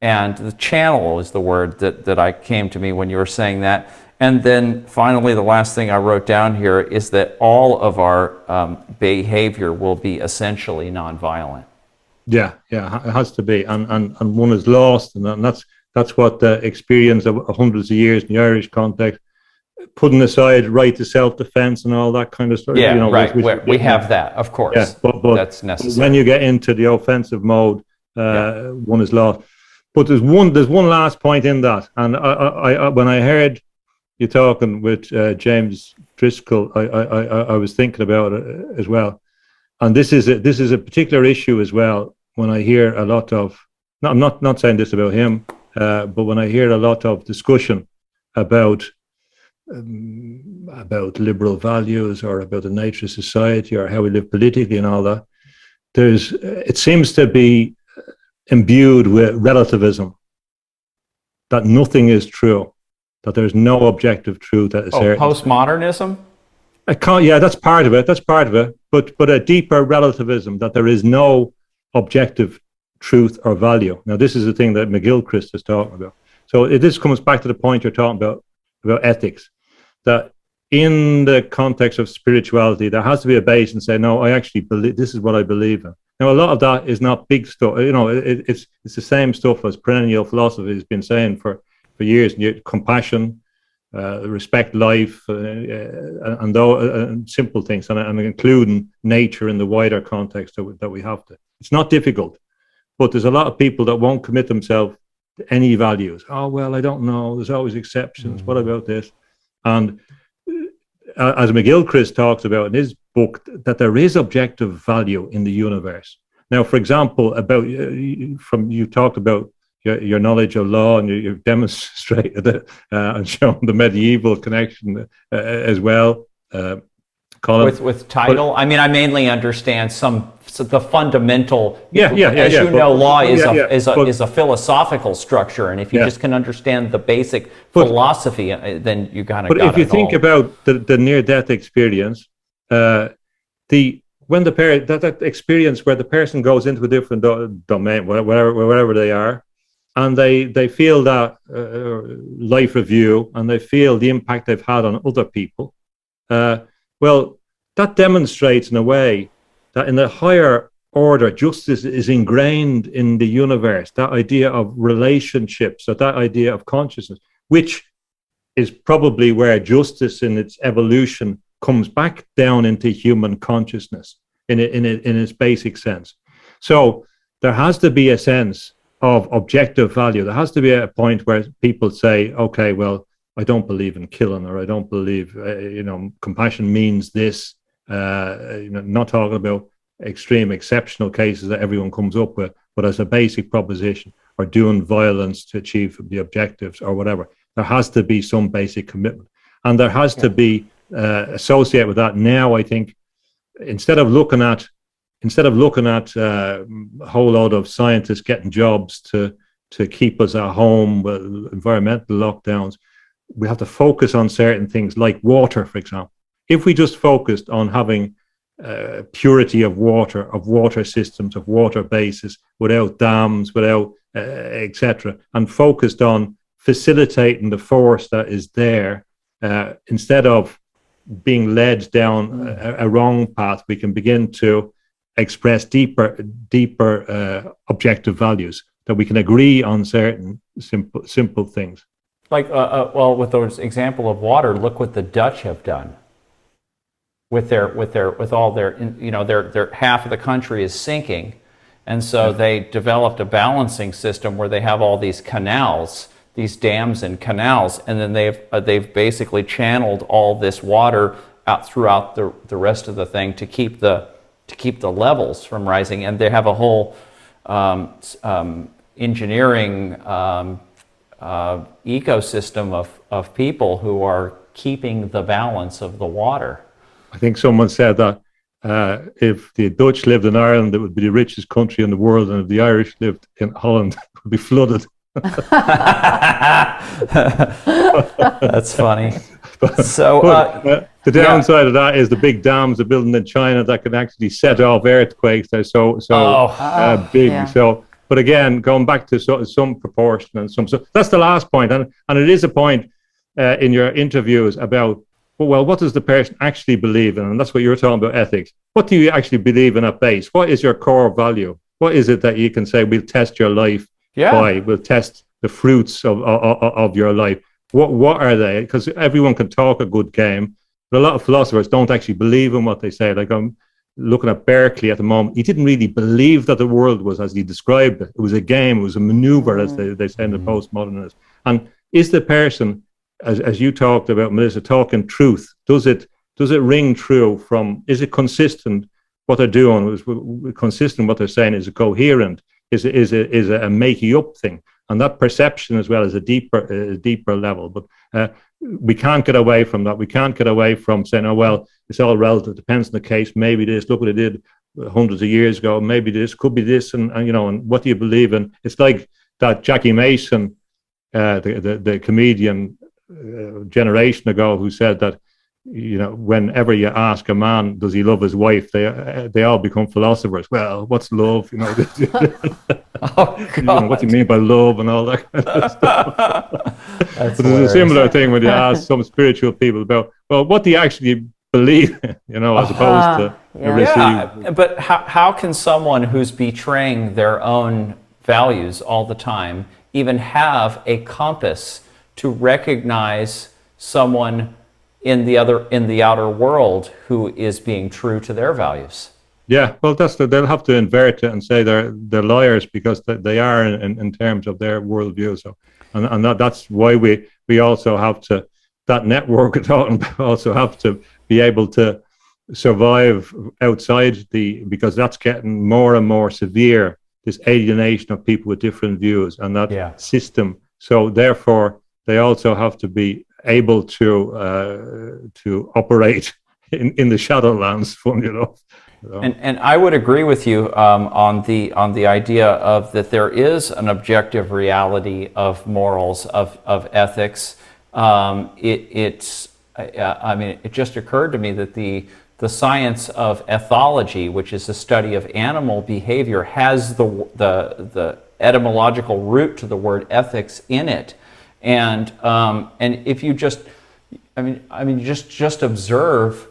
And the channel is the word that came to me when you were saying that. And then finally, the last thing I wrote down here is that all of our behavior will be essentially nonviolent. Yeah, it has to be, and one is lost, and that's what the experience of hundreds of years in the Irish context, putting aside right to self-defense and all that kind of stuff. Yeah, right. We have that, of course. Yeah, but that's necessary. When you get into the offensive mode, one is lost. But there's one last point in that, and I when I heard you talking with James Driscoll, I was thinking about it as well. And this is a particular issue as well. When I hear a lot of, I'm not saying this about him, but when I hear a lot of discussion about liberal values or about the nature of society or how we live politically and all that, it seems to be imbued with relativism, that nothing is true, that there's no objective truth that is certain. Postmodernism? That's part of it. But a deeper relativism, that there is no objective truth or value. Now, this is the thing that McGilchrist is talking about. So this comes back to the point you're talking about ethics, that in the context of spirituality, there has to be a base and say, no, I actually believe, this is what I believe in. Now, a lot of that is not big stuff. It's the same stuff as perennial philosophy has been saying for years. Compassion, respect life, and simple things, and including nature in the wider context that we have to. It's not difficult, but there's a lot of people that won't commit themselves to any values. Oh, well, I don't know. There's always exceptions. What about this? And as McGilchrist talks about in his book, that there is objective value in the universe. Now, for example, you talked about your knowledge of law, and you've demonstrated it and shown the medieval connection as well, Colin. With title, I mainly understand the fundamental. Law is a philosophical structure, and if you just can understand the basic philosophy, then you kind of. But if you think about the near-death experience, that experience where the person goes into a different domain, wherever they are, and they feel that life review, and they feel the impact they've had on other people. Well, that demonstrates in a way that in the higher order, justice is ingrained in the universe, that idea of relationships, or that idea of consciousness, which is probably where justice in its evolution comes back down into human consciousness in its basic sense. So there has to be a sense of objective value. There has to be a point where people say, okay, well, I don't believe in killing, or I don't believe, compassion means this. Not talking about extreme exceptional cases that everyone comes up with, but as a basic proposition, or doing violence to achieve the objectives or whatever. There has to be some basic commitment, and there has to be associated with that. Now, I think instead of looking at a whole lot of scientists getting jobs to keep us at home with environmental lockdowns, we have to focus on certain things like water, for example. If we just focused on having purity of water systems, of water bases, without dams, without etc., and focused on facilitating the force that is there, instead of being led down a wrong path, we can begin to express deeper objective values, that we can agree on certain simple things. Like, with those example of water, look what the Dutch have done. With all their half of the country is sinking, And so they developed a balancing system where they have all these canals, these dams and canals, and then they've basically channeled all this water out throughout the rest of the thing to keep the levels from rising. And they have a whole engineering ecosystem of people who are keeping the balance of the water. I think someone said that if the Dutch lived in Ireland, it would be the richest country in the world, and if the Irish lived in Holland, it would be flooded. That's funny. So the downside of that is the big dams they're building in China that can actually set off earthquakes. They're so big. Yeah. So, but again, going back to some proportion and some. So that's the last point, and it is a point in your interviews about, well, what does the person actually believe in? And that's what you're talking about, ethics. What do you actually believe in at base? What is your core value? What is it that you can say, we'll test your life by? We'll test the fruits of your life. What are they? Because everyone can talk a good game, but a lot of philosophers don't actually believe in what they say. Like I'm looking at Berkeley at the moment. He didn't really believe that the world was as he described it. It was a game. It was a maneuver, as they say in the postmodernists. And is the person, as you talked about, Melissa, talking truth? Does it ring true? Is it consistent what they're doing? Is consistent what they're saying? Is it coherent? Is it a making up thing? And that perception as well is a deeper level. But we can't get away from that. We can't get away from saying, oh, well, it's all relative. It depends on the case. Maybe this, look what it did hundreds of years ago. Maybe this, could be this. And and what do you believe in? It's like that Jackie Mason, the comedian generation ago, who said that, whenever you ask a man, does he love his wife, they all become philosophers. Well, what's love? What do you mean by love and all that kind of stuff? But there's a similar thing when you ask some spiritual people about, well, what do you actually believe in, as opposed to receive. Yeah, but how can someone who's betraying their own values all the time even have a compass to recognize someone in the outer world who is being true to their values? Yeah, well, they'll have to invert it and say they're liars, because they are in terms of their worldview. So, and that's why we also have to, that network we're talking about, also have to be able to survive outside because that's getting more and more severe, this alienation of people with different views and that system. So therefore, they also have to be able to operate in the shadowlands, funny enough. And I would agree with you on the idea of that there is an objective reality of morals, of ethics. It just occurred to me that the science of ethology, which is the study of animal behavior, has the etymological root to the word ethics in it. And if you just observe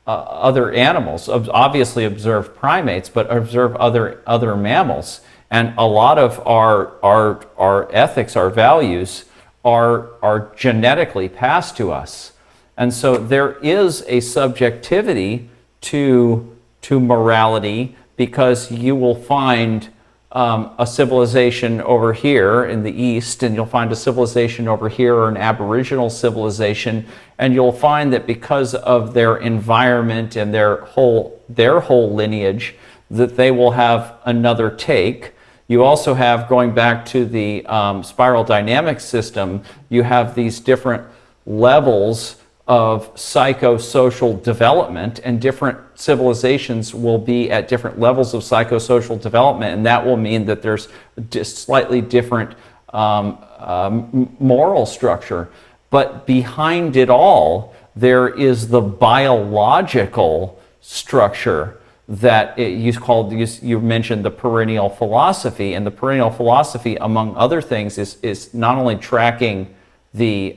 other animals, obviously observe primates, but observe other mammals, and a lot of our ethics, our values, are genetically passed to us, and so there is a subjectivity to morality, because you will find a civilization over here in the East, and you'll find a civilization over here, or an Aboriginal civilization, and you'll find that because of their environment and their whole lineage, that they will have another take. You also have, going back to the spiral dynamic system, you have these different levels of psychosocial development, and different civilizations will be at different levels of psychosocial development, and that will mean that there's just slightly different moral structure. But behind it all, there is the biological structure that you mentioned the perennial philosophy, and the perennial philosophy, among other things, is not only tracking the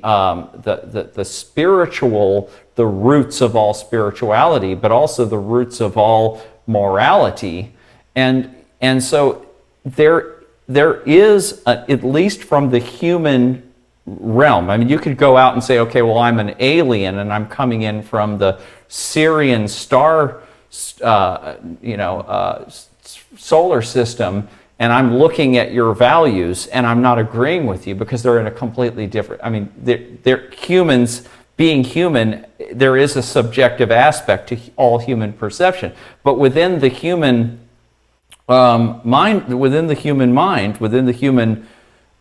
spiritual, the roots of all spirituality, but also the roots of all morality, and so there is at least from the human realm. I mean, you could go out and say, okay, well, I'm an alien and I'm coming in from the Syrian solar system, and I'm looking at your values and I'm not agreeing with you because they're in a completely different, I mean, they're humans. Being human, there is a subjective aspect to all human perception, but within the human mind, within the human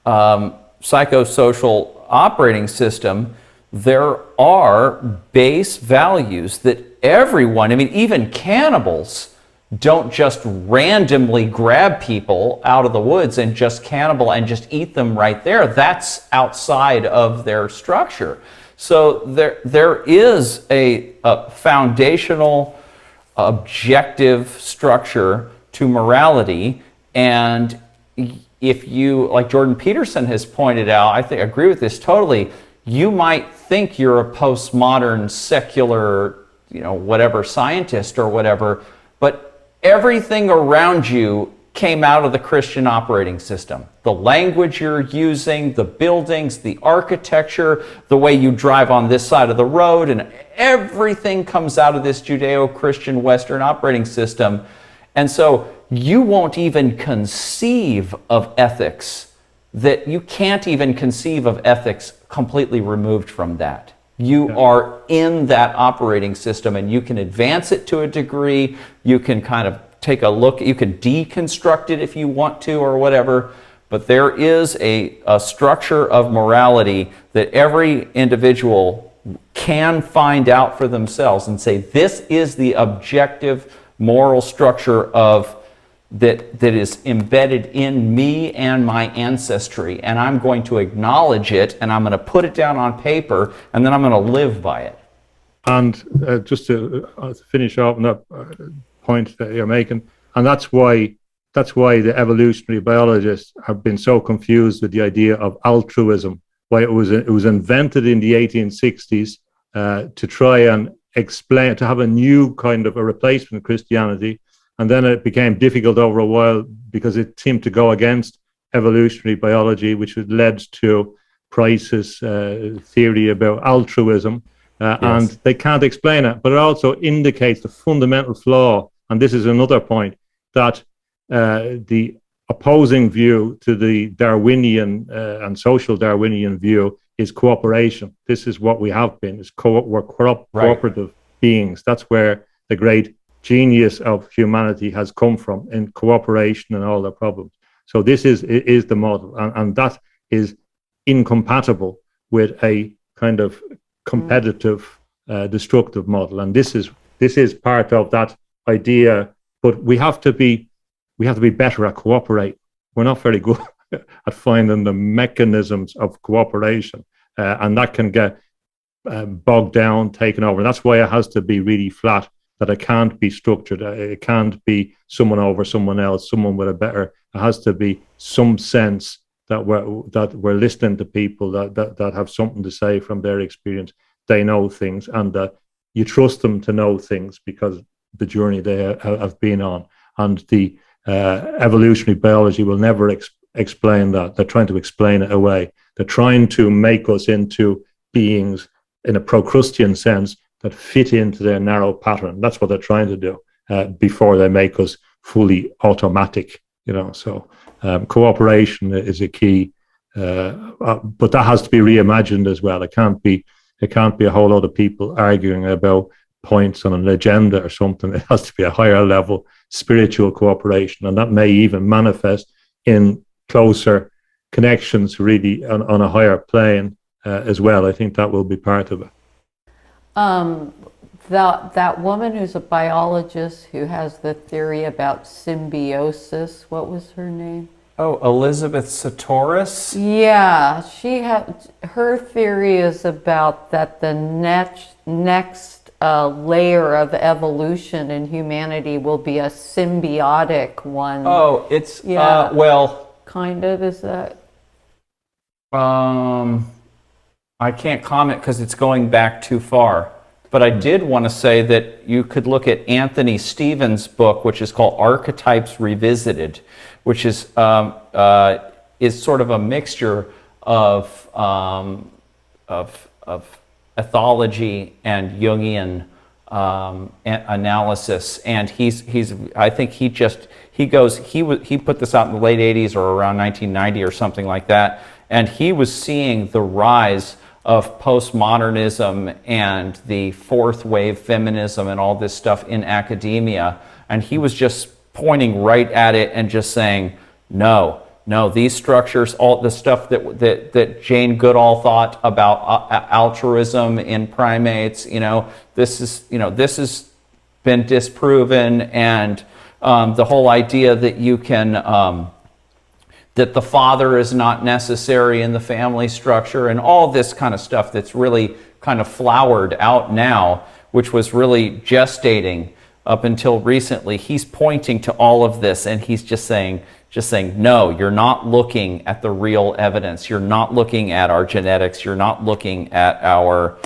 psychosocial operating system, there are base values that everyone, I mean, even cannibals don't just randomly grab people out of the woods and just cannibal and just eat them right there. That's outside of their structure. So there is a foundational, objective structure to morality, and if you, like Jordan Peterson has pointed out, I think I agree with this totally, you might think you're a postmodern secular, whatever scientist or whatever, but everything around you came out of the Christian operating system. The language you're using, the buildings, the architecture, the way you drive on this side of the road, and everything comes out of this Judeo-Christian Western operating system. And so you won't even conceive of ethics, that you can't even conceive of ethics completely removed from that. You are in that operating system, and you can advance it to a degree, you can kind of take a look, you can deconstruct it if you want to or whatever, but there is a structure of morality that every individual can find out for themselves and say, this is the objective moral structure of that is embedded in me and my ancestry, and I'm going to acknowledge it, and I'm going to put it down on paper, and then I'm going to live by it. And just to finish off on that point that you're making, and that's why the evolutionary biologists have been so confused with the idea of altruism. Why it was invented in the 1860s to try and explain, to have a new kind of a replacement of Christianity, and then it became difficult over a while because it seemed to go against evolutionary biology, which led to Price's theory about altruism. And they can't explain it, but it also indicates the fundamental flaw, and this is another point, that the opposing view to the Darwinian and social Darwinian view is cooperation. This is what we have been, we're cooperative beings. That's where the great genius of humanity has come from, in cooperation and all their problems. So this is the model, and that is incompatible with a kind of competitive, destructive model. And this is part of that idea. But we have to be better at cooperate. We're not very good at finding the mechanisms of cooperation, and that can get bogged down, taken over. And that's why it has to be really flat. That it can't be structured. It can't be someone over someone else, someone with a better. It has to be some sense that we're listening to people that have something to say from their experience. They know things, and that you trust them to know things because the journey they have been on. And the evolutionary biology will never explain that. They're trying to explain it away. They're trying to make us into beings in a Procrustean sense that fit into their narrow pattern. That's what they're trying to do before they make us fully automatic. So cooperation is a key, but that has to be reimagined as well. It can't be a whole lot of people arguing about points on an agenda or something. It has to be a higher level spiritual cooperation, and that may even manifest in closer connections, really on a higher plane as well. I think that will be part of it. That woman who's a biologist who has the theory about symbiosis, what was her name? Oh, Elizabeth Sahtouris? Yeah, her theory is about that the next layer of evolution in humanity will be a symbiotic one. Oh, it's, kind of, is that? I can't comment because it's going back too far. But I did want to say that you could look at Anthony Stevens' book, which is called Archetypes Revisited, which is sort of a mixture of ethology and Jungian analysis, and I think he put this out in the late 80s or around 1990 or something like that, and he was seeing the rise of postmodernism and the fourth wave feminism and all this stuff in academia, and he was just pointing right at it and just saying, no, these structures, all the stuff that Jane Goodall thought about altruism in primates, this has been disproven, and the whole idea that you can that the father is not necessary in the family structure, and all this kind of stuff that's really kind of flowered out now, which was really gestating up until recently. He's pointing to all of this, and he's just saying, no, you're not looking at the real evidence. You're not looking at our genetics. You're not looking at our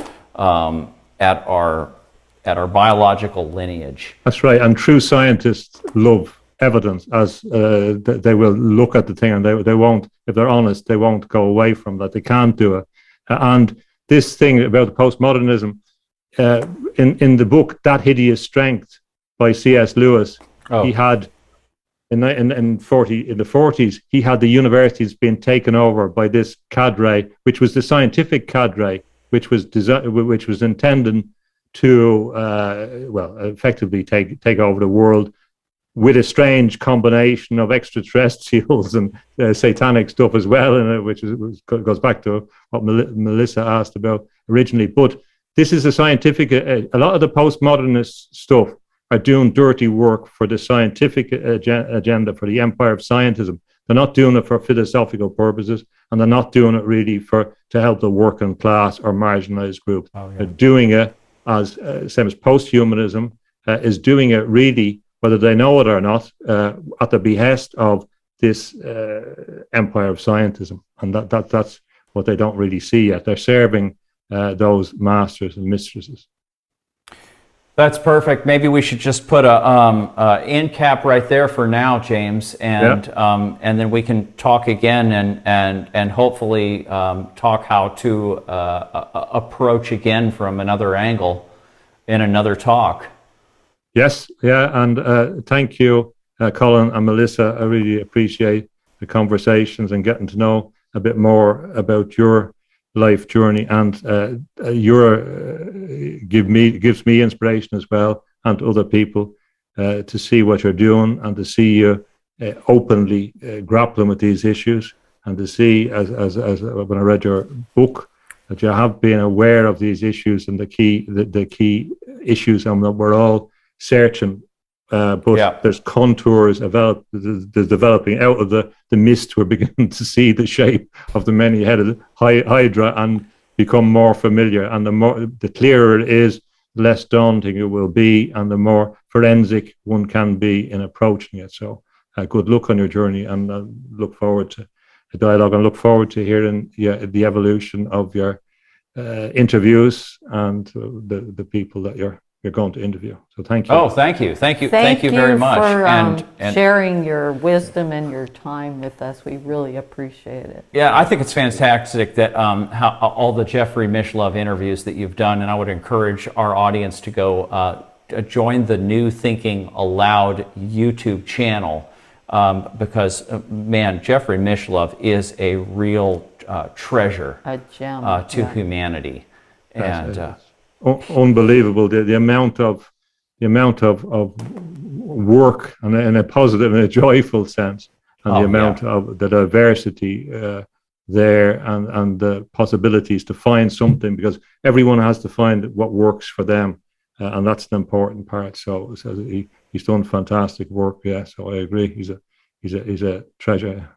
biological lineage. That's right. And true scientists love evidence, as they will look at the thing, and they won't, if they're honest, they won't go away from that. They can't do it. And this thing about postmodernism, in the book That Hideous Strength by C.S. Lewis, he had in the 40s, he had the universities being taken over by this cadre, which was the scientific cadre, which was intended to effectively take over the world, with a strange combination of extraterrestrials and satanic stuff as well, which goes back to what Melissa asked about originally. But this is a scientific, a lot of the postmodernist stuff are doing dirty work for the scientific agenda, for the empire of scientism. They're not doing it for philosophical purposes, and they're not doing it really to help the working class or marginalized groups. They're doing it as same as posthumanism is doing it really, whether they know it or not, at the behest of this empire of scientism. And that's what they don't really see yet. They're serving those masters and mistresses. That's perfect. Maybe we should just put a end cap right there for now, James, and then we can talk again and hopefully talk how to approach again from another angle in another talk. Yes, yeah, and thank you, Colin and Melissa. I really appreciate the conversations and getting to know a bit more about your life journey, and gives me inspiration as well, and to other people, to see what you're doing and to see you openly grappling with these issues, and to see as when I read your book that you have been aware of these issues and the key issues, and that we're all searching, but there's contours there's developing out of the mist. We're beginning to see the shape of the many-headed hydra and become more familiar, and the clearer it is, the less daunting it will be, and the more forensic one can be in approaching it. So good luck on your journey, and I look forward to the dialogue, and look forward to hearing the evolution of your interviews and the people that you're going to interview. So thank you. Oh, thank you very much for and sharing your wisdom and your time with us. We really appreciate it. Yeah, I think it's fantastic that how all the Jeffrey Mishlove interviews that you've done, and I would encourage our audience to go join the New Thinking Aloud YouTube channel, because man, Jeffrey Mishlove is a real treasure, a gem to humanity. And unbelievable, the amount of work, and in a positive and a joyful sense, and the amount of the diversity there, and the possibilities to find something, because everyone has to find what works for them, and that's the important part. So he's done fantastic work. Yeah, so I agree. He's a treasure.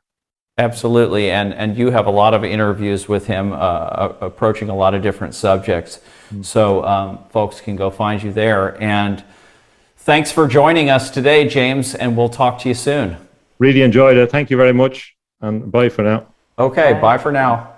Absolutely, and you have a lot of interviews with him approaching a lot of different subjects. So folks can go find you there. And thanks for joining us today, James, and we'll talk to you soon. Really enjoyed it. Thank you very much, and bye for now. Okay, bye for now.